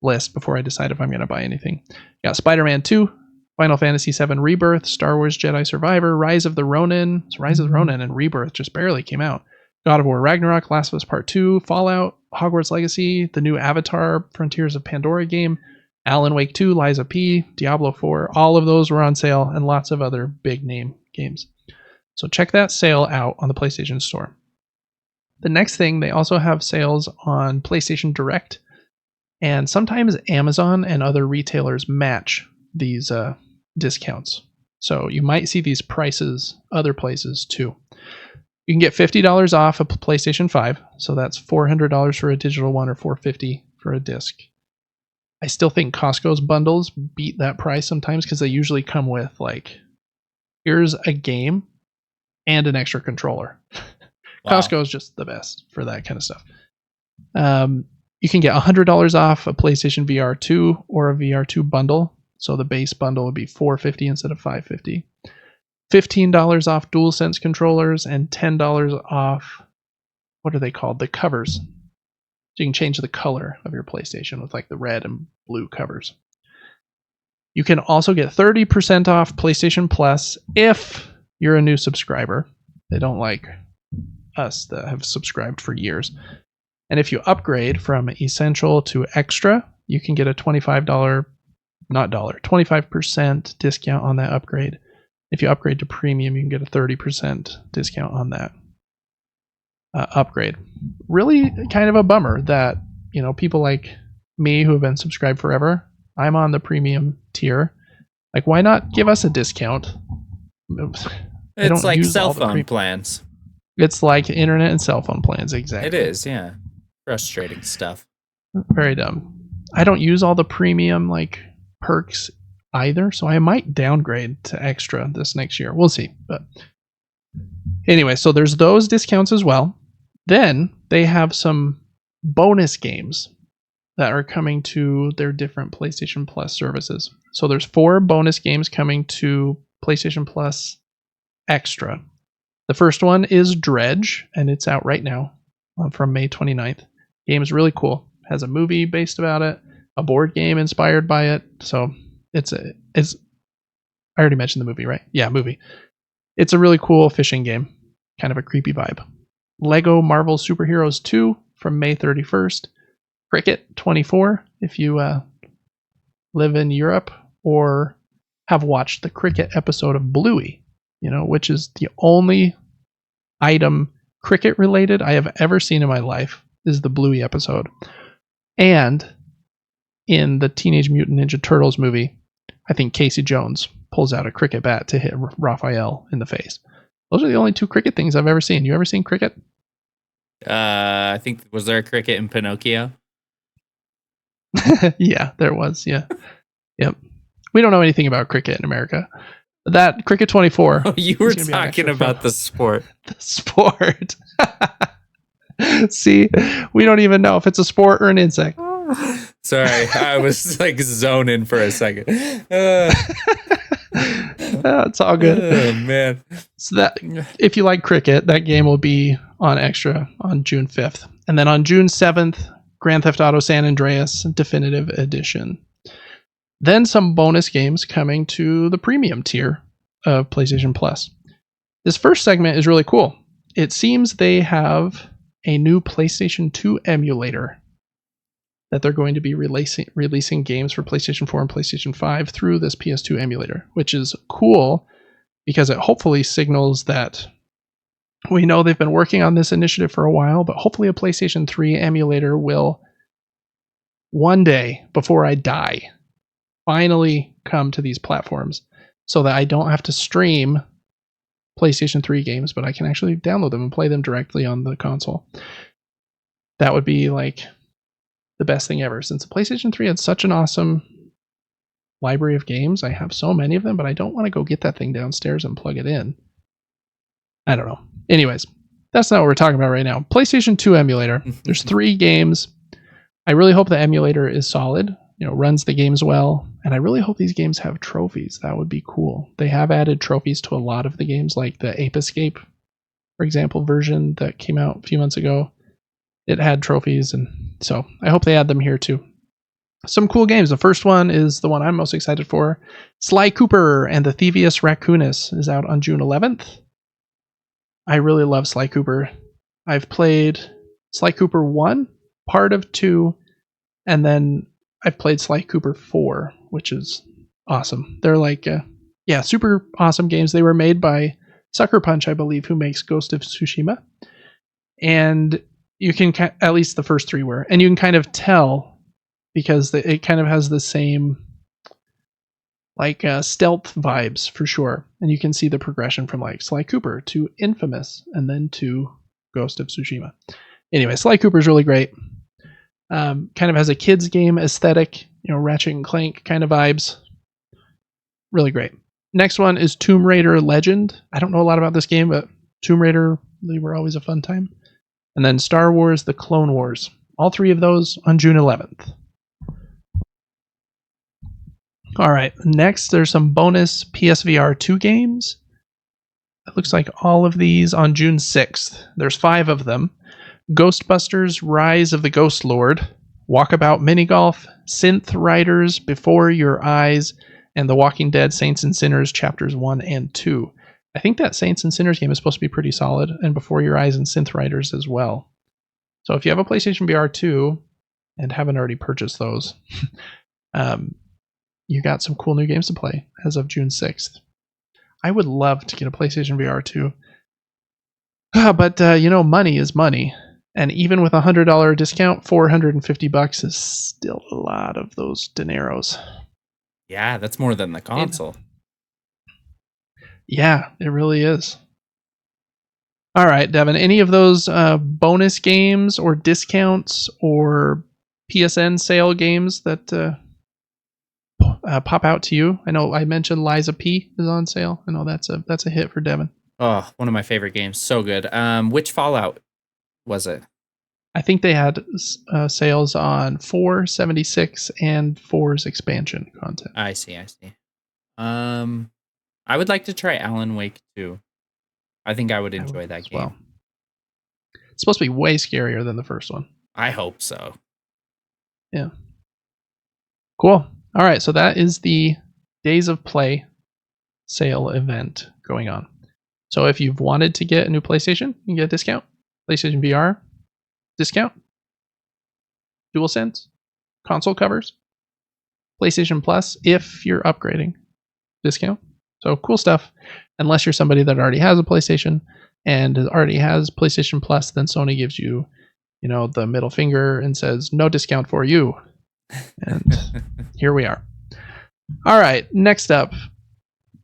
list before I decide if I'm going to buy anything. Got Spider-Man 2, Final Fantasy 7 Rebirth, Star Wars Jedi Survivor, Rise of the Ronin. So Rise of the Ronin and Rebirth just barely came out. God of War Ragnarok, Last of Us Part 2, Fallout, Hogwarts Legacy, the new Avatar Frontiers of Pandora game, Alan Wake 2, Liza P, Diablo 4. All of those were on sale, and lots of other big name games. So check that sale out on the PlayStation Store. The next thing, they also have sales on PlayStation Direct, and sometimes Amazon and other retailers match these discounts. So you might see these prices other places too. You can get $50 off a PlayStation 5, so that's $400 for a digital one or $450 for a disc. I still think Costco's bundles beat that price sometimes because they usually come with here's a game and an extra controller. Wow. Costco is just the best for that kind of stuff. You can get $100 off a PlayStation VR 2 or a VR 2 bundle, so the base bundle would be $450 instead of $550. $15 off DualSense controllers and $10 off, what are they called? The covers. So you can change the color of your PlayStation with the red and blue covers. You can also get 30% off PlayStation Plus if you're a new subscriber. They don't like us that have subscribed for years. And if you upgrade from Essential to Extra, you can get a $25 not dollar, 25% discount on that upgrade. If you upgrade to premium, you can get a 30% discount on that upgrade. Really kind of a bummer that, people like me who have been subscribed forever, I'm on the premium tier. Like, why not give us a discount? It's like cell phone plans. It's like internet and cell phone plans, exactly. It is, yeah. Frustrating stuff. Very dumb. I don't use all the premium perks either, so I might downgrade to extra this next year. We'll see. But anyway, so there's those discounts as well. Then they have some bonus games that are coming to their different PlayStation Plus services. So there's 4 bonus games coming to PlayStation Plus Extra. The first one is Dredge, and it's out right now from May 29th. Game is really cool. Has a movie based about it, a board game inspired by it. So it's I already mentioned the movie, right? Yeah, movie. It's a really cool fishing game, kind of a creepy vibe. Lego Marvel Superheroes 2 from May 31st. Cricket 24 if you live in Europe or have watched the Cricket episode of Bluey, which is the only item cricket related I have ever seen in my life is the Bluey episode. And in the Teenage Mutant Ninja Turtles movie, I think Casey Jones pulls out a cricket bat to hit Raphael in the face. Those are the only 2 cricket things I've ever seen. You ever seen cricket? I think, was there a cricket in Pinocchio? Yeah, there was. Yeah. Yep. We don't know anything about cricket in America. That Cricket 24. Oh, you were talking about the sport. The sport. See, we don't even know if it's a sport or an insect. Sorry, I was zoning for a second. It's all good. Oh man. So that if you like cricket, that game will be on Extra on June 5th. And then on June 7th, Grand Theft Auto San Andreas Definitive Edition. Then some bonus games coming to the premium tier of PlayStation Plus. This first segment is really cool. It seems they have a new PlayStation 2 emulator that they're going to be releasing games for PlayStation 4 and PlayStation 5 through this PS2 emulator, which is cool because it hopefully signals that we know they've been working on this initiative for a while, but hopefully a PlayStation 3 emulator will one day before I die finally come to these platforms so that I don't have to stream PlayStation 3 games, but I can actually download them and play them directly on the console. That would be the best thing ever, since the PlayStation 3 had such an awesome library of games. I have so many of them, but I don't want to go get that thing downstairs and plug it in. I don't know. Anyways, that's not what we're talking about right now. PlayStation 2 emulator. There's 3 games. I really hope the emulator is solid, runs the games well, and I really hope these games have trophies. That would be cool. They have added trophies to a lot of the games, like the Ape Escape, for example, version that came out a few months ago. It had trophies, and so I hope they add them here too. Some cool games. The first one is the one I'm most excited for. Sly Cooper and the Thievius Raccoonus is out on June 11th. I really love Sly Cooper. I've played Sly Cooper 1, part of 2, and then I've played Sly Cooper 4, which is awesome. They're super awesome games. They were made by Sucker Punch, I believe, who makes Ghost of Tsushima. And you can, at least the first 3 were, and you can kind of tell because it kind of has the same stealth vibes for sure. And you can see the progression from Sly Cooper to Infamous and then to Ghost of Tsushima. Anyway, Sly Cooper is really great. Kind of has a kids game aesthetic, Ratchet and Clank kind of vibes. Really great. Next one is Tomb Raider Legend. I don't know a lot about this game, but Tomb Raider, they were always a fun time. And then Star Wars The Clone Wars. All 3 of those on June 11th. All right, next there's some bonus PSVR 2 games. It looks like all of these on June 6th. There's 5 of them. Ghostbusters Rise of the Ghost Lord, Walkabout Minigolf, Synth Riders Before Your Eyes, and The Walking Dead Saints and Sinners Chapters 1 and 2. I think that Saints and Sinners game is supposed to be pretty solid, and Before Your Eyes and Synth Riders as well. So if you have a PlayStation VR 2 and haven't already purchased those, you got some cool new games to play as of June 6th. I would love to get a PlayStation VR too. But, money is money. And even with a $100 discount, $450 is still a lot of those dineros. Yeah, that's more than the console. Yeah, it really is. All right, Devin, any of those bonus games or discounts or PSN sale games that pop out to you? I know I mentioned Liza P is on sale. I know that's a hit for Devin. Oh, one of my favorite games. So good. Which Fallout was it? I think they had sales on 4, 76, and 4's expansion content. I see. I would like to try Alan Wake 2. I think I would enjoy that game. Well. It's supposed to be way scarier than the first one. I hope so. Yeah. Cool. All right, so that is the Days of Play sale event going on. So if you've wanted to get a new PlayStation, you can get a discount. PlayStation VR, discount. DualSense, console covers. PlayStation Plus, if you're upgrading, discount. So cool stuff. Unless you're somebody that already has a PlayStation and already has PlayStation Plus, then Sony gives you, the middle finger and says, no discount for you. And here we are. All right, next up,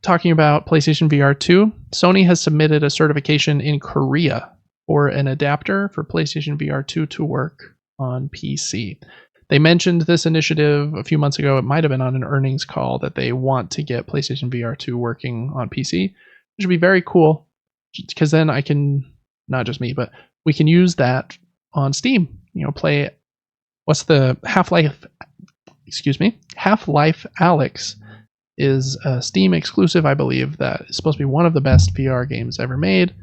talking about PlayStation VR 2, Sony has submitted a certification in Korea for an adapter for PlayStation VR 2 to work on PC. They mentioned this initiative a few months ago. It might have been on an earnings call that they want to get PlayStation VR 2 working on PC, which would be very cool because then I can, not just me, but we can use that on Steam. Play, what's the Half-Life Alyx is a Steam exclusive, I believe, that is supposed to be one of the best VR games ever made.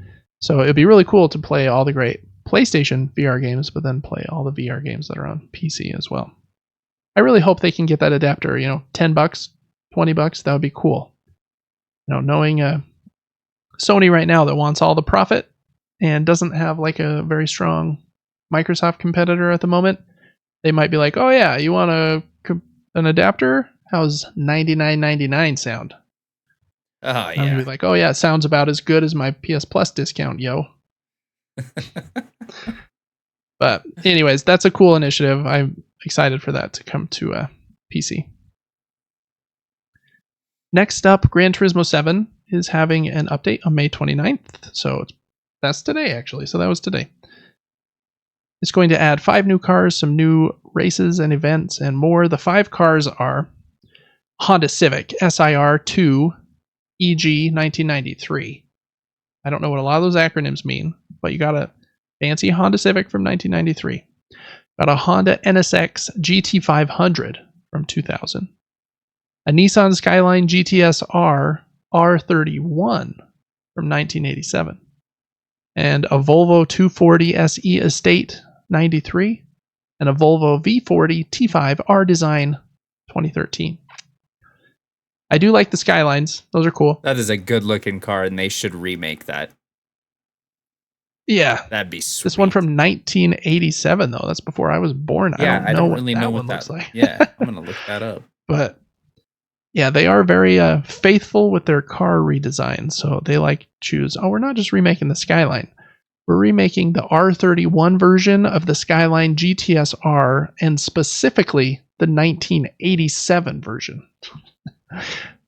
So it'd be really cool to play all the great PlayStation VR games, but then play all the VR games that are on PC as well. I really hope they can get that adapter, $10, $20, that would be cool. Knowing Sony right now that wants all the profit and doesn't have like a very strong Microsoft competitor at the moment, they might be like, oh yeah, you want an adapter? How's $99.99 sound? Oh yeah. I'm gonna be like, oh yeah, it sounds about as good as my PS Plus discount, yo. But anyways, that's a cool initiative. I'm excited for that to come to PC. Next up, Gran Turismo 7 is having an update on May 29th. So that's today, actually. So that was today. It's going to add 5 new cars, some new races and events, and more. The 5 cars are Honda Civic SIR 2 EG 1993. I don't know what a lot of those acronyms mean, but you got a fancy Honda Civic from 1993. Got a Honda NSX GT500 from 2000. A Nissan Skyline GTS R R31 from 1987. And a Volvo 240 SE Estate 93. And a Volvo V40 T5 R Design 2013. I do like the Skylines. Those are cool. That is a good looking car, and they should remake that. Yeah. That'd be sweet. This one from 1987, though. That's before I was born. Yeah, I don't really know what that looks like. Yeah, I'm going to look that up. But yeah, they are very faithful with their car redesign. So they like choose, we're not just remaking the Skyline. We're remaking the R31 version of the Skyline GTS R, and specifically the 1987 version.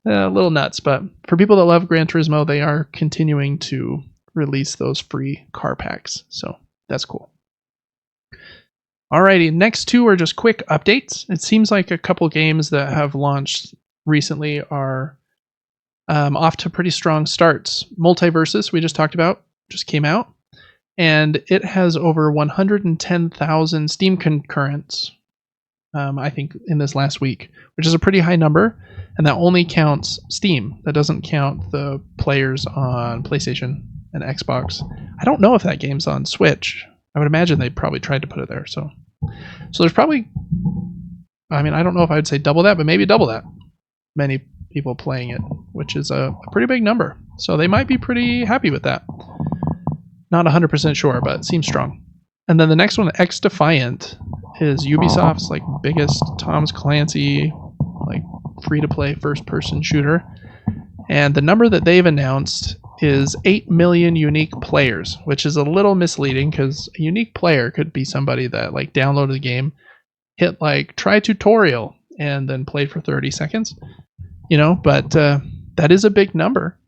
A little nuts, but for people that love Gran Turismo, they are continuing to release those free car packs. So that's cool. Alrighty, next 2 are just quick updates. It seems like a couple games that have launched recently are off to pretty strong starts. Multiversus, we just talked about, just came out, and it has over 110,000 Steam concurrents, I think, in this last week, which is a pretty high number, and that only counts Steam. That doesn't count the players on PlayStation and Xbox. I don't know if that game's on Switch. I would imagine they probably tried to put it there. So there's probably, I don't know if I would say double that, but maybe double that many people playing it, which is a pretty big number. So they might be pretty happy with that. Not 100% sure, but it seems strong. And then the next one, X Defiant, is Ubisoft's biggest Tom Clancy free-to-play first-person shooter. And the number that they've announced is 8 million unique players, which is a little misleading because a unique player could be somebody that like downloaded the game, hit like try tutorial, and then played for 30 seconds. But that is a big number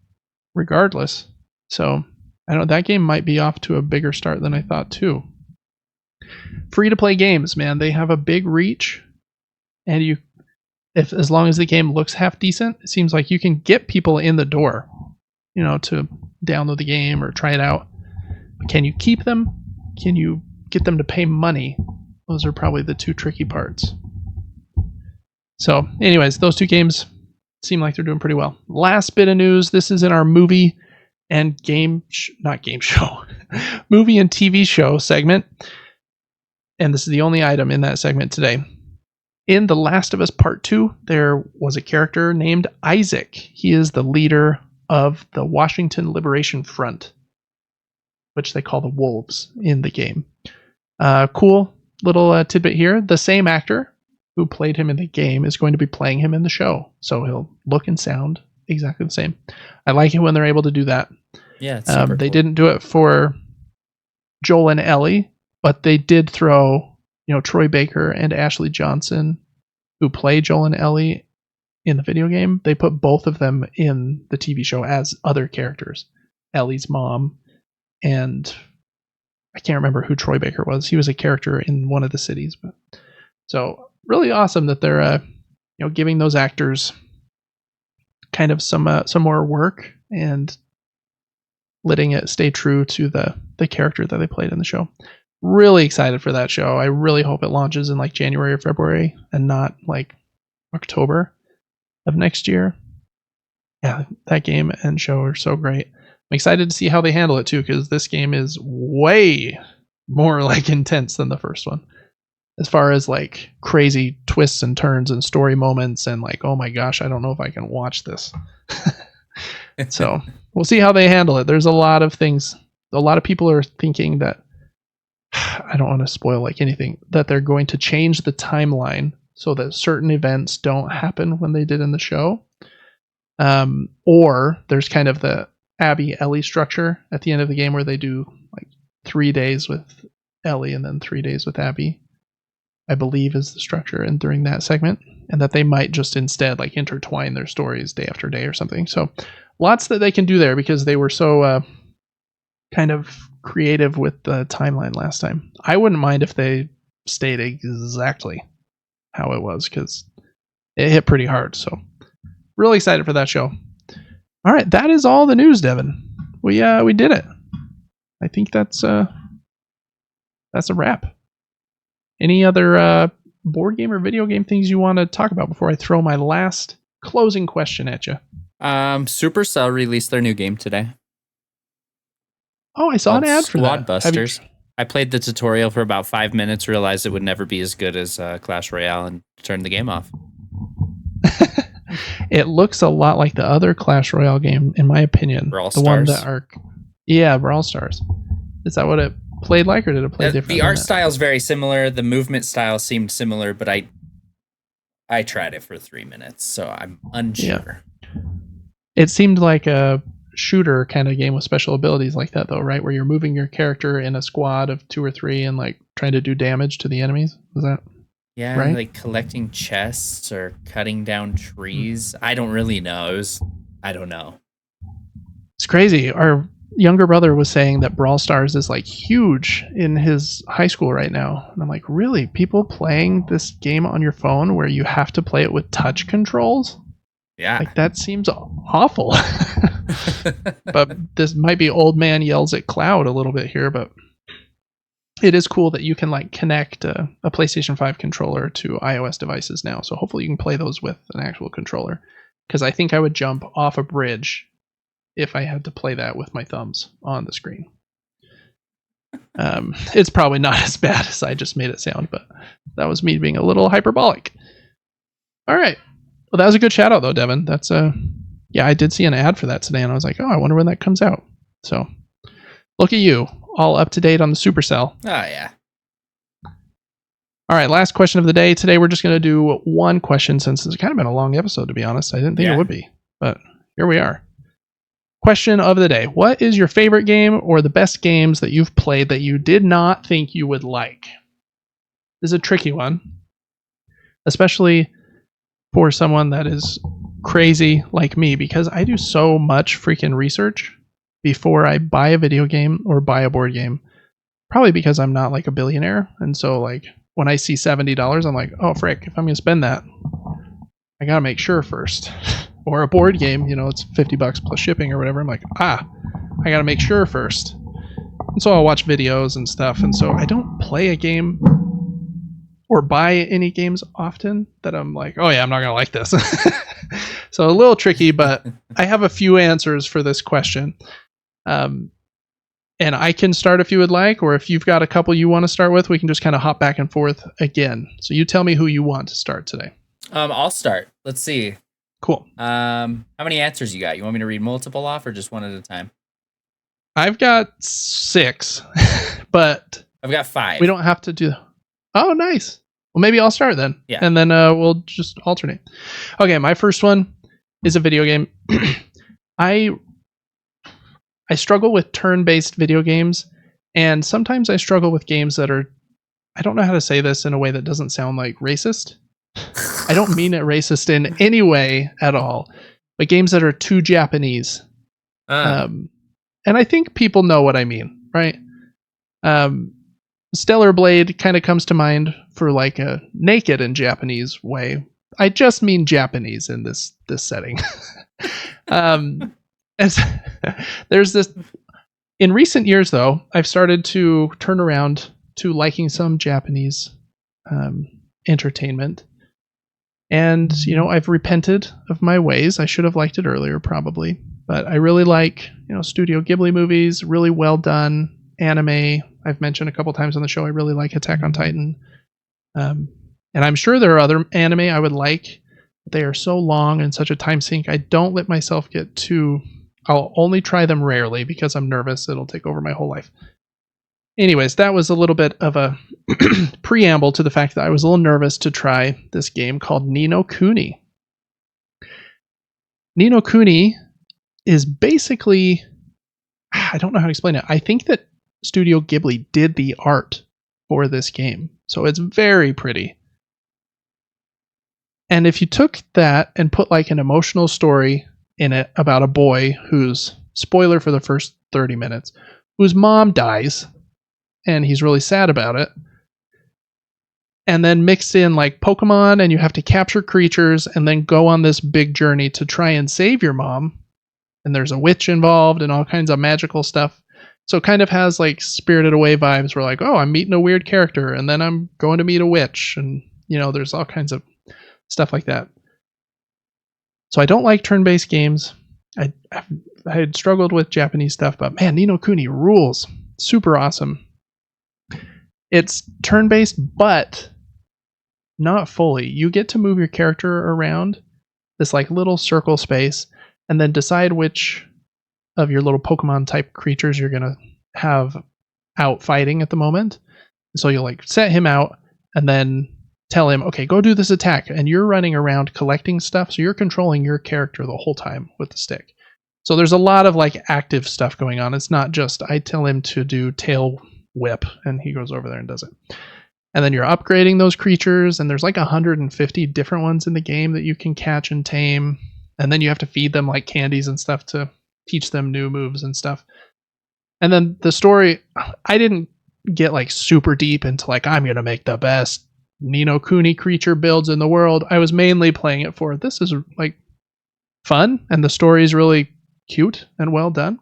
regardless. So I don't know, that game might be off to a bigger start than I thought too. Free-to-play games, man, they have a big reach, and as long as the game looks half decent, it seems like you can get people in the door, to download the game or try it out. But can you keep them? Can you get them to pay money? Those are probably the two tricky parts. So, anyways, those two games seem like they're doing pretty well. Last bit of news. This is in our movie and movie and TV show segment. And this is the only item in that segment today. In The Last of Us Part 2, there was a character named Isaac. He is the leader of the Washington Liberation Front, which they call the Wolves in the game. Cool little tidbit here. The same actor who played him in the game is going to be playing him in the show. So he'll look and sound exactly the same. I like it when they're able to do that. Yeah, it's super they cool. didn't do it for Joel and Ellie, but they did throw Troy Baker and Ashley Johnson, who play Joel and Ellie in the video game. They put both of them in the TV show as other characters. Ellie's mom, and I can't remember who Troy Baker was. He was a character in one of the cities. So really awesome that they're giving those actors kind of some more work and letting it stay true to the character that they played in the show. Really excited for that show. I really hope it launches in like January or February and not like October of next year. Yeah, that game and show are so great. I'm excited to see how they handle it too, because this game is way more like intense than the first one. As far as like crazy twists and turns and story moments and like, oh my gosh, I don't know if I can watch this. So we'll see how they handle it. There's a lot of things. A lot of people are thinking that, I don't want to spoil like anything, that they're going to change the timeline so that certain events don't happen when they did in the show. Or there's kind of the Abby Ellie structure at the end of the game where they do like 3 days with Ellie and then 3 days with Abby, I believe is the structure and during that segment, and that they might just instead like intertwine their stories day after day or something. So lots that they can do there because they were so kind of creative with the timeline last time. I wouldn't mind if they stayed exactly how it was because it hit pretty hard. So really excited for that show. All right, that is all the news, Devin. We did it. I think that's a wrap. Any other board game or video game things you want to talk about before I throw my last closing question at you? Supercell released their new game today. Oh, I saw an ad for Squad that. Busters. I played the tutorial for about 5 minutes, realized it would never be as good as Clash Royale, and turned the game off. It looks a lot like the other Clash Royale game, in my opinion. Brawl the one Stars? that are, yeah, Brawl Stars. Is that what it played like, or did it play different? The art style is very similar. The movement style seemed similar, but I tried it for 3 minutes, so I'm unsure. Yeah. It seemed like a shooter kind of game with special abilities like that, though, right? Where you're moving your character in a squad of 2 or 3 and like trying to do damage to the enemies. Was that? Yeah, right? Like collecting chests or cutting down trees. I don't really know. I don't know. It's crazy. Our younger brother was saying that Brawl Stars is like huge in his high school right now. And I'm like, really? People playing this game on your phone where you have to play it with touch controls? Yeah. Like that seems awful. But this might be old man yells at cloud a little bit here, but it is cool that you can like connect a PlayStation 5 controller to iOS devices now. So hopefully you can play those with an actual controller. Because I think I would jump off a bridge if I had to play that with my thumbs on the screen. It's probably not as bad as I just made it sound, but that was me being a little hyperbolic. All right. Well, that was a good shout out though, Devin. That's yeah, I did see an ad for that today and I was like, oh, I wonder when that comes out. So look at you, all up to date on the Supercell. Oh yeah. All right, last question of the day. Today we're just going to do one question since it's kind of been a long episode, to be honest. I didn't think it would be, but here we are. Question of the day. What is your favorite game or the best games that you've played that you did not think you would like? This is a tricky one, especially for someone that is crazy like me, because I do so much freaking research before I buy a video game or buy a board game. Probably because I'm not like a billionaire, and so like when I see $70, I'm like, oh frick, if I'm gonna spend that, I gotta make sure first. Or a board game, it's $50 plus shipping or whatever. I'm like, I gotta make sure first. And so I'll watch videos and stuff, and so I don't play a game or buy any games often that I'm like, oh yeah, I'm not gonna like this. So a little tricky, but I have a few answers for this question. And I can start if you would like, or if you've got a couple you want to start with, we can just kind of hop back and forth again. So you tell me who you want to start today. I'll start. Let's see. Cool. How many answers you got? You want me to read multiple off or just one at a time? I've got 6, but I've got 5. We don't have to do. Oh, nice. Well, maybe I'll start then. Yeah. And then we'll just alternate. Okay, my first one is a video game. I struggle with turn-based video games, and sometimes I struggle with games that are, I don't know how to say this in a way that doesn't sound like racist. I don't mean it racist in any way at all, but games that are too Japanese. And I think people know what I mean, right? Stellar Blade kind of comes to mind for like a naked in Japanese way. I just mean Japanese in this setting. As there's this, in recent years though, I've started to turn around to liking some Japanese entertainment, and I've repented of my ways. I should have liked it earlier probably, but I really like Studio Ghibli movies, really well done anime. I've mentioned a couple times on the show I really like Attack on Titan, and I'm sure there are other anime I would like. They are so long and such a time sink. I don't let myself get too. I'll only try them rarely because I'm nervous it'll take over my whole life. Anyways, that was a little bit of a preamble to the fact that I was a little nervous to try this game called Ni no Kuni. Ni no Kuni is basically, I don't know how to explain it. I think that Studio Ghibli did the art for this game, so it's very pretty. And if you took that and put like an emotional story in it about a boy who's, spoiler for the first 30 minutes, whose mom dies, and he's really sad about it, and then mixed in like Pokemon, and you have to capture creatures and then go on this big journey to try and save your mom, and there's a witch involved and all kinds of magical stuff. So it kind of has like Spirited Away vibes where like, oh, I'm meeting a weird character and then I'm going to meet a witch, and there's all kinds of stuff like that. So I don't like turn-based games. I had struggled with Japanese stuff, but man, Ni no Kuni rules. Super awesome. It's turn-based, but not fully. You get to move your character around this like little circle space and then decide which of your little Pokemon type creatures you're going to have out fighting at the moment. So you'll like set him out and then tell him, okay, go do this attack. And you're running around collecting stuff. So you're controlling your character the whole time with the stick. So there's a lot of like active stuff going on. It's not just I tell him to do tail whip and he goes over there and does it. And then you're upgrading those creatures, and there's like 150 different ones in the game that you can catch and tame. And then you have to feed them like candies and stuff to teach them new moves and stuff. And then the story, I didn't get like super deep into like, I'm going to make the best Ni no Kuni creature builds in the world. I was mainly playing it for, this is like fun, and the story is really cute and well done.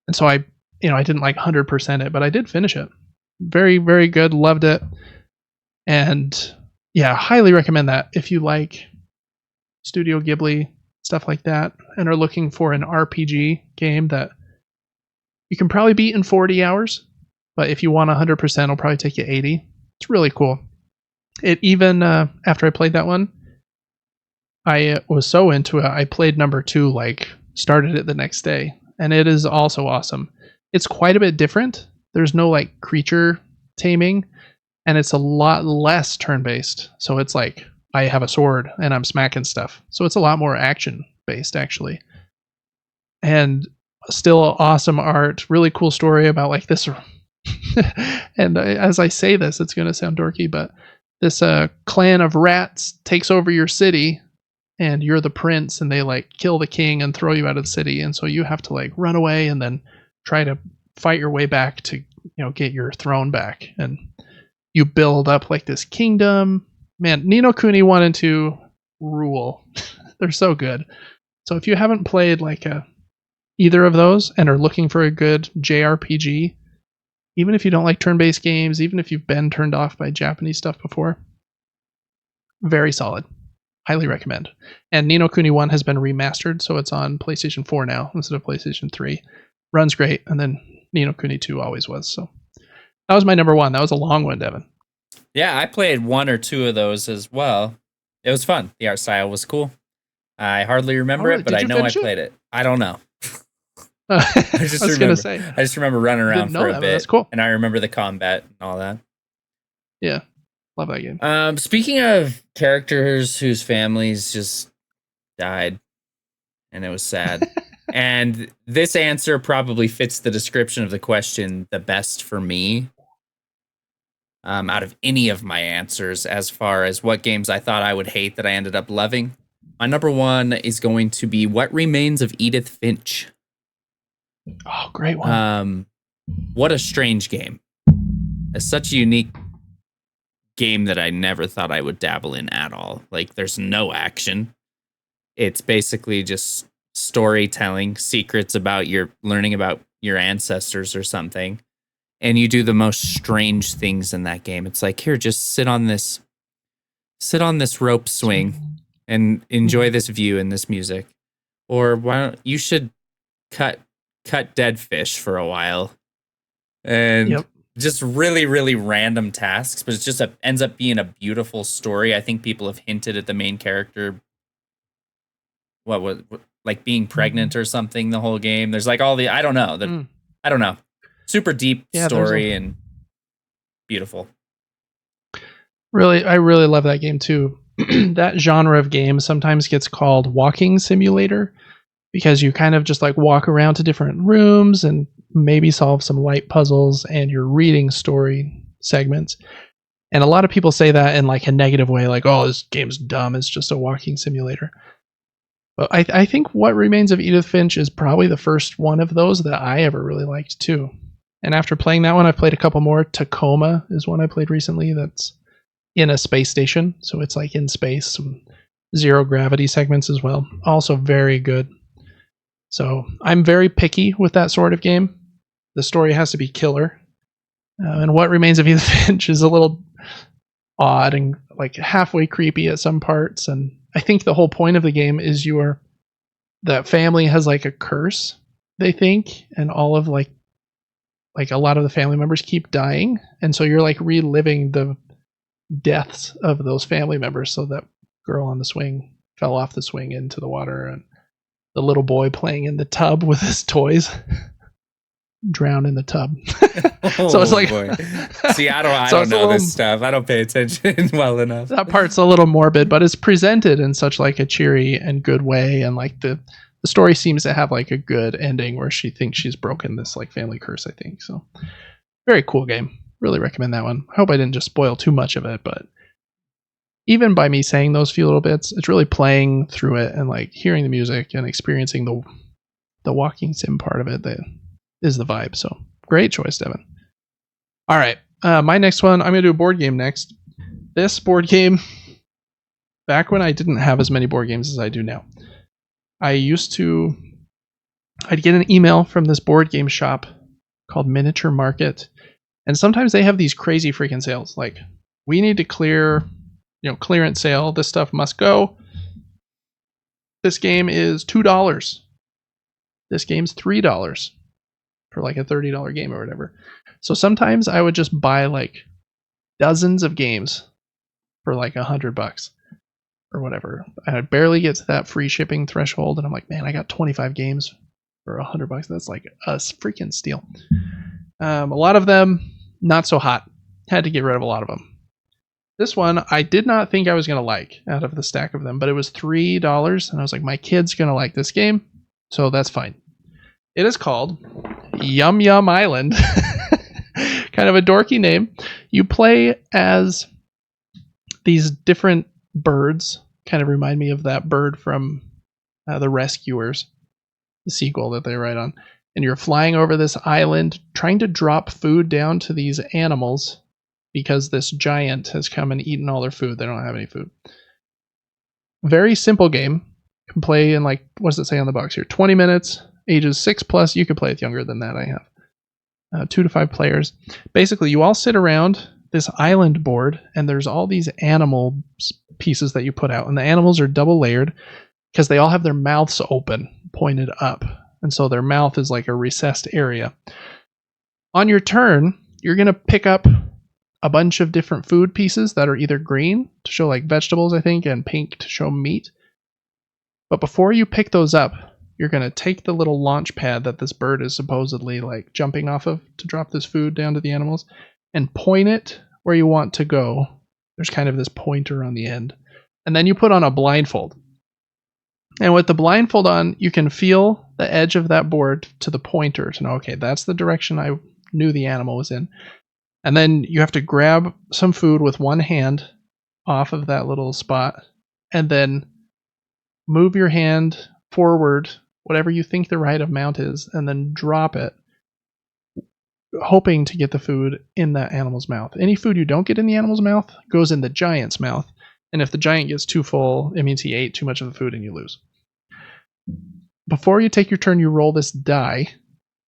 And so I didn't like 100% it, but I did finish it. Very, very good. Loved it. And yeah, highly recommend that if you like Studio Ghibli, stuff like that, and are looking for an RPG game that you can probably beat in 40 hours. But if you want 100%, it'll probably take you 80. It's really cool. It even, after I played that one, I was so into it, I played number 2, like started it the next day. And it is also awesome. It's quite a bit different. There's no like creature taming. and it's a lot less turn-based. So it's like I have a sword and I'm smacking stuff. So it's a lot more action-based, actually. And still awesome art, really cool story about like this. And as I say this, it's going to sound dorky, but this clan of rats takes over your city, and you're the prince, and they like kill the king and throw you out of the city, and so you have to like run away and then try to fight your way back to get your throne back, and you build up like this kingdom. Man, Ni no Kuni 1 and 2 rule. They're so good. So if you haven't played like either of those and are looking for a good JRPG, even if you don't like turn-based games, even if you've been turned off by Japanese stuff before, very solid. Highly recommend. And Ni no Kuni 1 has been remastered, so it's on PlayStation 4 now instead of PlayStation 3. Runs great, and then Ni no Kuni 2 always was. So that was my number one. That was a long one, Devin. Yeah, I played 1 or 2 of those as well. It was fun. The art style was cool. I hardly remember it, but I know I played it. I don't know. I was gonna say. I just remember running around for a bit. That's cool. And I remember the combat and all that. Yeah, love that game. Speaking of characters whose families just died, and it was sad. And this answer probably fits the description of the question the best for me. Out of any of my answers, as far as what games I thought I would hate that I ended up loving, my number one is going to be What Remains of Edith Finch. Oh, great one. What a strange game. It's such a unique game that I never thought I would dabble in at all. Like, there's no action. It's basically just storytelling, secrets about learning about your ancestors or something. And you do the most strange things in that game. It's like, here, just sit on this rope swing and enjoy this view and this music. Or why don't you should cut dead fish for a while. And just really, really random tasks, but it's just ends up being a beautiful story. I think people have hinted at the main character what like being pregnant or something the whole game. There's like all the I don't know. Super deep story and beautiful. Really, I really love that game too. That genre of game sometimes gets called walking simulator because you kind of just like walk around to different rooms and maybe solve some light puzzles, and you're reading story segments. And a lot of people say that in like a negative way, like, oh, this game's dumb, it's just a walking simulator. But I think What Remains of Edith Finch is probably the first one of those that I ever really liked too. And after playing that one, I've played a couple more. Tacoma is one I played recently that's in a space station. So it's like in space, some zero gravity segments as well. Also very good. So I'm very picky with that sort of game. The story has to be killer. And What Remains of Edith Finch is a little odd and like halfway creepy at some parts. And I think the whole point of the game is that family has like a curse, they think, and all of like a lot of the family members keep dying, and so you're like reliving the deaths of those family members. So that girl on the swing fell off the swing into the water, and the little boy playing in the tub with his toys drowned in the tub. So it's like, boy. See, I don't know this stuff. I don't pay attention well enough. That part's a little morbid, but it's presented in such like a cheery and good way, and like the story seems to have like a good ending where she thinks she's broken this like family curse, I think. So very cool game. Really recommend that one. I hope I didn't just spoil too much of it, but even by me saying those few little bits, it's really playing through it and like hearing the music and experiencing the walking sim part of it that is the vibe. So great choice, Devin. All right. My next one, I'm going to do a board game next. This board game, back when I didn't have as many board games as I do now, I'd get an email from this board game shop called Miniature Market. And sometimes they have these crazy freaking sales. Like, we need to clearance sale. This stuff must go. This game is $2. This game's $3 for like a $30 game or whatever. So sometimes I would just buy like dozens of games for like $100 or whatever. And I barely get to that free shipping threshold, and I'm like, man, I got 25 games for $100. That's like a freaking steal. A lot of them not so hot. Had to get rid of a lot of them. This one I did not think I was going to like out of the stack of them, but it was $3, and I was like, my kid's going to like this game, so that's fine. It is called Yum Yum Island. Kind of a dorky name. You play as these different birds. Kind of remind me of that bird from The Rescuers, the sequel that they write on. And you're flying over this island trying to drop food down to these animals because this giant has come and eaten all their food. They don't have any food. Very simple game. You can play in, like, what does it say on the box here? 20 minutes, ages 6+. You could play with younger than that, I have. 2 to 5 players. Basically, you all sit around this island board, and there's all these animal pieces that you put out. And the animals are double layered because they all have their mouths open, pointed up. And so their mouth is like a recessed area. On your turn, you're going to pick up a bunch of different food pieces that are either green to show like vegetables, I think, and pink to show meat. But before you pick those up, you're going to take the little launch pad that this bird is supposedly like jumping off of to drop this food down to the animals and point it where you want to go. There's kind of this pointer on the end. And then you put on a blindfold. And with the blindfold on, you can feel the edge of that board to the pointer to know, okay, that's the direction I knew the animal was in. And then you have to grab some food with one hand off of that little spot and then move your hand forward, whatever you think the right amount is, and then drop it, hoping to get the food in that animal's mouth. Any food you don't get in the animal's mouth goes in the giant's mouth. And if the giant gets too full, it means he ate too much of the food and you lose. Before you take your turn, you roll this die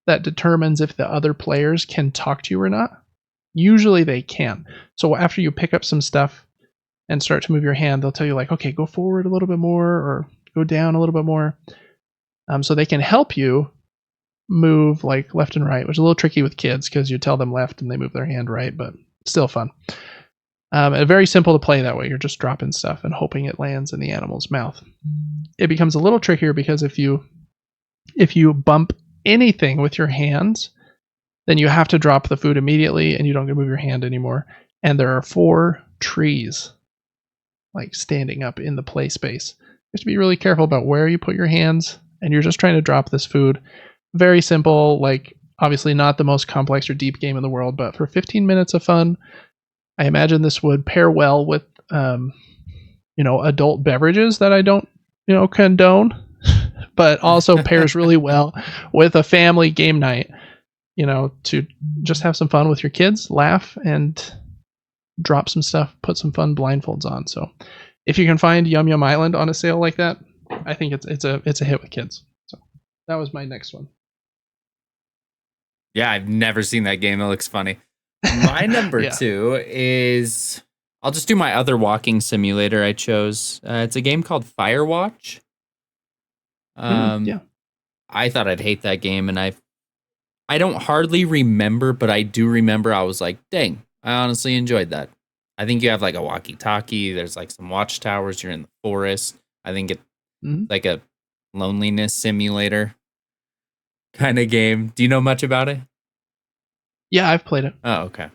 that determines if the other players can talk to you or not. Usually they can. So after you pick up some stuff and start to move your hand, they'll tell you like, okay, go forward a little bit more or go down a little bit more. So they can help you move like left and right, which is a little tricky with kids because you tell them left and they move their hand right, but still fun. Very simple to play that way. You're just dropping stuff and hoping it lands in the animal's mouth. It becomes a little trickier because if you bump anything with your hands, then you have to drop the food immediately and you don't get to move your hand anymore. And there are 4 trees like standing up in the play space. You have to be really careful about where you put your hands, and you're just trying to drop this food. Very simple, like obviously not the most complex or deep game in the world, but for 15 minutes of fun, I imagine this would pair well with, adult beverages that I don't, condone, but also pairs really well with a family game night, to just have some fun with your kids, laugh, and drop some stuff, put some fun blindfolds on. So if you can find Yum Yum Island on a sale like that, I think it's a hit with kids. So that was my next one. Yeah, I've never seen that game. It looks funny. My number 2 is, I'll just do my other walking simulator I chose. It's a game called Firewatch. I thought I'd hate that game, and I don't hardly remember, but I do remember I was like, dang, I honestly enjoyed that. I think you have like a walkie-talkie. There's like some watchtowers. You're in the forest. I think it's like a loneliness simulator kind of game. Do you know much about it? Yeah, I've played it. Oh, okay.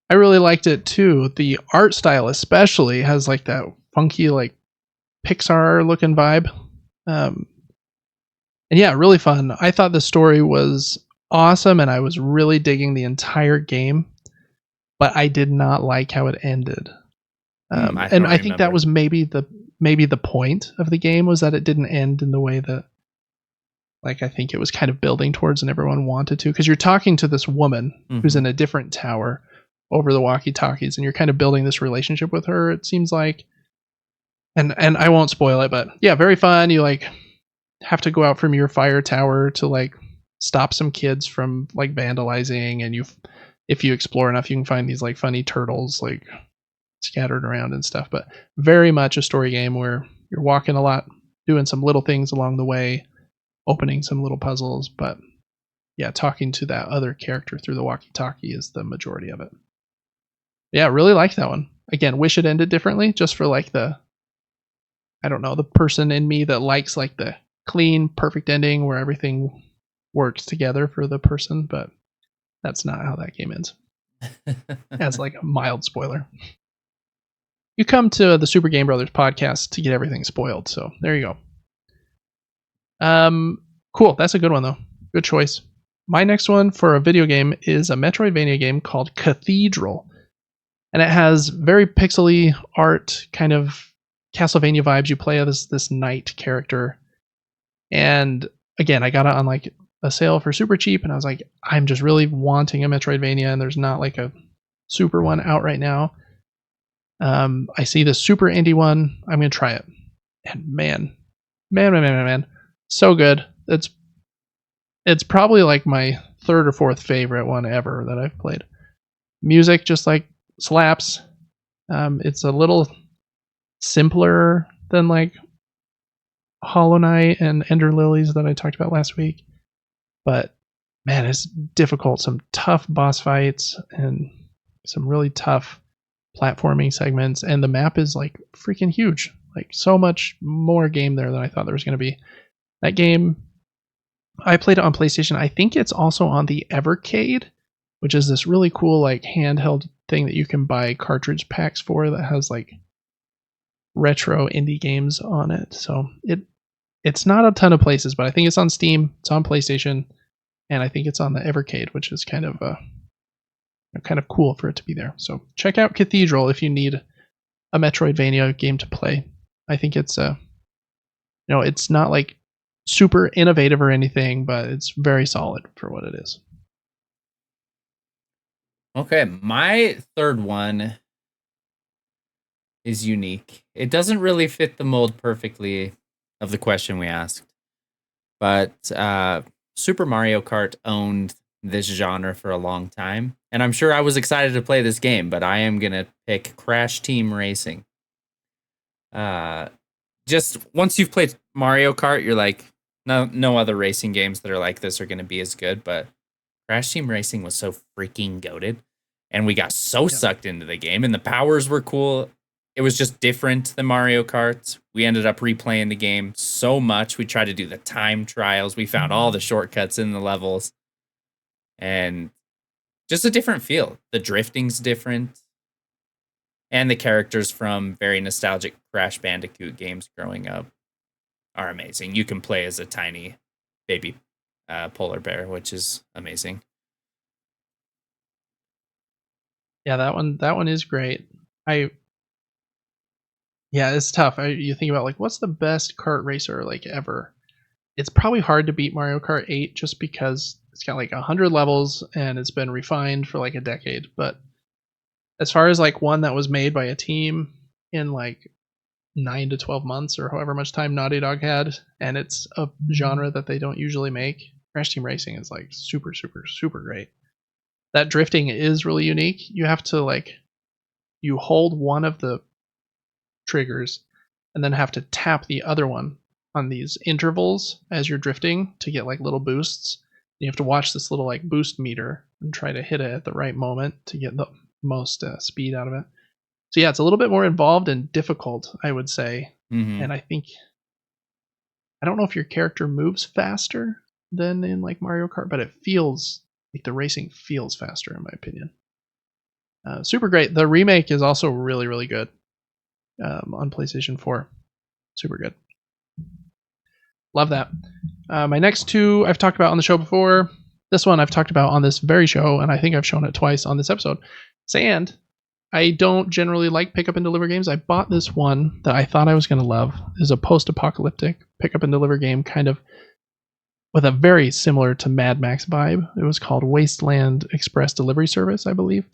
I really liked it too. The art style especially has like that funky, like Pixar looking vibe. And yeah, really fun. I thought the story was awesome and I was really digging the entire game, but I did not like how it ended. And I think that was maybe the point of the game, was that it didn't end in the way that, like, I think it was kind of building towards and everyone wanted to, because you're talking to this woman who's in a different tower over the walkie-talkies, and you're kind of building this relationship with her, it seems like. And I won't spoil it, but yeah, very fun. You like have to go out from your fire tower to like stop some kids from like vandalizing, and if you explore enough, you can find these like funny turtles like scattered around and stuff. But very much a story game where you're walking a lot, doing some little things along the way, opening some little puzzles, but yeah, talking to that other character through the walkie-talkie is the majority of it. Yeah, really liked that one. Again, wish it ended differently, just for like the person in me that likes like the clean, perfect ending where everything works together for the person, but that's not how that game ends. as like a mild spoiler. You come to the Super Game Brothers podcast to get everything spoiled, so there you go. Cool. That's a good one though. Good choice. My next one for a video game is a Metroidvania game called Cathedral, and it has very pixely art, kind of Castlevania vibes. You play as this knight character, and again, I got it on like a sale for super cheap, and I was like, I'm just really wanting a Metroidvania, and there's not like a super one out right now. I see the super indie one. I'm gonna try it, and man, so good. It's probably like my third or fourth favorite one ever that I've played. Music just like slaps. It's a little simpler than like Hollow Knight and Ender Lilies that I talked about last week, but man, it's difficult. Some tough boss fights and some really tough platforming segments, and the map is like freaking huge. Like so much more game there than I thought there was going to be. That game, I played it on PlayStation. I think it's also on the Evercade, which is this really cool like handheld thing that you can buy cartridge packs for that has like retro indie games on it. So it's not a ton of places, but I think it's on Steam, it's on PlayStation, and I think it's on the Evercade, which is kind of cool for it to be there. So check out Cathedral if you need a Metroidvania game to play. I think it's it's not like super innovative or anything, but it's very solid for what it is. Okay, my third one is unique. It doesn't really fit the mold perfectly of the question we asked, but Super Mario Kart owned this genre for a long time, and I'm sure I was excited to play this game, but I am gonna pick Crash Team Racing. Just once you've played Mario Kart, you're like, no other racing games that are like this are gonna be as good, but Crash Team Racing was so freaking goated, and we got so sucked into the game, and the powers were cool. It was just different than Mario Kart. We ended up replaying the game so much. We tried to do the time trials. We found all the shortcuts in the levels. And just a different feel. The drifting's different. And the characters from very nostalgic Crash Bandicoot games growing up are amazing. You can play as a tiny baby polar bear, which is amazing. Yeah, that one is great. Yeah, it's tough. You think about like what's the best kart racer like ever. It's probably hard to beat Mario Kart 8 just because it's got like 100 levels and it's been refined for like a decade. But as far as like one that was made by a team in like 9 to 12 months or however much time Naughty Dog had, and it's a genre that they don't usually make, Crash Team Racing is like super, super, super great. That drifting is really unique. You have to like, you hold one of the triggers and then have to tap the other one on these intervals as you're drifting to get like little boosts. You have to watch this little like boost meter and try to hit it at the right moment to get the most speed out of it. So yeah, it's a little bit more involved and difficult, I would say. Mm-hmm. And I don't know if your character moves faster than in like Mario Kart, but it feels like the racing feels faster in my opinion. Super great. The remake is also really, really good on PlayStation 4. Super good. Love that. My next two I've talked about on the show before. This one I've talked about on this very show, and I think I've shown it twice on this episode. Sand. I don't generally like pick up and deliver games. I bought this one that I thought I was going to love. It is a post-apocalyptic pick up and deliver game, kind of with a very similar to Mad Max vibe. It was called Wasteland Express Delivery Service, I believe.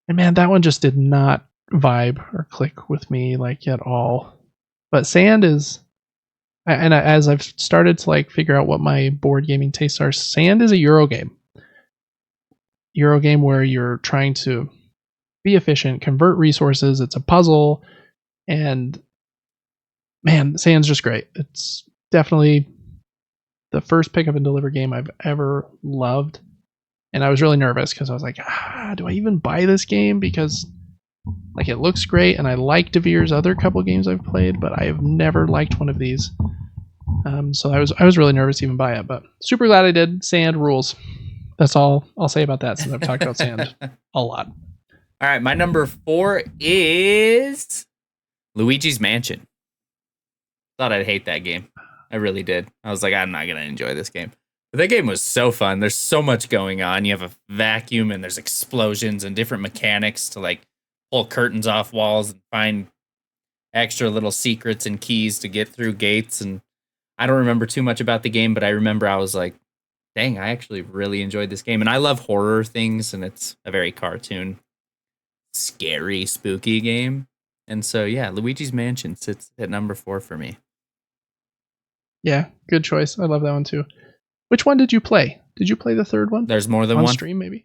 And man, that one just did not vibe or click with me like at all. But Sand is, and as I've started to like figure out what my board gaming tastes are, Sand is a Euro game. Euro game where you're trying to be efficient, convert resources. It's a puzzle, and man, Sand's just great. It's definitely the first pick up and deliver game I've ever loved, and I was really nervous because I was like, do I even buy this game? Because like it looks great, and I like DeVere's other couple games I've played, but I have never liked one of these. So I was really nervous to even buy it, but super glad I did. Sand rules. That's all I'll say about that since I've talked about sand a lot. All right, my number 4 is Luigi's Mansion. Thought I'd hate that game. I really did. I was like, I'm not gonna enjoy this game. But that game was so fun. There's so much going on. You have a vacuum and there's explosions and different mechanics to like pull curtains off walls and find extra little secrets and keys to get through gates. And I don't remember too much about the game, but I remember I was like, dang, I actually really enjoyed this game. And I love horror things, and it's a very cartoon, scary, spooky game. And so, yeah, Luigi's Mansion sits at number 4 for me. Yeah, good choice. I love that one too. Which one did you play? Did you play the third one? There's more than on one. Stream, maybe.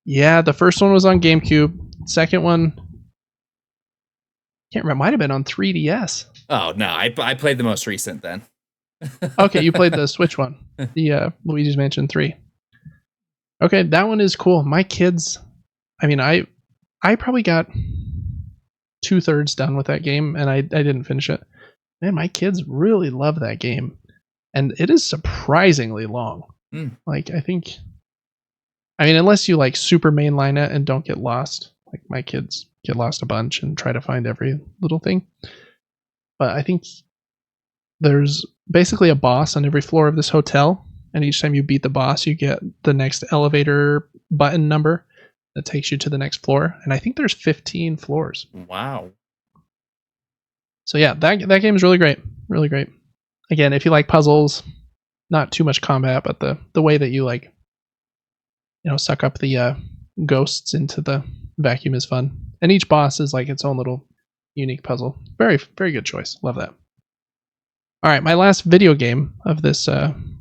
Yeah, the first one was on GameCube. Second one, can't remember. Might have been on 3DS. Oh no, I played the most recent then. Okay, you played the Switch one, the Luigi's Mansion 3. Okay, that one is cool. My kids, I mean, I probably got 2/3 done with that game, and I didn't finish it. Man, my kids really love that game, and it is surprisingly long. Like, I mean, unless you like super mainline it and don't get lost, like my kids get lost a bunch and try to find every little thing. But I think there's basically a boss on every floor of this hotel, and each time you beat the boss, you get the next elevator button number that takes you to the next floor. And I think there's 15 floors. Wow. So yeah, that game is really great. Really great. Again, if you like puzzles, not too much combat, but the way that you like, suck up the ghosts into the vacuum is fun. And each boss is like its own little unique puzzle. Very, very good choice. Love that. All right, my last video game of this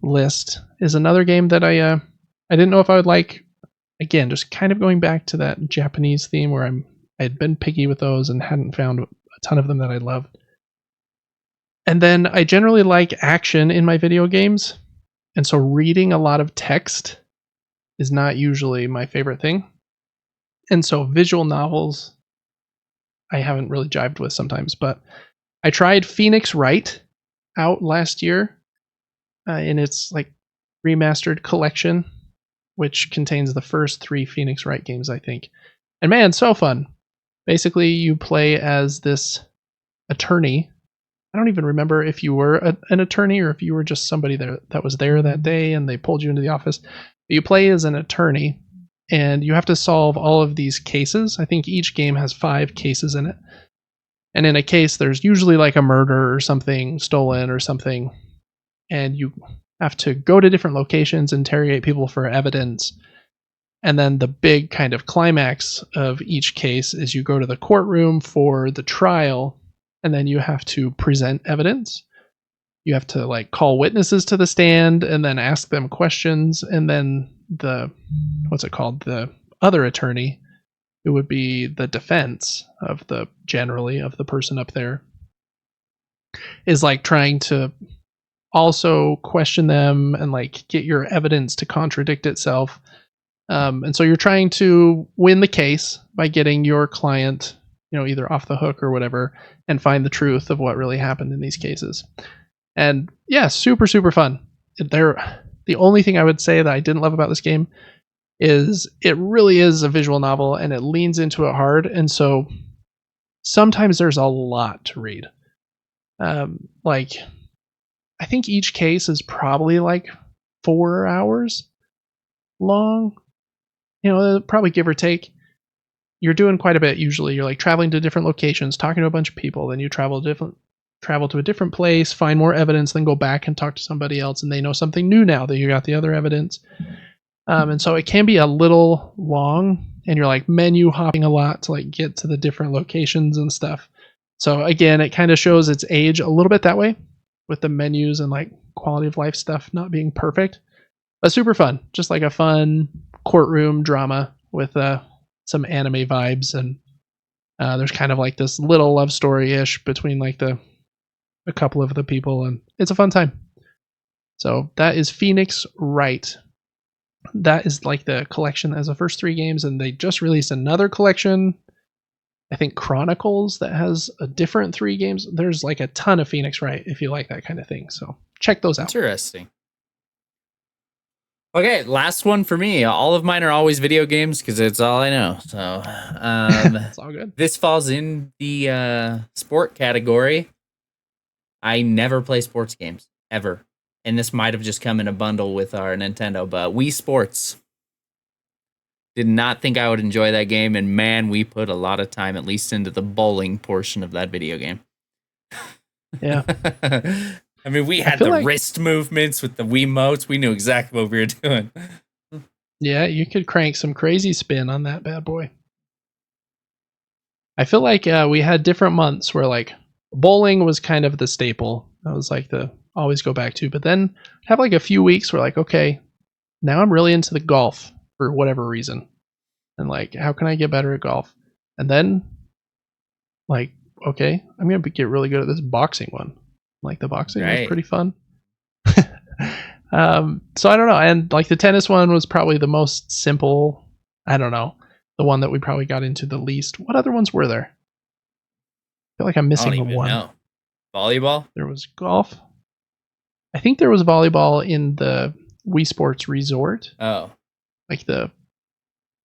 list is another game that I didn't know if I would like. Again, just kind of going back to that Japanese theme where I had been picky with those and hadn't found a ton of them that I loved. And then I generally like action in my video games, and so reading a lot of text is not usually my favorite thing. And so visual novels I haven't really jived with sometimes, but I tried Phoenix Wright out last year in its like remastered collection, which contains the first 3 Phoenix Wright games, I think. And man, so fun. Basically, you play as this attorney. I don't even remember if you were an attorney or if you were just somebody that was there that day and they pulled you into the office. But you play as an attorney, and you have to solve all of these cases. I think each game has 5 cases in it. And in a case, there's usually like a murder or something stolen or something. And you have to go to different locations, interrogate people for evidence. And then the big kind of climax of each case is you go to the courtroom for the trial, and then you have to present evidence. You have to like call witnesses to the stand and then ask them questions. And then the other attorney, it would be the defense of the person up there, is like trying to also question them and like get your evidence to contradict itself. And so you're trying to win the case by getting your client, either off the hook or whatever, and find the truth of what really happened in these cases. And yeah, super, super fun. The only thing I would say that I didn't love about this game is it really is a visual novel and it leans into it hard. And so sometimes there's a lot to read. Like, I think each case is probably like 4 hours long, probably give or take. You're doing quite a bit usually. You're like traveling to different locations, talking to a bunch of people, then you travel to a different place, find more evidence, then go back and talk to somebody else, and they know something new now that you got the other evidence. And so it can be a little long, and you're like menu hopping a lot to like get to the different locations and stuff. So again, it kind of shows its age a little bit that way, with the menus and like quality of life stuff not being perfect, but super fun. Just like a fun courtroom drama with some anime vibes, and there's kind of like this little love story-ish between like a couple of the people, and it's a fun time. So that is Phoenix Wright. That is like the collection as the first 3 games, and they just released another collection, I think Chronicles, that has a different 3 games. There's like a ton of Phoenix Wright if you like that kind of thing, so check those out. Interesting. Okay, last one for me. All of mine are always video games because it's all I know. So It's all good. this falls in the sport category. I never play sports games ever, and this might have just come in a bundle with our Nintendo. But Wii Sports, did not think I would enjoy that game, and man, we put a lot of time, at least into the bowling portion of that video game. Yeah. I mean, we had feel the like- wrist movements with the Wiimotes. We knew exactly what we were doing. Yeah, you could crank some crazy spin on that bad boy. I feel like we had different months where like bowling was kind of the staple. That was like the always go back to. But then have like a few weeks where like, okay, now I'm really into the golf for whatever reason. And like, how can I get better at golf? And then like, okay, I'm going to get really good at this boxing one. Like the boxing was Right. pretty fun. So I don't know. And like the tennis one was probably the most simple. I don't know. The one that we probably got into the least. What other ones were there? I feel like I'm I missing don't the even one. know. Volleyball? There was golf. I think there was volleyball in the Wii Sports Resort, Oh. like the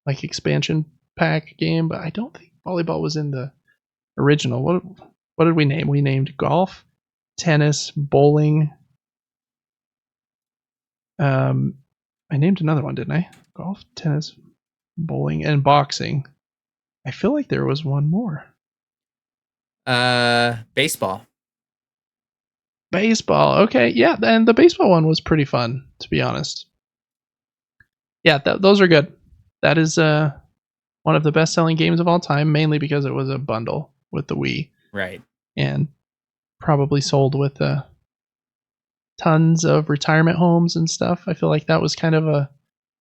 expansion pack game, but I don't think volleyball was in the original. What did we name? We named golf, tennis, bowling. I named another one, didn't I? Golf, tennis, bowling, and boxing. I feel like there was one more. Baseball. Baseball. Okay, yeah, and the baseball one was pretty fun, to be honest. Yeah, those are good. That is one of the best-selling games of all time, mainly because it was a bundle with the Wii, Right. and probably sold with tons of retirement homes and stuff. I feel like that was kind of a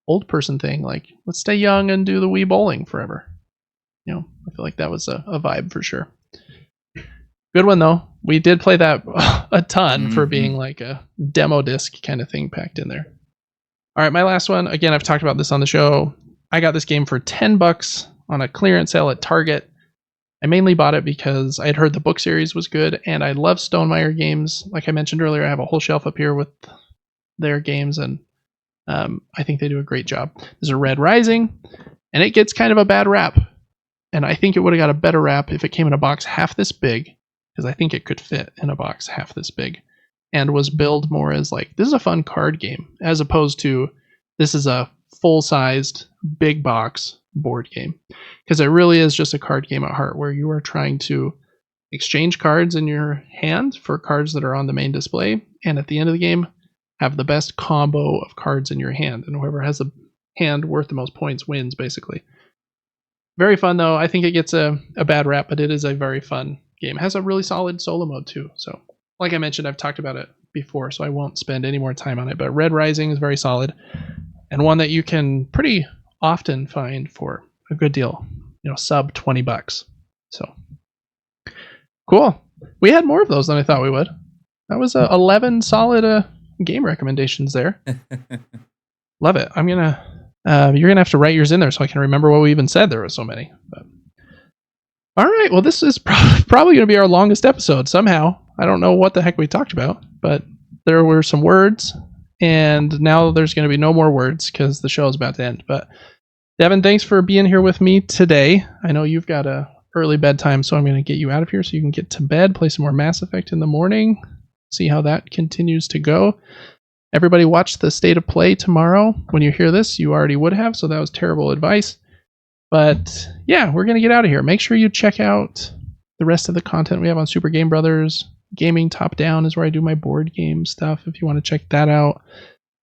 old person thing. Like, let's stay young and do the Wii bowling forever. You know, I feel like that was a vibe for sure. Good one though. We did play that a ton for being like a demo disc kind of thing packed in there. All right, my last one. Again, I've talked about this on the show. I got this game for $10 on a clearance sale at Target. I mainly bought it because I had heard the book series was good, and I love Stonemaier games. Like I mentioned earlier, I have a whole shelf up here with their games, and I think they do a great job. There's a Red Rising, and it gets kind of a bad rap. And I think it would have got a better rap if it came in a box half this big, because I think it could fit in a box half this big, and was billed more as like, this is a fun card game, as opposed to this is a full-sized big box board game. Because it really is just a card game at heart, where you are trying to exchange cards in your hand for cards that are on the main display, and at the end of the game have the best combo of cards in your hand, and whoever has a hand worth the most points wins, basically. Very fun though. I think it gets a bad rap, but it is a very fun game. It has a really solid solo mode too. So like I mentioned, I've talked about it before, so I won't spend any more time on it, but Red Rising is very solid, and one that you can pretty often find for a good deal, you know, sub $20. So cool. We had more of those than I thought we would. That was 11 solid game recommendations there. Love it. I'm gonna you're gonna have to write yours in there so I can remember what we even said. There were so many. But all right. Well, this is probably gonna be our longest episode somehow. I don't know what the heck we talked about, but there were some words, and now there's gonna be no more words because the show is about to end. But Devin, thanks for being here with me today. I know you've got a early bedtime, so I'm going to get you out of here so you can get to bed, play some more Mass Effect in the morning, see how that continues to go. Everybody watch the State of Play tomorrow. When you hear this, you already would have, so that was terrible advice. But yeah, we're going to get out of here. Make sure you check out the rest of the content we have on Super Game Brothers. Gaming Top Down is where I do my board game stuff if you want to check that out.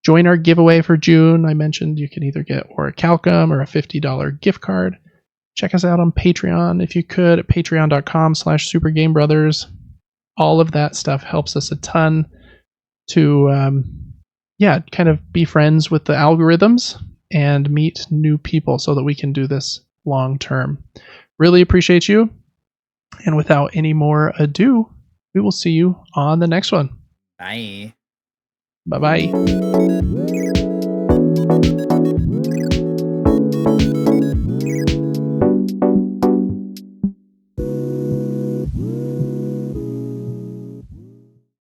Join our giveaway for June. I mentioned you can either get Orichalcum or a $50 gift card. Check us out on Patreon if you could at patreon.com/supergamebrothers. All of that stuff helps us a ton to, kind of be friends with the algorithms and meet new people so that we can do this long term. Really appreciate you. And without any more ado, we will see you on the next one. Bye. Bye-bye.